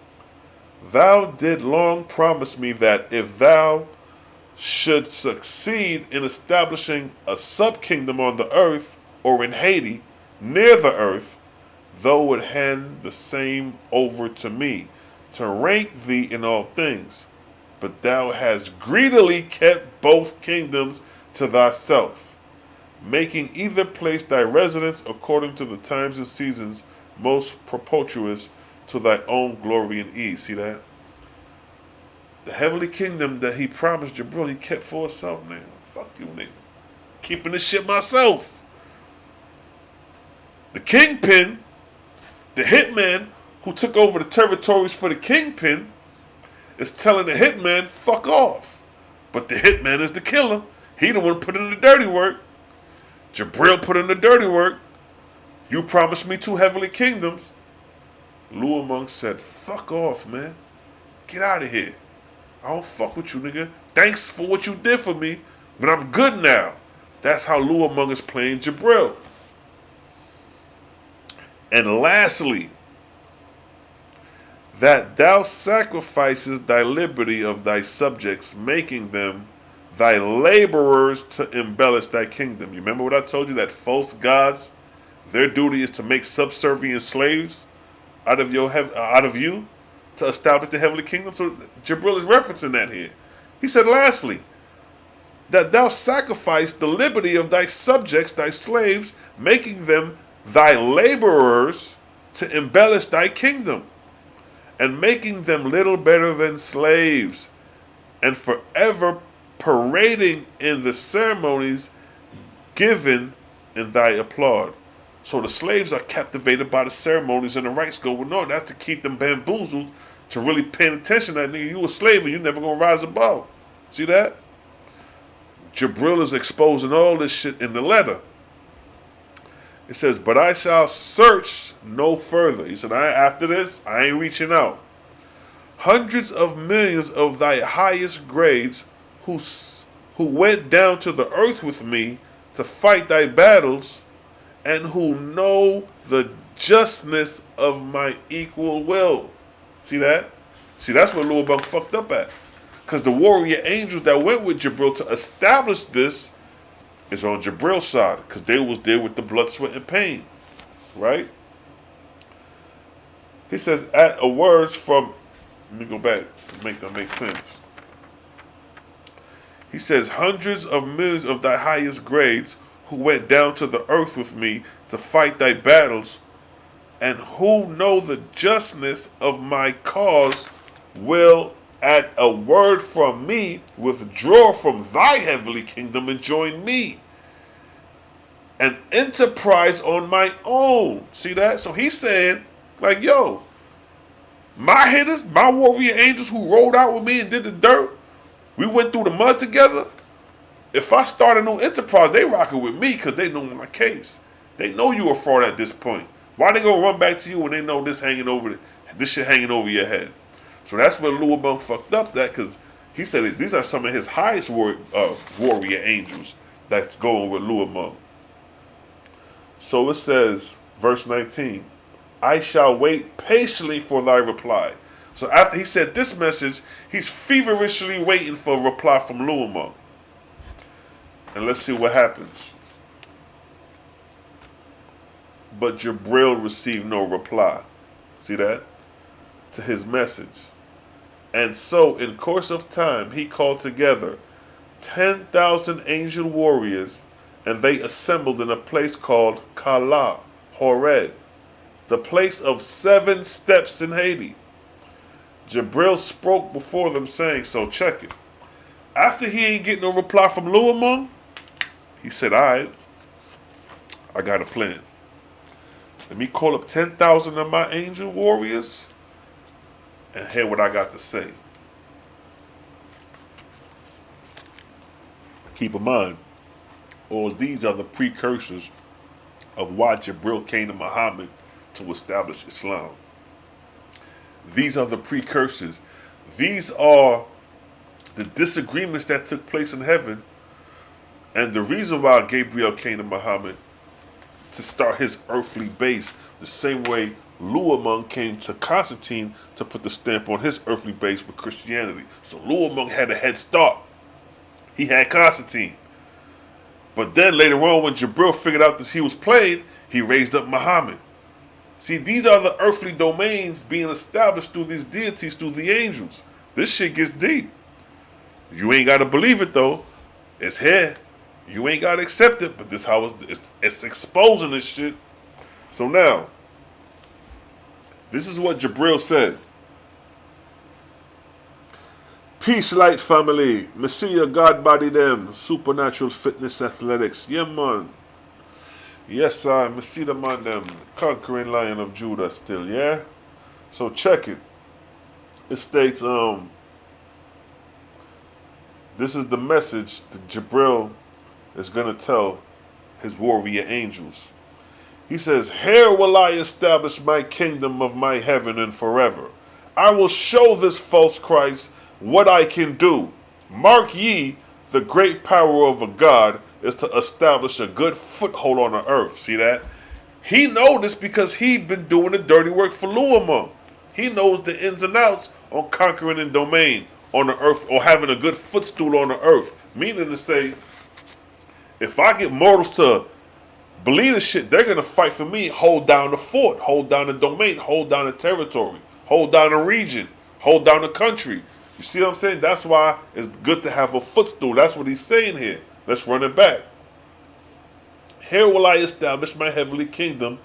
thou did long promise me that if thou should succeed in establishing a sub-kingdom on the earth, or in Haiti, near the earth, thou would hand the same over to me, to rank thee in all things. But thou hast greedily kept both kingdoms to thyself, making either place thy residence according to the times and seasons most propitious to thy own glory and ease. See that? The heavenly kingdom that he promised Jabril, he kept for himself, man. Fuck you, nigga. Keeping this shit myself. The kingpin, the hitman who took over the territories for the kingpin, is telling the hitman, fuck off. But the hitman is the killer. He the one put in the dirty work. Jabril put in the dirty work. You promised me 2 heavenly kingdoms. Luamong said, fuck off, man. Get out of here. I don't fuck with you, nigga. Thanks for what you did for me, but I'm good now. That's how Luamong is playing Jabril. And lastly, that thou sacrifices thy liberty of thy subjects, making them thy laborers to embellish thy kingdom. You remember what I told you, that false gods Their duty is to make subservient slaves out of you to establish the heavenly kingdom. So Gabriel is referencing that here. He said, lastly, that thou sacrifice the liberty of thy subjects, thy slaves, making them thy laborers to embellish thy kingdom, and making them little better than slaves, and forever parading in the ceremonies given in thy applaud. So the slaves are captivated by the ceremonies and the rites going on. That's to keep them bamboozled to really paying attention that nigga, you a slave and you never gonna rise above. See that? Gabriel is exposing all this shit in the letter. It says, but I shall search no further. He said, after this, I ain't reaching out. Hundreds of millions of thy highest grades who went down to the earth with me to fight thy battles, and who know the justness of my equal will. See that? See, that's where Lil Bunk fucked up at. Because the warrior angels that went with Gabriel to establish this is on Gabril's side. Because they was there with the blood, sweat, and pain. Right? He says, at a words from... Let me go back to make that make sense. He says, hundreds of millions of thy highest grades who went down to the earth with me to fight thy battles, and who know the justness of my cause, will at a word from me withdraw from thy heavenly kingdom and join me. An enterprise on my own. See that? So he's saying, like, yo, my hitters, my warrior angels who rolled out with me and did the dirt, we went through the mud together. If I start a new enterprise, they rocking with me because they know my case. They know you a fraud at this point. Why they gonna run back to you when they know this shit hanging over your head? So that's where Lil Bunk fucked up that, because he said that these are some of his highest warrior angels that's going with Lil Bunk. So it says, verse 19, I shall wait patiently for thy reply. So after he said this message, he's feverishly waiting for a reply from Lil Bunk. And let's see what happens. But Gabriel received no reply. See that? To his message. And so, in course of time, he called together 10,000 angel warriors, and they assembled in a place called Kala, Horeb, the place of 7 steps in Haiti. Gabriel spoke before them, saying, so check it. After he ain't getting no reply from Lil Bunk, he said, all right, I got a plan. Let me call up 10,000 of my angel warriors and hear what I got to say. Keep in mind, all these are the precursors of why Gabriel came to Muhammad to establish Islam. These are the precursors. These are the disagreements that took place in heaven, and the reason why Gabriel came to Muhammad to start his earthly base, the same way Lil Bunk came to Constantine to put the stamp on his earthly base with Christianity. So Lil Bunk had a head start. He had Constantine. But then later on, when Gabriel figured out that he was played, he raised up Muhammad. See, these are the earthly domains being established through these deities, through the angels. This shit gets deep. You ain't got to believe it, though. It's here. You ain't got to accept it, but this how it's exposing this shit. So now, this is what Gabriel said. Peace, light family. Messiah, God body them. Supernatural fitness athletics. Yeah, man. Yes, I Messiah man them. Conquering Lion of Judah still, yeah? So check it. It states, this is the message that Gabriel is going to tell his warrior angels. He says, here will I establish my kingdom of my heaven and forever. I will show this false Christ what I can do. Mark ye, the great power of a God is to establish a good foothold on the earth. See that? He knows this because he been doing the dirty work for Lil Bunk. He knows the ins and outs on conquering and domain on the earth, or having a good footstool on the earth. Meaning to say, if I get mortals to believe the shit. They're going to fight for me, hold down the fort, hold down the domain, hold down the territory, hold down the region, hold down the country. You see what I'm saying? That's why it's good to have a footstool. That's what he's saying here. Let's run it back. Here will I establish my heavenly kingdom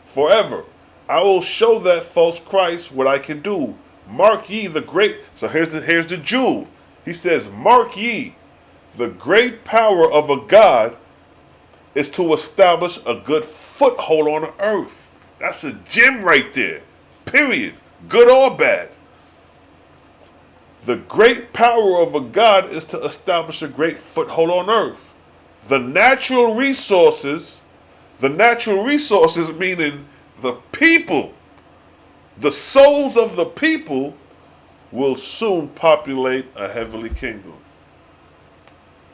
forever. I will show that false Christ what I can do. Mark ye the great. So here's the jewel. He says, mark ye the great power of a God is to establish a good foothold on the earth. That's a gem right there. Period. Good or bad. The great power of a God is to establish a great foothold on earth. The natural resources meaning the people, the souls of the people will soon populate a heavenly kingdom.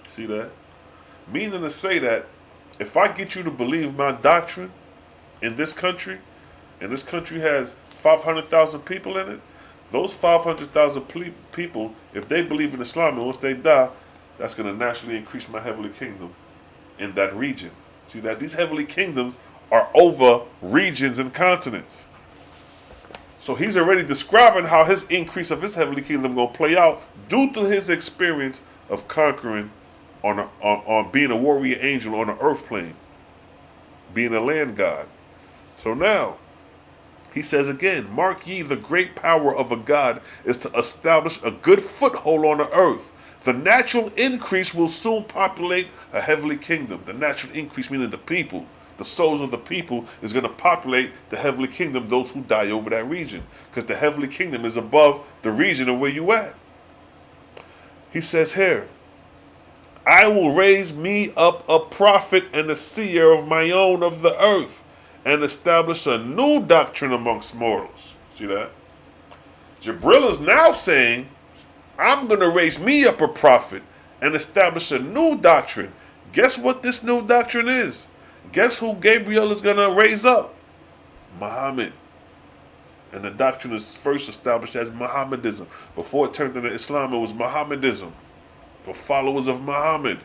See that? Meaning to say that if I get you to believe my doctrine in this country, and this country has 500,000 people in it, those 500,000 people, if they believe in Islam and once they die, that's going to naturally increase my heavenly kingdom in that region. See that? These heavenly kingdoms are over regions and continents. So he's already describing how his increase of his heavenly kingdom going to play out due to his experience of conquering on being a warrior angel on the earth plane, being a land god. So now, he says again, mark ye the great power of a God is to establish a good foothold on the earth. The natural increase will soon populate a heavenly kingdom. The natural increase meaning the people. The souls of the people is going to populate the heavenly kingdom, those who die over that region. Because the heavenly kingdom is above the region of where you at. He says here, I will raise me up a prophet and a seer of my own of the earth, and establish a new doctrine amongst mortals. See that? Gabriel is now saying, I'm going to raise me up a prophet and establish a new doctrine. Guess what this new doctrine is? Guess who Gabriel is going to raise up? Muhammad. And the doctrine is first established as Mohammedism. Before it turned into Islam, it was Mohammedism. The followers of Muhammad.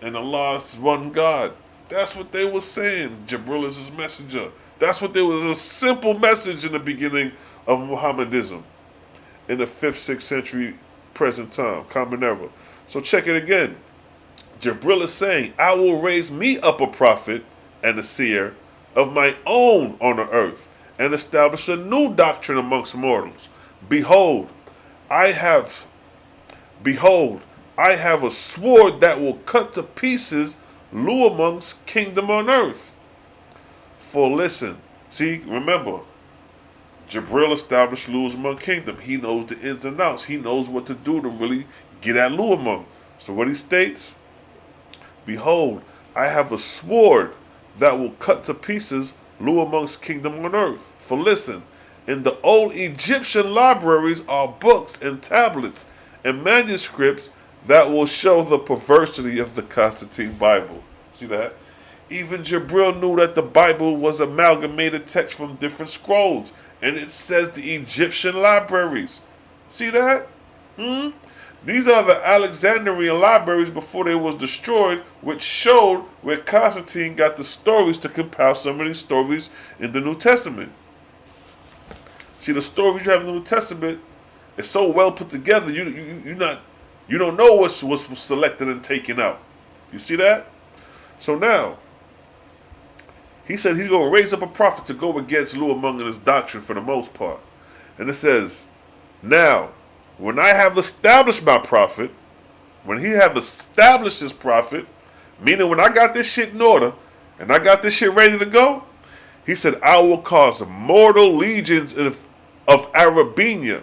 And Allah's one God. That's what they were saying. Gabriel is his messenger. That's what there was, a simple message in the beginning of Mohammedism in the 5th, 6th century present time, common era. So check it again. Gabriel is saying, I will raise me up a prophet and a seer of my own on the earth and establish a new doctrine amongst mortals. Behold, I have a sword that will cut to pieces Lu amongst kingdom on earth. For listen, see, remember, Gabriel established Lu among kingdom. He knows the ins and outs. He knows what to do to really get at Lu among. So what he states, behold, I have a sword that will cut to pieces Lu amongst kingdom on earth. For listen, in the old Egyptian libraries are books and tablets and manuscripts that will show the perversity of the Constantine Bible. See that? Even Gabriel knew that the Bible was amalgamated text from different scrolls. And it says the Egyptian libraries. See that? These are the Alexandrian libraries before they was destroyed, which showed where Constantine got the stories to compile some of these stories in the New Testament. See, the stories you have in the New Testament is so well put together, you don't know what's selected and taken out. You see that? So now, he said he's going to raise up a prophet to go against Lu among his doctrine for the most part. And it says, now, when I have established my prophet, when he have established his prophet, meaning when I got this shit in order, and I got this shit ready to go, he said, I will cause mortal legions of Arabenia.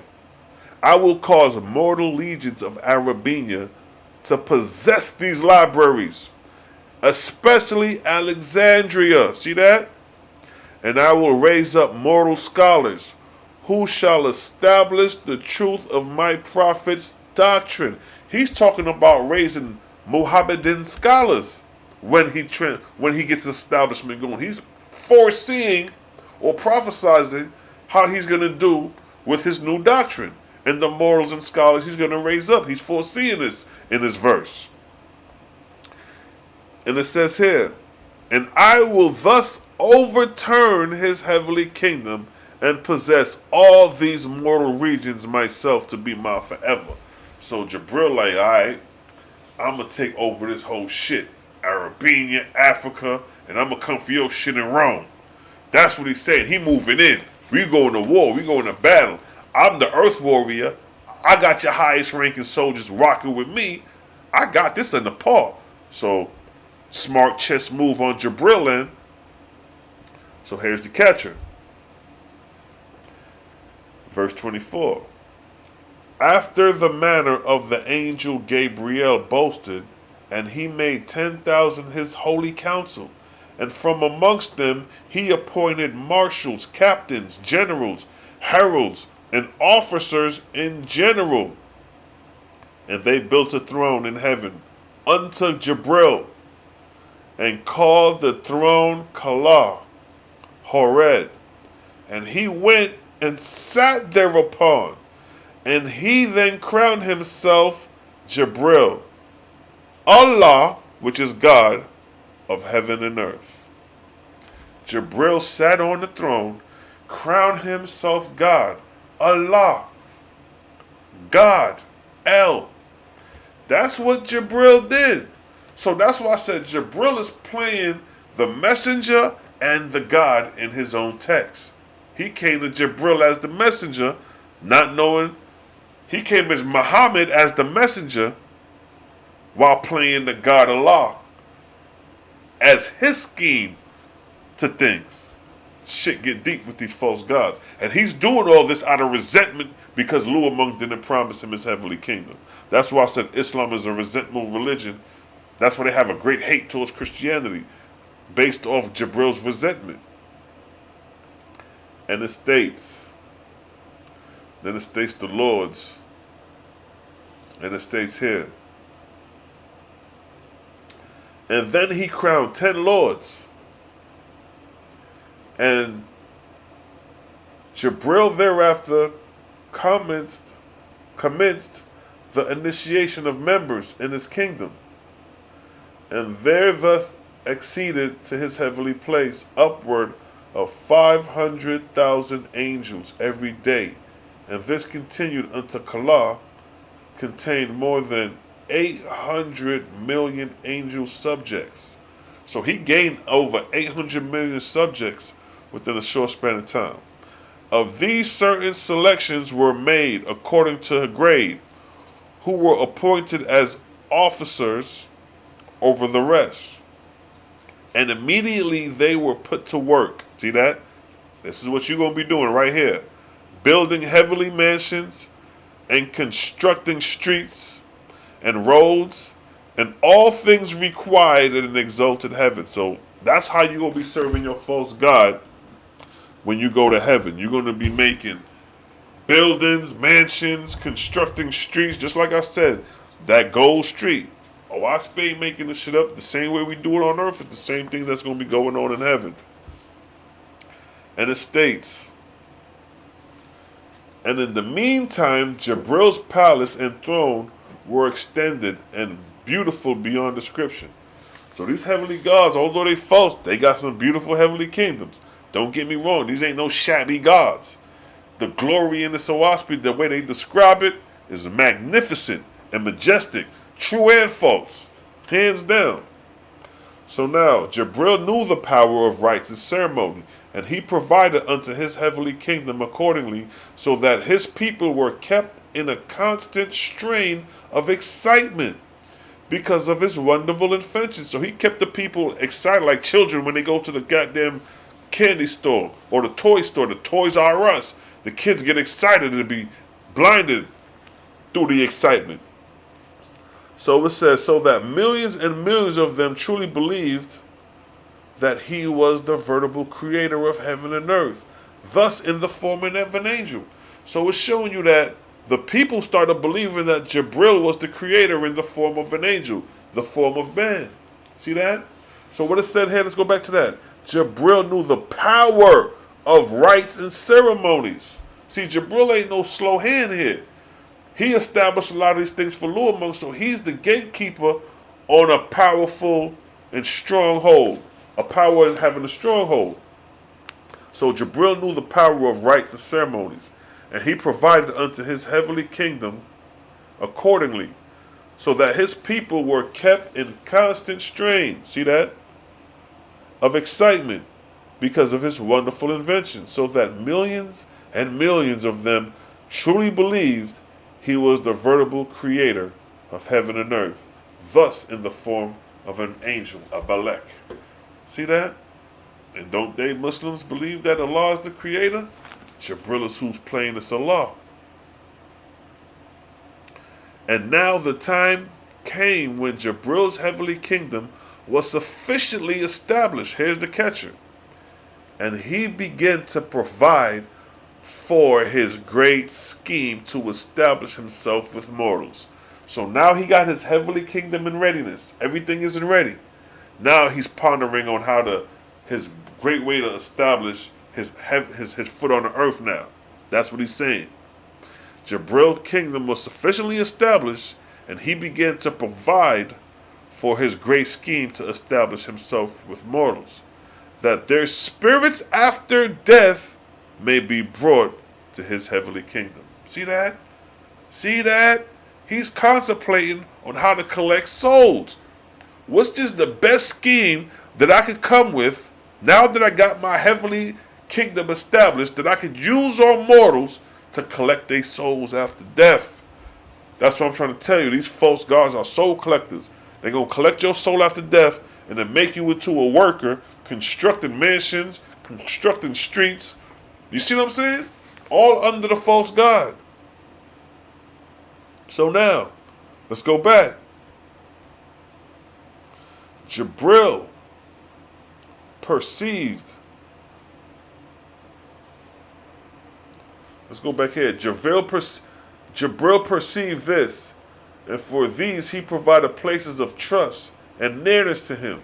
I will cause mortal legions of Arabenia to possess these libraries, especially Alexandria. See that? And I will raise up mortal scholars who shall establish the truth of my prophet's doctrine. He's talking about raising Mohammedan scholars when he gets establishment going. He's foreseeing or prophesizing how he's going to do with his new doctrine and the morals and scholars he's going to raise up. He's foreseeing this in this verse. And it says here, And I will thus overturn his heavenly kingdom and possess all these mortal regions myself to be mine forever. So Gabriel like, alright, I'm going to take over this whole shit. Arabia, Africa, and I'm going to come for your shit in Rome. That's what he's saying. He moving in. We going to war. We going to battle. I'm the Earth Warrior. I got your highest ranking soldiers rocking with me. I got this in the paw. So, smart chess move on Gabriel end. So here's the catcher. Verse 24. After the manner of the angel Gabriel boasted, and he made 10,000 his holy council, and from amongst them he appointed marshals, captains, generals, heralds, and officers in general. And they built a throne in heaven unto Gabriel, and called the throne Kala, Hored. And he went and sat thereupon, and he then crowned himself Gabriel, Allah, which is God of heaven and earth. Gabriel sat on the throne, crowned himself God, Allah, God, El. That's what Gabriel did. So that's why I said Gabriel is playing the messenger and the God in his own text. He came to Gabriel as the messenger, not knowing he came as Muhammad as the messenger while playing the God Allah as his scheme to things. Shit get deep with these false gods. And he's doing all this out of resentment because Lou among didn't promise him his heavenly kingdom. That's why I said Islam is a resentful religion. That's why they have a great hate towards Christianity based off Jabril's resentment. And it states, then it states the lords, and it states here, and then he crowned 10 lords, and Gabriel thereafter commenced the initiation of members in his kingdom, and there thus acceded to his heavenly place upward of 500,000 angels every day, and this continued until Kala contained more than 800 million angel subjects. So he gained over 800 million subjects within a short span of time. Of these, certain selections were made according to her grade, who were appointed as officers over the rest. And immediately they were put to work. See that? This is what you're going to be doing right here. Building heavenly mansions and constructing streets and roads and all things required in an exalted heaven. So that's how you're going to be serving your false God when you go to heaven. You're going to be making buildings, mansions, constructing streets, just like I said, that gold street. Owaspi ain't making this shit up. The same way we do it on earth, it's the same thing that's going to be going on in heaven. And it states, and in the meantime, Jabril's palace and throne were extended and beautiful beyond description. So these heavenly gods, although they false, they got some beautiful heavenly kingdoms. Don't get me wrong, these ain't no shabby gods. The glory in this Owaspi, the way they describe it, is magnificent and majestic. True and false, hands down. So now, Gabriel knew the power of rites and ceremony, and he provided unto his heavenly kingdom accordingly, so that his people were kept in a constant strain of excitement because of his wonderful invention. So he kept the people excited like children when they go to the goddamn candy store or the toy store, the Toys R Us. The kids get excited and be blinded through the excitement. So it says, so that millions and millions of them truly believed that he was the veritable creator of heaven and earth, thus in the form of an angel. So it's showing you that the people started believing that Gabriel was the creator in the form of an angel, the form of man. See that? So what it said here, let's go back to that. Gabriel knew the power of rites and ceremonies. See, Gabriel ain't no slow hand here. He established a lot of these things for Luamong, so he's the gatekeeper on a powerful and strong hold. a power in having a stronghold. So Gabriel knew the power of rites and ceremonies, and he provided unto his heavenly kingdom accordingly, so that his people were kept in constant strain, see that, of excitement because of his wonderful invention, so that millions and millions of them truly believed he was the veritable creator of heaven and earth, thus in the form of an angel, a Balek. See that? And don't they Muslims believe that Allah is the creator? Gabriel is who's playing the Selah. And now the time came when Gabriel's heavenly kingdom was sufficiently established. Here's the catcher. And he began to provide for his great scheme to establish himself with mortals. So now he got his heavenly kingdom in readiness. Everything isn't ready. Now he's pondering on how to, his great way to establish his foot on the earth now. That's what he's saying. Gabriel's kingdom was sufficiently established, and he began to provide for his great scheme to establish himself with mortals, that their spirits after death may be brought to his heavenly kingdom. See that? See that? He's contemplating on how to collect souls. What's just the best scheme that I could come with now that I got my heavenly kingdom established, that I could use on mortals to collect their souls after death? That's what I'm trying to tell you. These false gods are soul collectors. They're going to collect your soul after death and then make you into a worker, constructing mansions, constructing streets. You see what I'm saying? All under the false god. So now, let's go back. Gabriel perceived. Let's go back here. Gabriel perceived this, and for these he provided places of trust and nearness to him,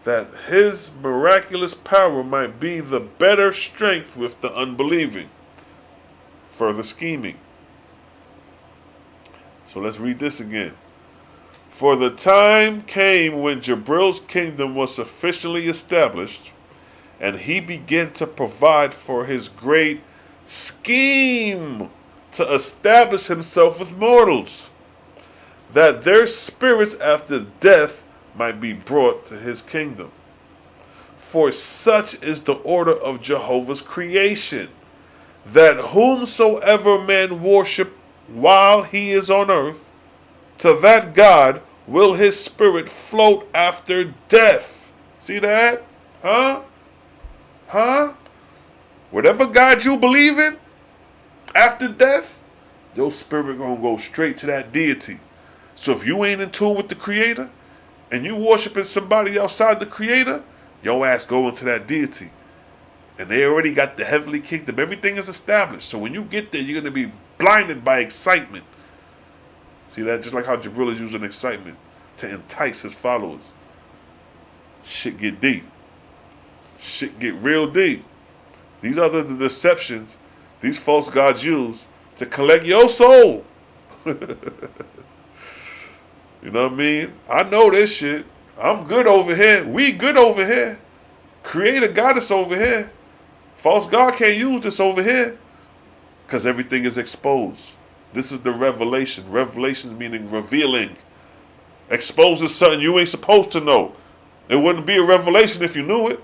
that his miraculous power might be the better strength with the unbelieving. Further scheming. So let's read this again. For the time came when Gabriel's kingdom was sufficiently established, and he began to provide for his great scheme to establish himself with mortals, that their spirits after death might be brought to his kingdom. For such is the order of Jehovah's creation, that whomsoever man worship while he is on earth, to that God will his spirit float after death. See that? Huh? Whatever God you believe in, after death, your spirit gonna go straight to that deity. So if you ain't in tune with the creator, and you worshiping somebody outside the creator, your ass go into that deity. And they already got the heavenly kingdom. Everything is established. So when you get there, you're going to be blinded by excitement. See that? Just like how Gabriel is using excitement to entice his followers. Shit get deep. Shit get real deep. These are the deceptions these false gods use to collect your soul. You know what I mean? I know this shit. I'm good over here. We good over here. Creator got us over here. False God can't use this over here because everything is exposed. This is the revelation. Revelation meaning revealing. Exposes something you ain't supposed to know. It wouldn't be a revelation if you knew it,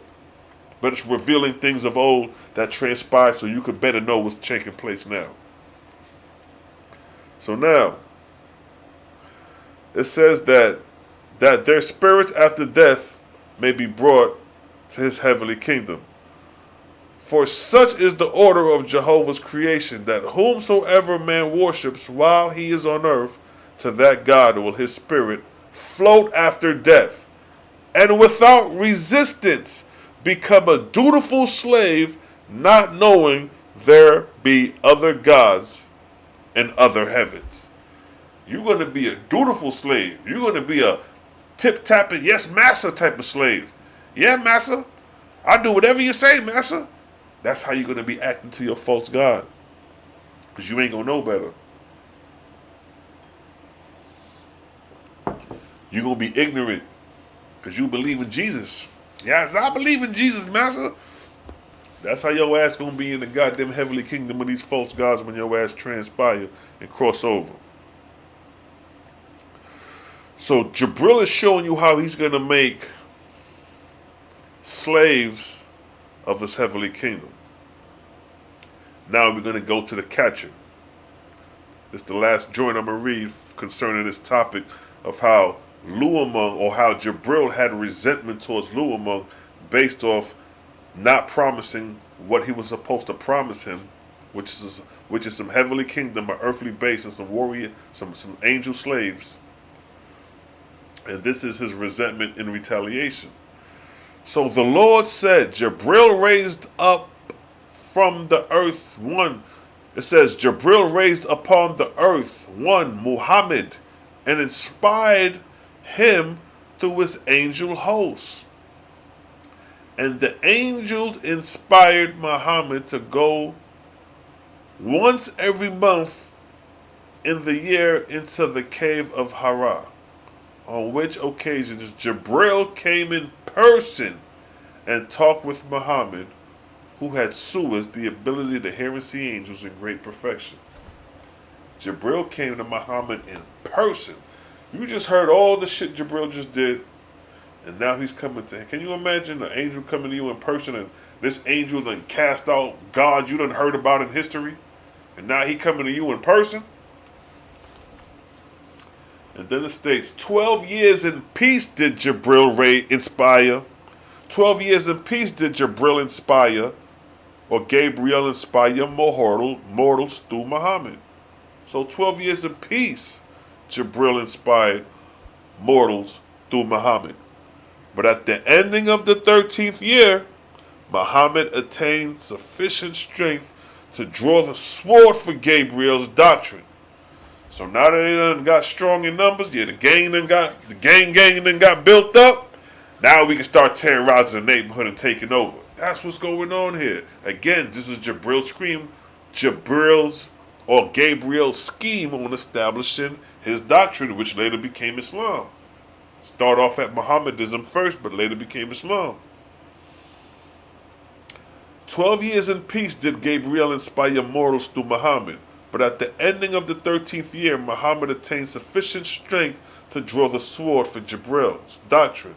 but it's revealing things of old that transpired so you could better know what's taking place now. So now, it says that their spirits after death may be brought to his heavenly kingdom. For such is the order of Jehovah's creation, that whomsoever man worships while he is on earth, to that God will his spirit float after death, and without resistance become a dutiful slave, not knowing there be other gods in other heavens. You're going to be a dutiful slave. You're going to be a tip-tapping, yes, massa type of slave. Yeah, massa. I do whatever you say, massa. That's how you're going to be acting to your false God. Because you ain't going to know better. You're going to be ignorant. Because you believe in Jesus. Yes, I believe in Jesus, master. That's how your ass gonna be in the goddamn heavenly kingdom of these false gods when your ass transpire and cross over. So Gabriel is showing you how he's gonna make slaves of his heavenly kingdom. Now we're gonna go to the catcher. This is the last joint I'm gonna read concerning this topic of how Luamung, or how Gabriel had resentment towards Luamung based off not promising what he was supposed to promise him, which is some heavenly kingdom, an earthly base, and some warrior, some angel slaves. And this is his resentment in retaliation. So the Lord said, Gabriel raised up from the earth one. It says, Gabriel raised upon the earth one, Muhammad, and inspired him through his angel host. And the angel inspired Muhammad to go once every month in the year into the cave of Hira, on which occasions Gabriel came in person and talked with Muhammad, who had Suez, the ability to hear and see angels in great perfection. Gabriel came to Muhammad in person. You just heard all the shit Gabriel just did, and now he's coming to him. Can you imagine an angel coming to you in person, and this angel done cast out gods you done heard about in history, and now he coming to you in person? And then it states, 12 years in peace did Gabriel inspire. 12 years in peace did Gabriel inspire, or Gabriel inspire mortals through Muhammad. So 12 years in peace, Gabriel inspired mortals through Muhammad. But at the ending of the 13th year, Muhammad attained sufficient strength to draw the sword for Gabriel's doctrine. So now that they done got strong in numbers, the gang done got built up. Now we can start terrorizing the neighborhood and taking over. That's what's going on here. Again, this is Gabriel's scheme on establishing his doctrine, which later became Islam. Start off at Mohammedanism first, but later became Islam. 12 years in peace did Gabriel inspire mortals through Muhammad. But at the ending of the 13th year, Muhammad attained sufficient strength to draw the sword for Gabril's doctrine.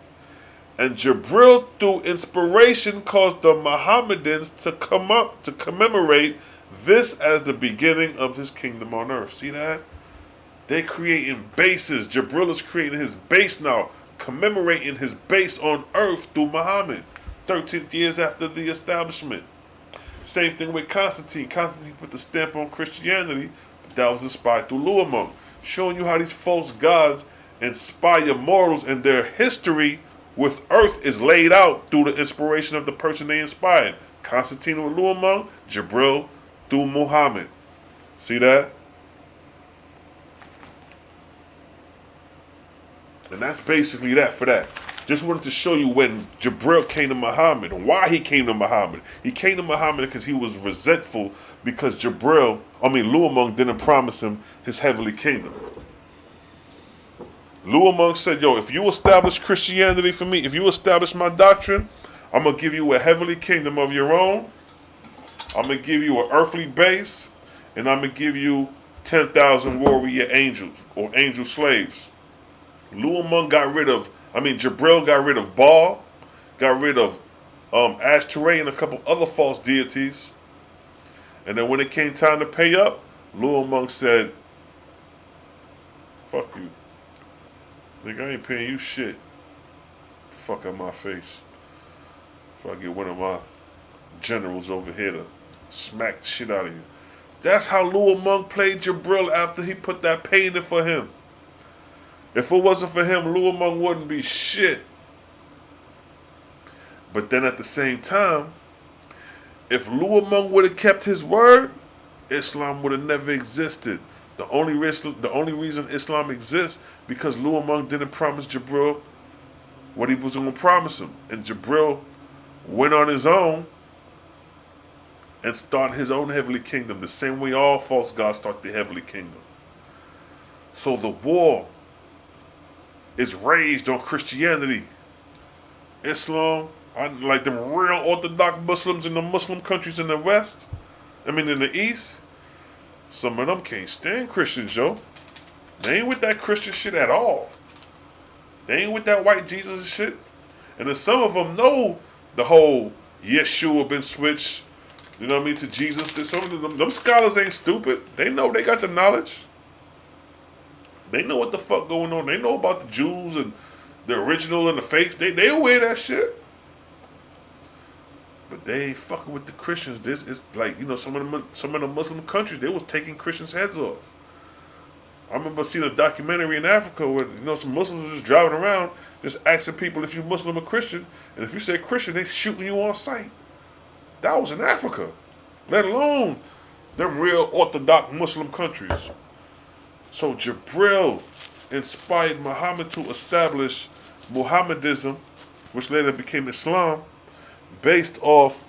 And Gabriel, through inspiration, caused the Mohammedans to come up to commemorate this as the beginning of his kingdom on earth. See that? They're creating bases. Gabriel is creating his base now, commemorating his base on earth through Muhammad, 13th years after the establishment. Same thing with Constantine. Constantine put the stamp on Christianity, but that was inspired through Luamung, showing you how these false gods inspire mortals, and their history with earth is laid out through the inspiration of the person they inspired. Constantine with Luamung, Gabriel through Muhammad. See that? And that's basically that for that. Just wanted to show you when Gabriel came to Muhammad and why he came to Muhammad. He came to Muhammad because he was resentful because Luamung didn't promise him his heavenly kingdom. Luamung said, yo, if you establish Christianity for me, if you establish my doctrine, I'm going to give you a heavenly kingdom of your own. I'm going to give you an earthly base, and I'm going to give you 10,000 warrior angels or angel slaves. Gabriel got rid of Baal, got rid of Ashtoreth and a couple other false deities. And then when it came time to pay up, Luamung said, fuck you. Nigga, I ain't paying you shit. Fuck out my face. Before I get one of my generals over here to smack the shit out of you. That's how Luamung played Gabriel after he put that pain in for him. If it wasn't for him, Luamung wouldn't be shit. But then at the same time, if Luamung would have kept his word, Islam would have never existed. The only reason Islam exists because Luamung didn't promise Gabriel what he was going to promise him. And Gabriel went on his own and started his own heavenly kingdom, the same way all false gods start their heavenly kingdom. So the war is raged on Christianity. Islam, like them real Orthodox Muslims in the Muslim countries in the West, in the East, some of them can't stand Christians, yo. They ain't with that Christian shit at all. They ain't with that white Jesus shit. And then some of them know the whole Yeshua been switched, you know what I mean, to Jesus. Some of them scholars ain't stupid. They know, they got the knowledge. They know what the fuck going on. They know about the Jews and the original and the fakes. They aware of that shit. But they ain't fucking with the Christians. This is like, some of the Muslim countries, they was taking Christians' heads off. I remember seeing a documentary in Africa where, some Muslims were just driving around, just asking people if you Muslim or Christian, and if you said Christian, they shooting you on sight. That was in Africa, let alone them real Orthodox Muslim countries. So Gabriel inspired Muhammad to establish Mohammedanism, which later became Islam, based off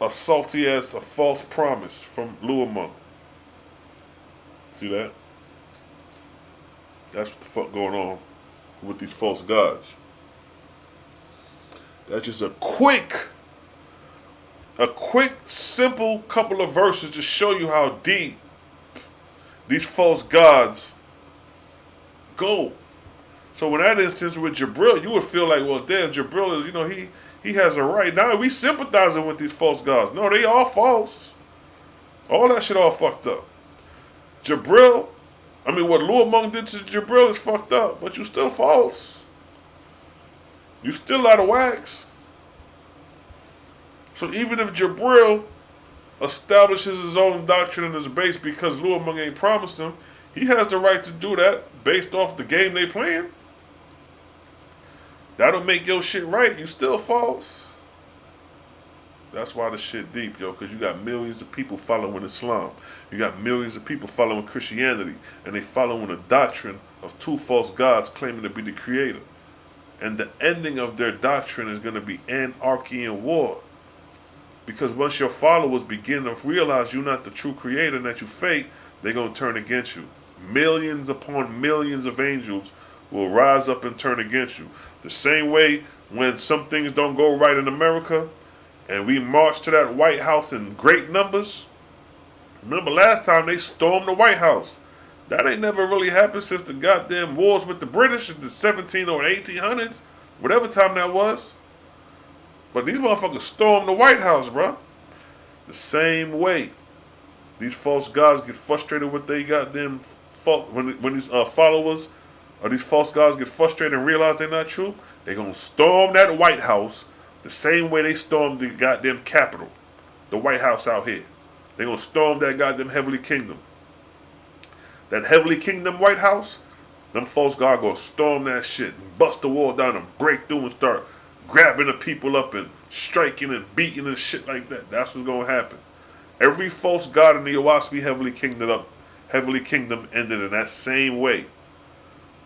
a salty as a false promise from Luamung. See that? That's what the fuck going on with these false gods. That's just a quick, simple couple of verses to show you how deep these false gods go. So in that instance with Gabriel, you would feel like, well, damn, Gabriel is, he has a right. Now we sympathizing with these false gods. No, they all false. All that shit all fucked up. Gabriel, what Luamung did to Gabriel is fucked up, but you still false. You still out of wax. So even if Gabriel establishes his own doctrine in his base because Luamung ain't promised him, he has the right to do that based off the game they playing. That'll make your shit right. You still false. That's why the shit deep, yo, because you got millions of people following Islam. You got millions of people following Christianity, and they following a doctrine of two false gods claiming to be the creator. And the ending of their doctrine is going to be anarchy and war. Because once your followers begin to realize you're not the true creator and that you fake, they're going to turn against you. Millions upon millions of angels will rise up and turn against you. The same way when some things don't go right in America, and we march to that White House in great numbers. Remember last time they stormed the White House. That ain't never really happened since the goddamn wars with the British in the 17 or 1800s. Whatever time that was. But these motherfuckers stormed the White House, bro. The same way. These false gods get frustrated with they goddamn when these followers or these false gods get frustrated and realize they're not true, they're going to storm that White House the same way they stormed the goddamn Capitol, the White House out here. They're going to storm that goddamn Heavenly Kingdom. That Heavenly Kingdom White House, them false gods going to storm that shit and bust the wall down and break through and start grabbing the people up and striking and beating and shit like that. That's what's going to happen. Every false god in the Owaspi Heavenly Kingdom ended in that same way.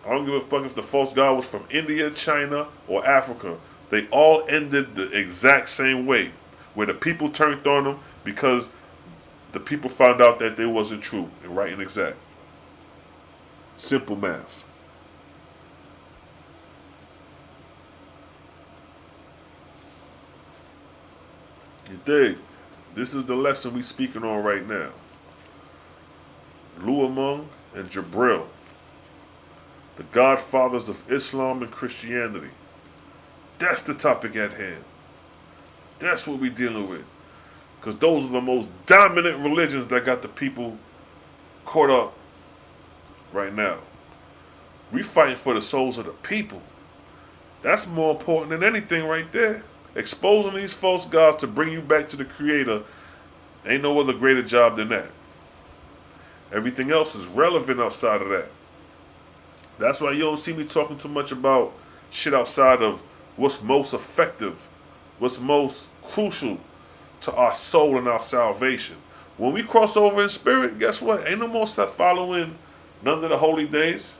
I don't give a fuck if the false god was from India, China, or Africa. They all ended the exact same way, where the people turned on them because the people found out that they wasn't true and right and exact. Simple math. You dig? This is the lesson we speaking on right now. Luamung and Gabriel, the Godfathers of Islam and Christianity. That's the topic at hand. That's what we're dealing with. Because those are the most dominant religions that got the people caught up right now. We fighting for the souls of the people. That's more important than anything right there. Exposing these false gods to bring you back to the Creator, ain't no other greater job than that. Everything else is relevant outside of that. That's why you don't see me talking too much about shit outside of what's most effective, what's most crucial to our soul and our salvation. When we cross over in spirit, guess what? Ain't no more following none of the holy days.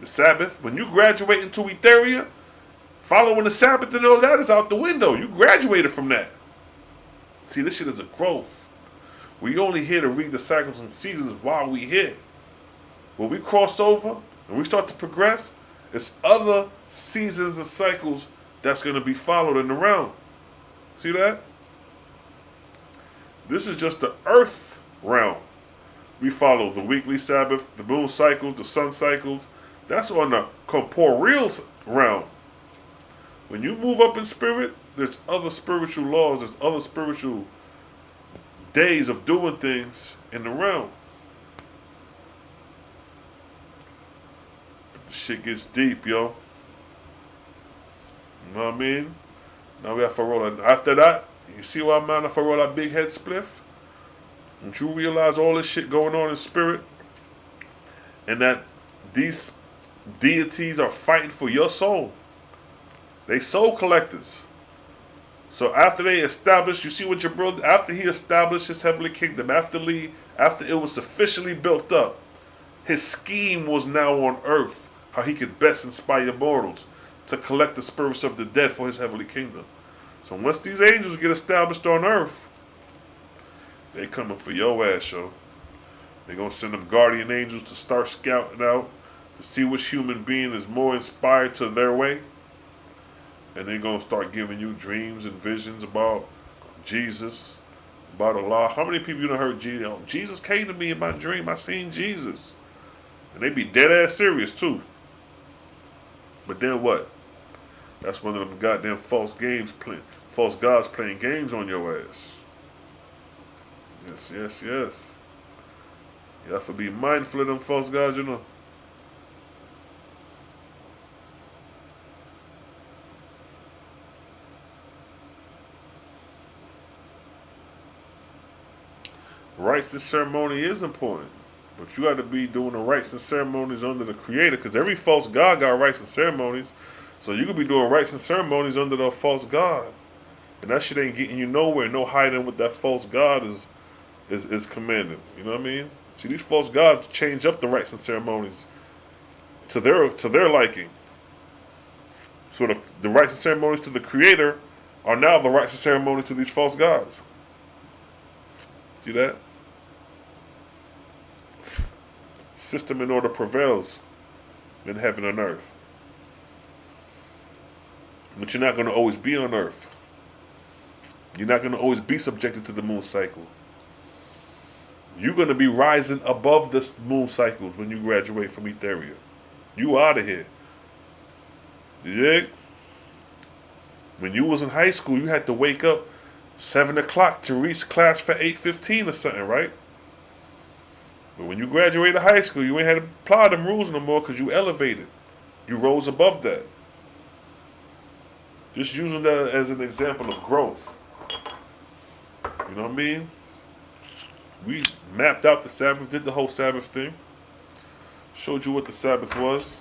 The Sabbath. When you graduate into etheria, following the Sabbath and all that is out the window. You graduated from that. See, this shit is a growth. We only here to read the Cycles and Seasons while we here. When we cross over and we start to progress, It's other seasons and cycles that's going to be followed in the realm. See that? This is just the earth realm. We follow the weekly Sabbath, the moon cycles, the sun cycles. That's on the corporeal realm. When you move up in spirit, there's other spiritual laws, there's other spiritual days of doing things in the realm. But the shit gets deep, yo. You know what I mean? Now we have to roll it. After that, you see what I mean? If I roll that big head spliff, don't you realize all this shit going on in spirit, and that these deities are fighting for your soul. They soul collectors. So after they established, you see what your brother, after he established his heavenly kingdom, after it was sufficiently built up, his scheme was now on earth, how he could best inspire mortals to collect the spirits of the dead for his heavenly kingdom. So once these angels get established on earth, they coming for your ass, yo. They gonna send them guardian angels to start scouting out to see which human being is more inspired to their way. And they're gonna start giving you dreams and visions about Jesus, about Allah. How many people you done heard Jesus? Oh, Jesus came to me in my dream. I seen Jesus. And they be dead ass serious too. But then what? That's one of them goddamn false gods playing games on your ass. Yes, yes, yes. You have to be mindful of them false gods, you know. Rites and ceremony is important, but you got to be doing the rites and ceremonies under the Creator, because every false god got rites and ceremonies. So you could be doing rites and ceremonies under the false god, and that shit ain't getting you nowhere. No hiding what that false god is commanding. You know what I mean? See, these false gods change up the rites and ceremonies to their liking. So the rites and ceremonies to the Creator are now the rites and ceremonies to these false gods. See that? System in order prevails in heaven and earth. But you're not going to always be on earth. You're not going to always be subjected to the moon cycle. You're going to be rising above the moon cycles when you graduate from etheria. You out of here. You dig? When you was in high school, you had to wake up 7 o'clock to reach class for 8:15 or something, right? But when you graduated high school, you ain't had to apply them rules no more because you elevated. You rose above that. Just using that as an example of growth. You know what I mean? We mapped out the Sabbath, did the whole Sabbath thing. Showed you what the Sabbath was.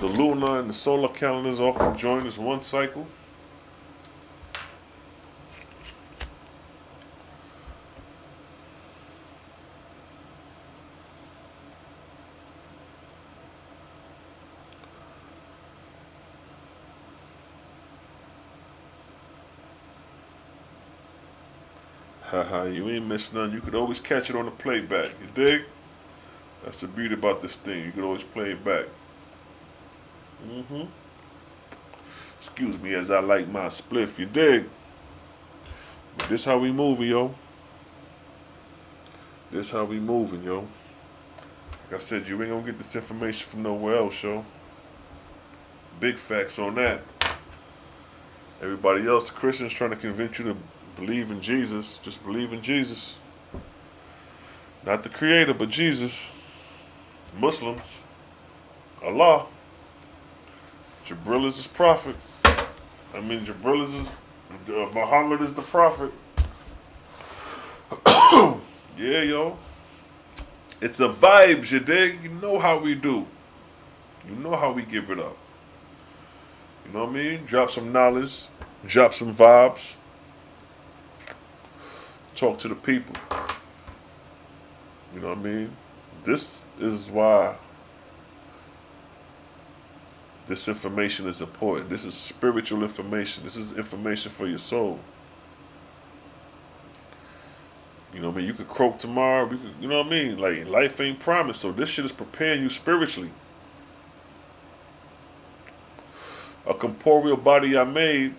The lunar and the solar calendars all conjoined as one cycle. Haha, you ain't missed none. You could always catch it on the playback. You dig? That's the beauty about this thing. You could always play it back. Excuse me as I like my spliff. You dig? But this how we moving, yo. This how we moving, yo. Like I said, you ain't gonna get this information from nowhere else, yo. Big facts on that. Everybody else, the Christians trying to convince you to believe in Jesus. Just believe in Jesus. Not the Creator, but Jesus. Muslims. Allah. Gabriel is his prophet. Gabriel is Muhammad is the prophet. Yeah, yo. It's a vibes, you dig? You know how we do. You know how we give it up. You know what I mean? Drop some knowledge. Drop some vibes. Talk to the people. You know what I mean? This is why this information is important. This is spiritual information. This is information for your soul. You know what I mean? You could croak tomorrow. You know what I mean? Like, life ain't promised. So this shit is preparing you spiritually. A corporeal body I made,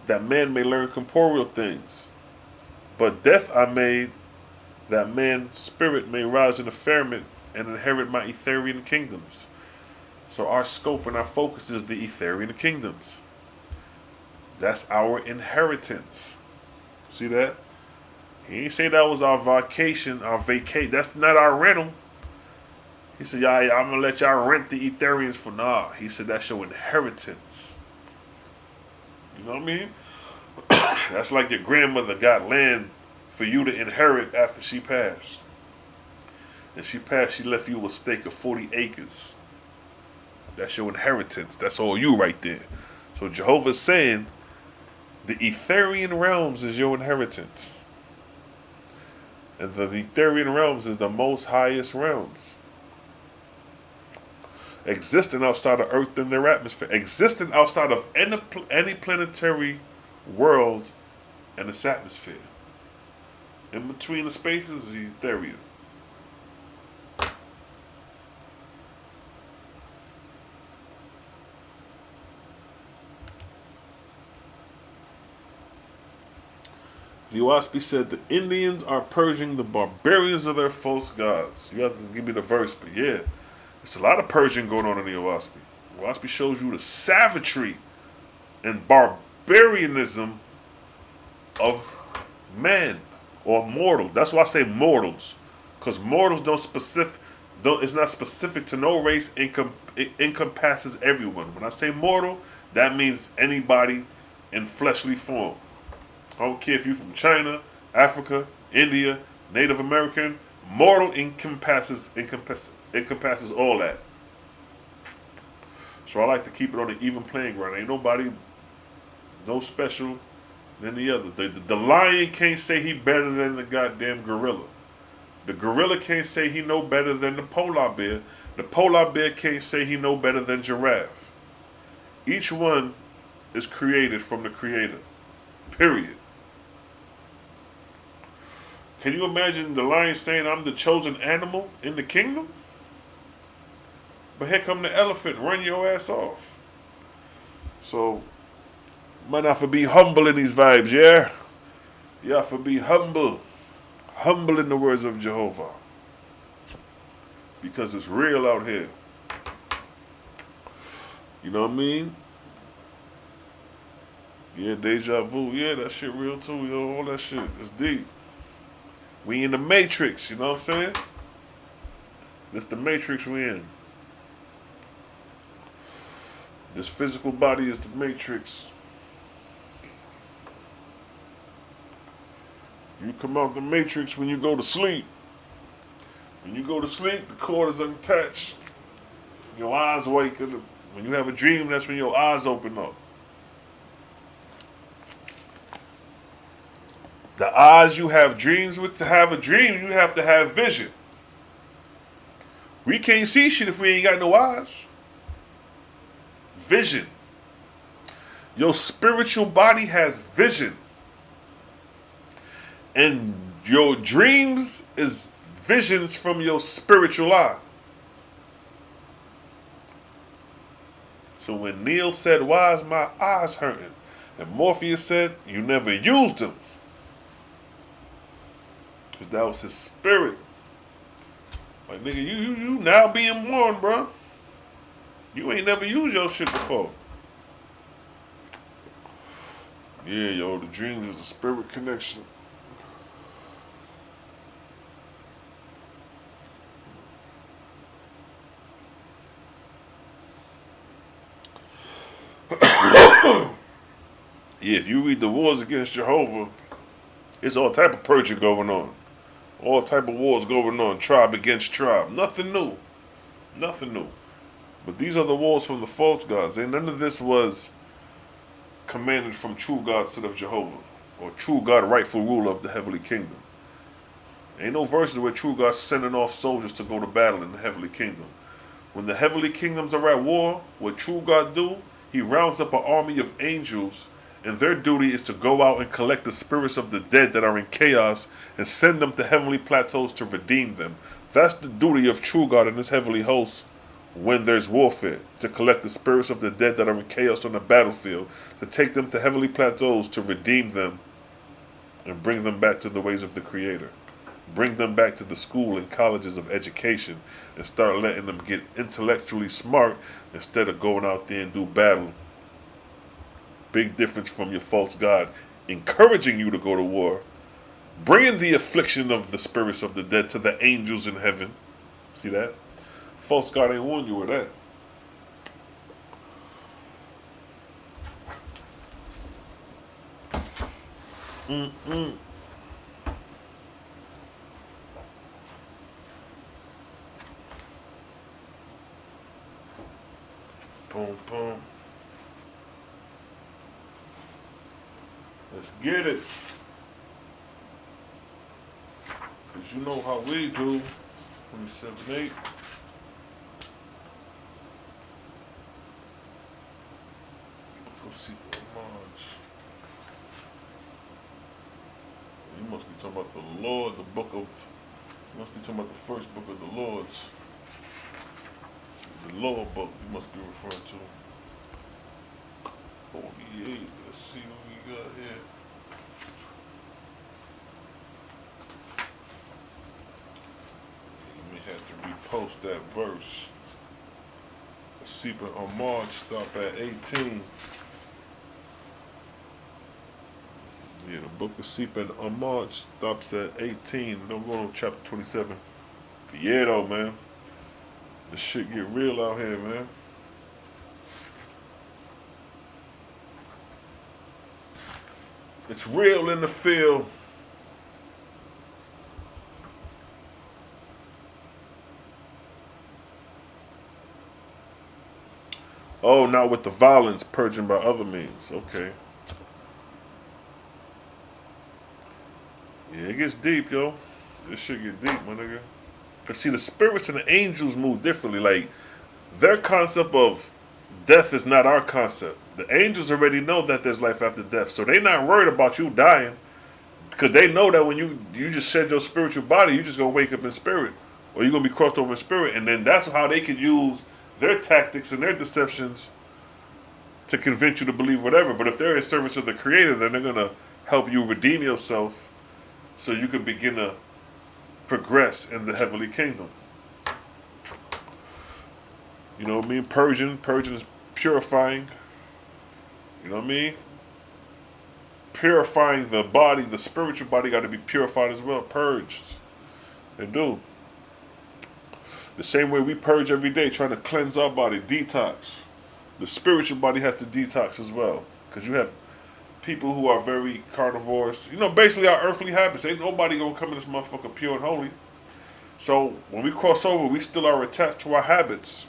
that man may learn corporeal things. But death I made, that man's spirit may rise in the firmament and inherit my etherian kingdoms. So our scope and our focus is the etherian kingdoms. That's our inheritance. See that? He ain't say that was our vacation, our vacate. That's not our rental. He said, yeah, I'm going to let y'all rent the etherians for nah. He said, that's your inheritance. You know what I mean? That's like your grandmother got land for you to inherit after she passed. And she passed, she left you a stake of 40 acres. That's your inheritance. That's all you right there. So Jehovah's saying the etherian realms is your inheritance. And the etherian realms is the most highest realms. Existing outside of Earth and their atmosphere. Existing outside of any planetary world and its atmosphere. In between the spaces is etheria. The Owaspi said the Indians are purging the barbarians of their false gods. You have to give me the verse, but yeah, there's a lot of purging going on in the Owaspi. Owaspi shows you the savagery and barbarianism of man or mortal. That's why I say mortals, because mortals it's not specific to no race. It encompasses everyone. When I say mortal, that means anybody in fleshly form. I don't care if you're from China, Africa, India, Native American. Mortal encompasses all that. So I like to keep it on an even playing ground. Ain't nobody no special than the other. The lion can't say he better than the goddamn gorilla. The gorilla can't say he no better than the polar bear. The polar bear can't say he no better than giraffe. Each one is created from the creator. Period. Can you imagine the lion saying, I'm the chosen animal in the kingdom? But here come the elephant, run your ass off. So, might have to be humble in these vibes, yeah? You have to be humble. Humble in the words of Jehovah. Because it's real out here. You know what I mean? Yeah, deja vu. Yeah, that shit real too. You know, all that shit. It's deep. We in the matrix, you know what I'm saying? This the matrix we in. This physical body is the matrix. You come out the matrix when you go to sleep. When you go to sleep, the cord is unattached. Your eyes wake up. When you have a dream, that's when your eyes open up. The eyes you have dreams with, to have a dream, you have to have vision. We can't see shit if we ain't got no eyes. Vision. Your spiritual body has vision. And your dreams is visions from your spiritual eye. So when Neil said, why is my eyes hurting? And Morpheus said, you never used them. Because that was his spirit. Like, nigga, you now being warned, bro. You ain't never used your shit before. Yeah, yo, the dreams is a spirit connection. Yeah, if you read the wars against Jehovah, it's all type of purging going on. All type of wars going on, tribe against tribe. Nothing new. Nothing new. But these are the wars from the false gods. And none of this was commanded from true God instead of Jehovah. Or true God, rightful ruler of the heavenly kingdom. Ain't no verses where true God's sending off soldiers to go to battle in the heavenly kingdom. When the heavenly kingdoms are at war, what true God do? He rounds up an army of angels, and their duty is to go out and collect the spirits of the dead that are in chaos and send them to heavenly plateaus to redeem them. That's the duty of true God and his heavenly host when there's warfare, to collect the spirits of the dead that are in chaos on the battlefield, to take them to heavenly plateaus, to redeem them, and bring them back to the ways of the Creator. Bring them back to the school and colleges of education, and start letting them get intellectually smart instead of going out there and do battle. Big difference from your false god encouraging you to go to war, bringing the affliction of the spirits of the dead to the angels in heaven. See that? False god ain't warned you with that. Boom, boom. Let's get it. Because you know how we do. 27.8. Go see March. You must be talking about the Lord, the book of. You must be talking about the first book of the Lords. The Lord book you must be referring to. 48. Let's see what we got here. You may have to repost that verse. The Seeping on March stop at 18. Yeah, the book of Seeping on March stops at 18. Don't go to chapter 27. But yeah, though, man. This shit get real out here, man. It's real in the field. Oh, now with the violence, purging by other means. Okay. Yeah, it gets deep, yo. This shit get deep, my nigga. But see, the spirits and the angels move differently. Like, their concept of death is not our concept. The angels already know that there's life after death, so they're not worried about you dying, because they know that when you just shed your spiritual body, you're just going to wake up in spirit, or you're going to be crossed over in spirit, and then that's how they can use their tactics and their deceptions to convince you to believe whatever. But if they're in service of the Creator, then they're going to help you redeem yourself so you can begin to progress in the heavenly kingdom. You know what I mean? Purging is purifying. You know what I mean? Purifying the body, the spiritual body got to be purified as well, purged. They do. The same way we purge every day, trying to cleanse our body, detox. The spiritual body has to detox as well. Because you have people who are very carnivores. You know, basically our earthly habits. Ain't nobody going to come in this motherfucker pure and holy. So when we cross over, we still are attached to our habits.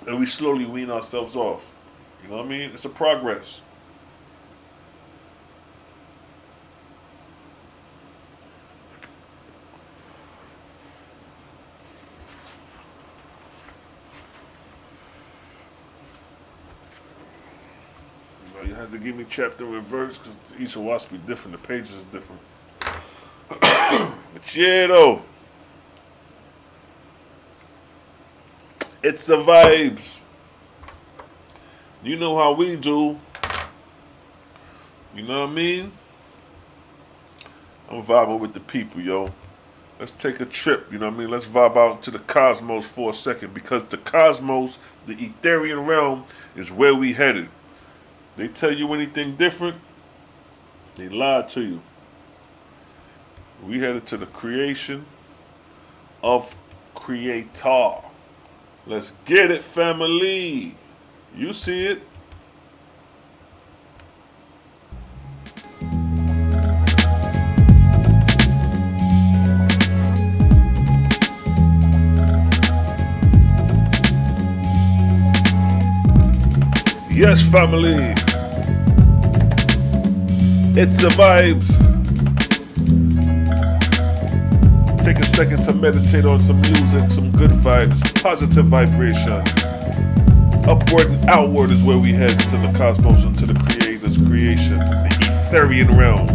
And we slowly wean ourselves off. You know what I mean? It's a progress. You have to give me chapter and verse because each Owaspi different. The pages is different. But yeah, though. It's the vibes. You know how we do. You know what I mean? I'm vibing with the people, yo. Let's take a trip, you know what I mean? Let's vibe out into the cosmos for a second, because the cosmos, the etherian realm, is where we headed. They tell you anything different, they lie to you. We headed to the creation of Creator. Let's get it, family. You see it. Yes, family. It's the vibes. Take a second to meditate on some music, some good vibes, positive vibration. Upward and outward is where we head to the cosmos and to the Creator's creation. The etherian realm.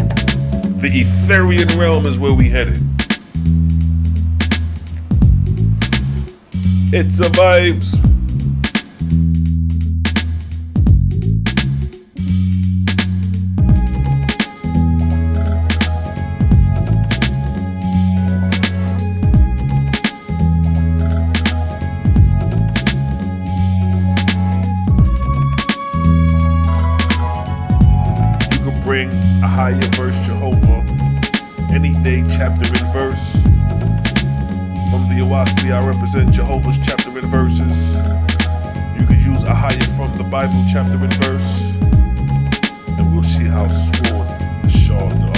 The etherian realm is where we headed. It's a vibes. Bring a higher verse, Jehovah, any day, chapter and verse. From the Owaspi, I represent Jehovah's chapter and verses. You could use a higher from the Bible, chapter and verse, and we'll see how smooth the shard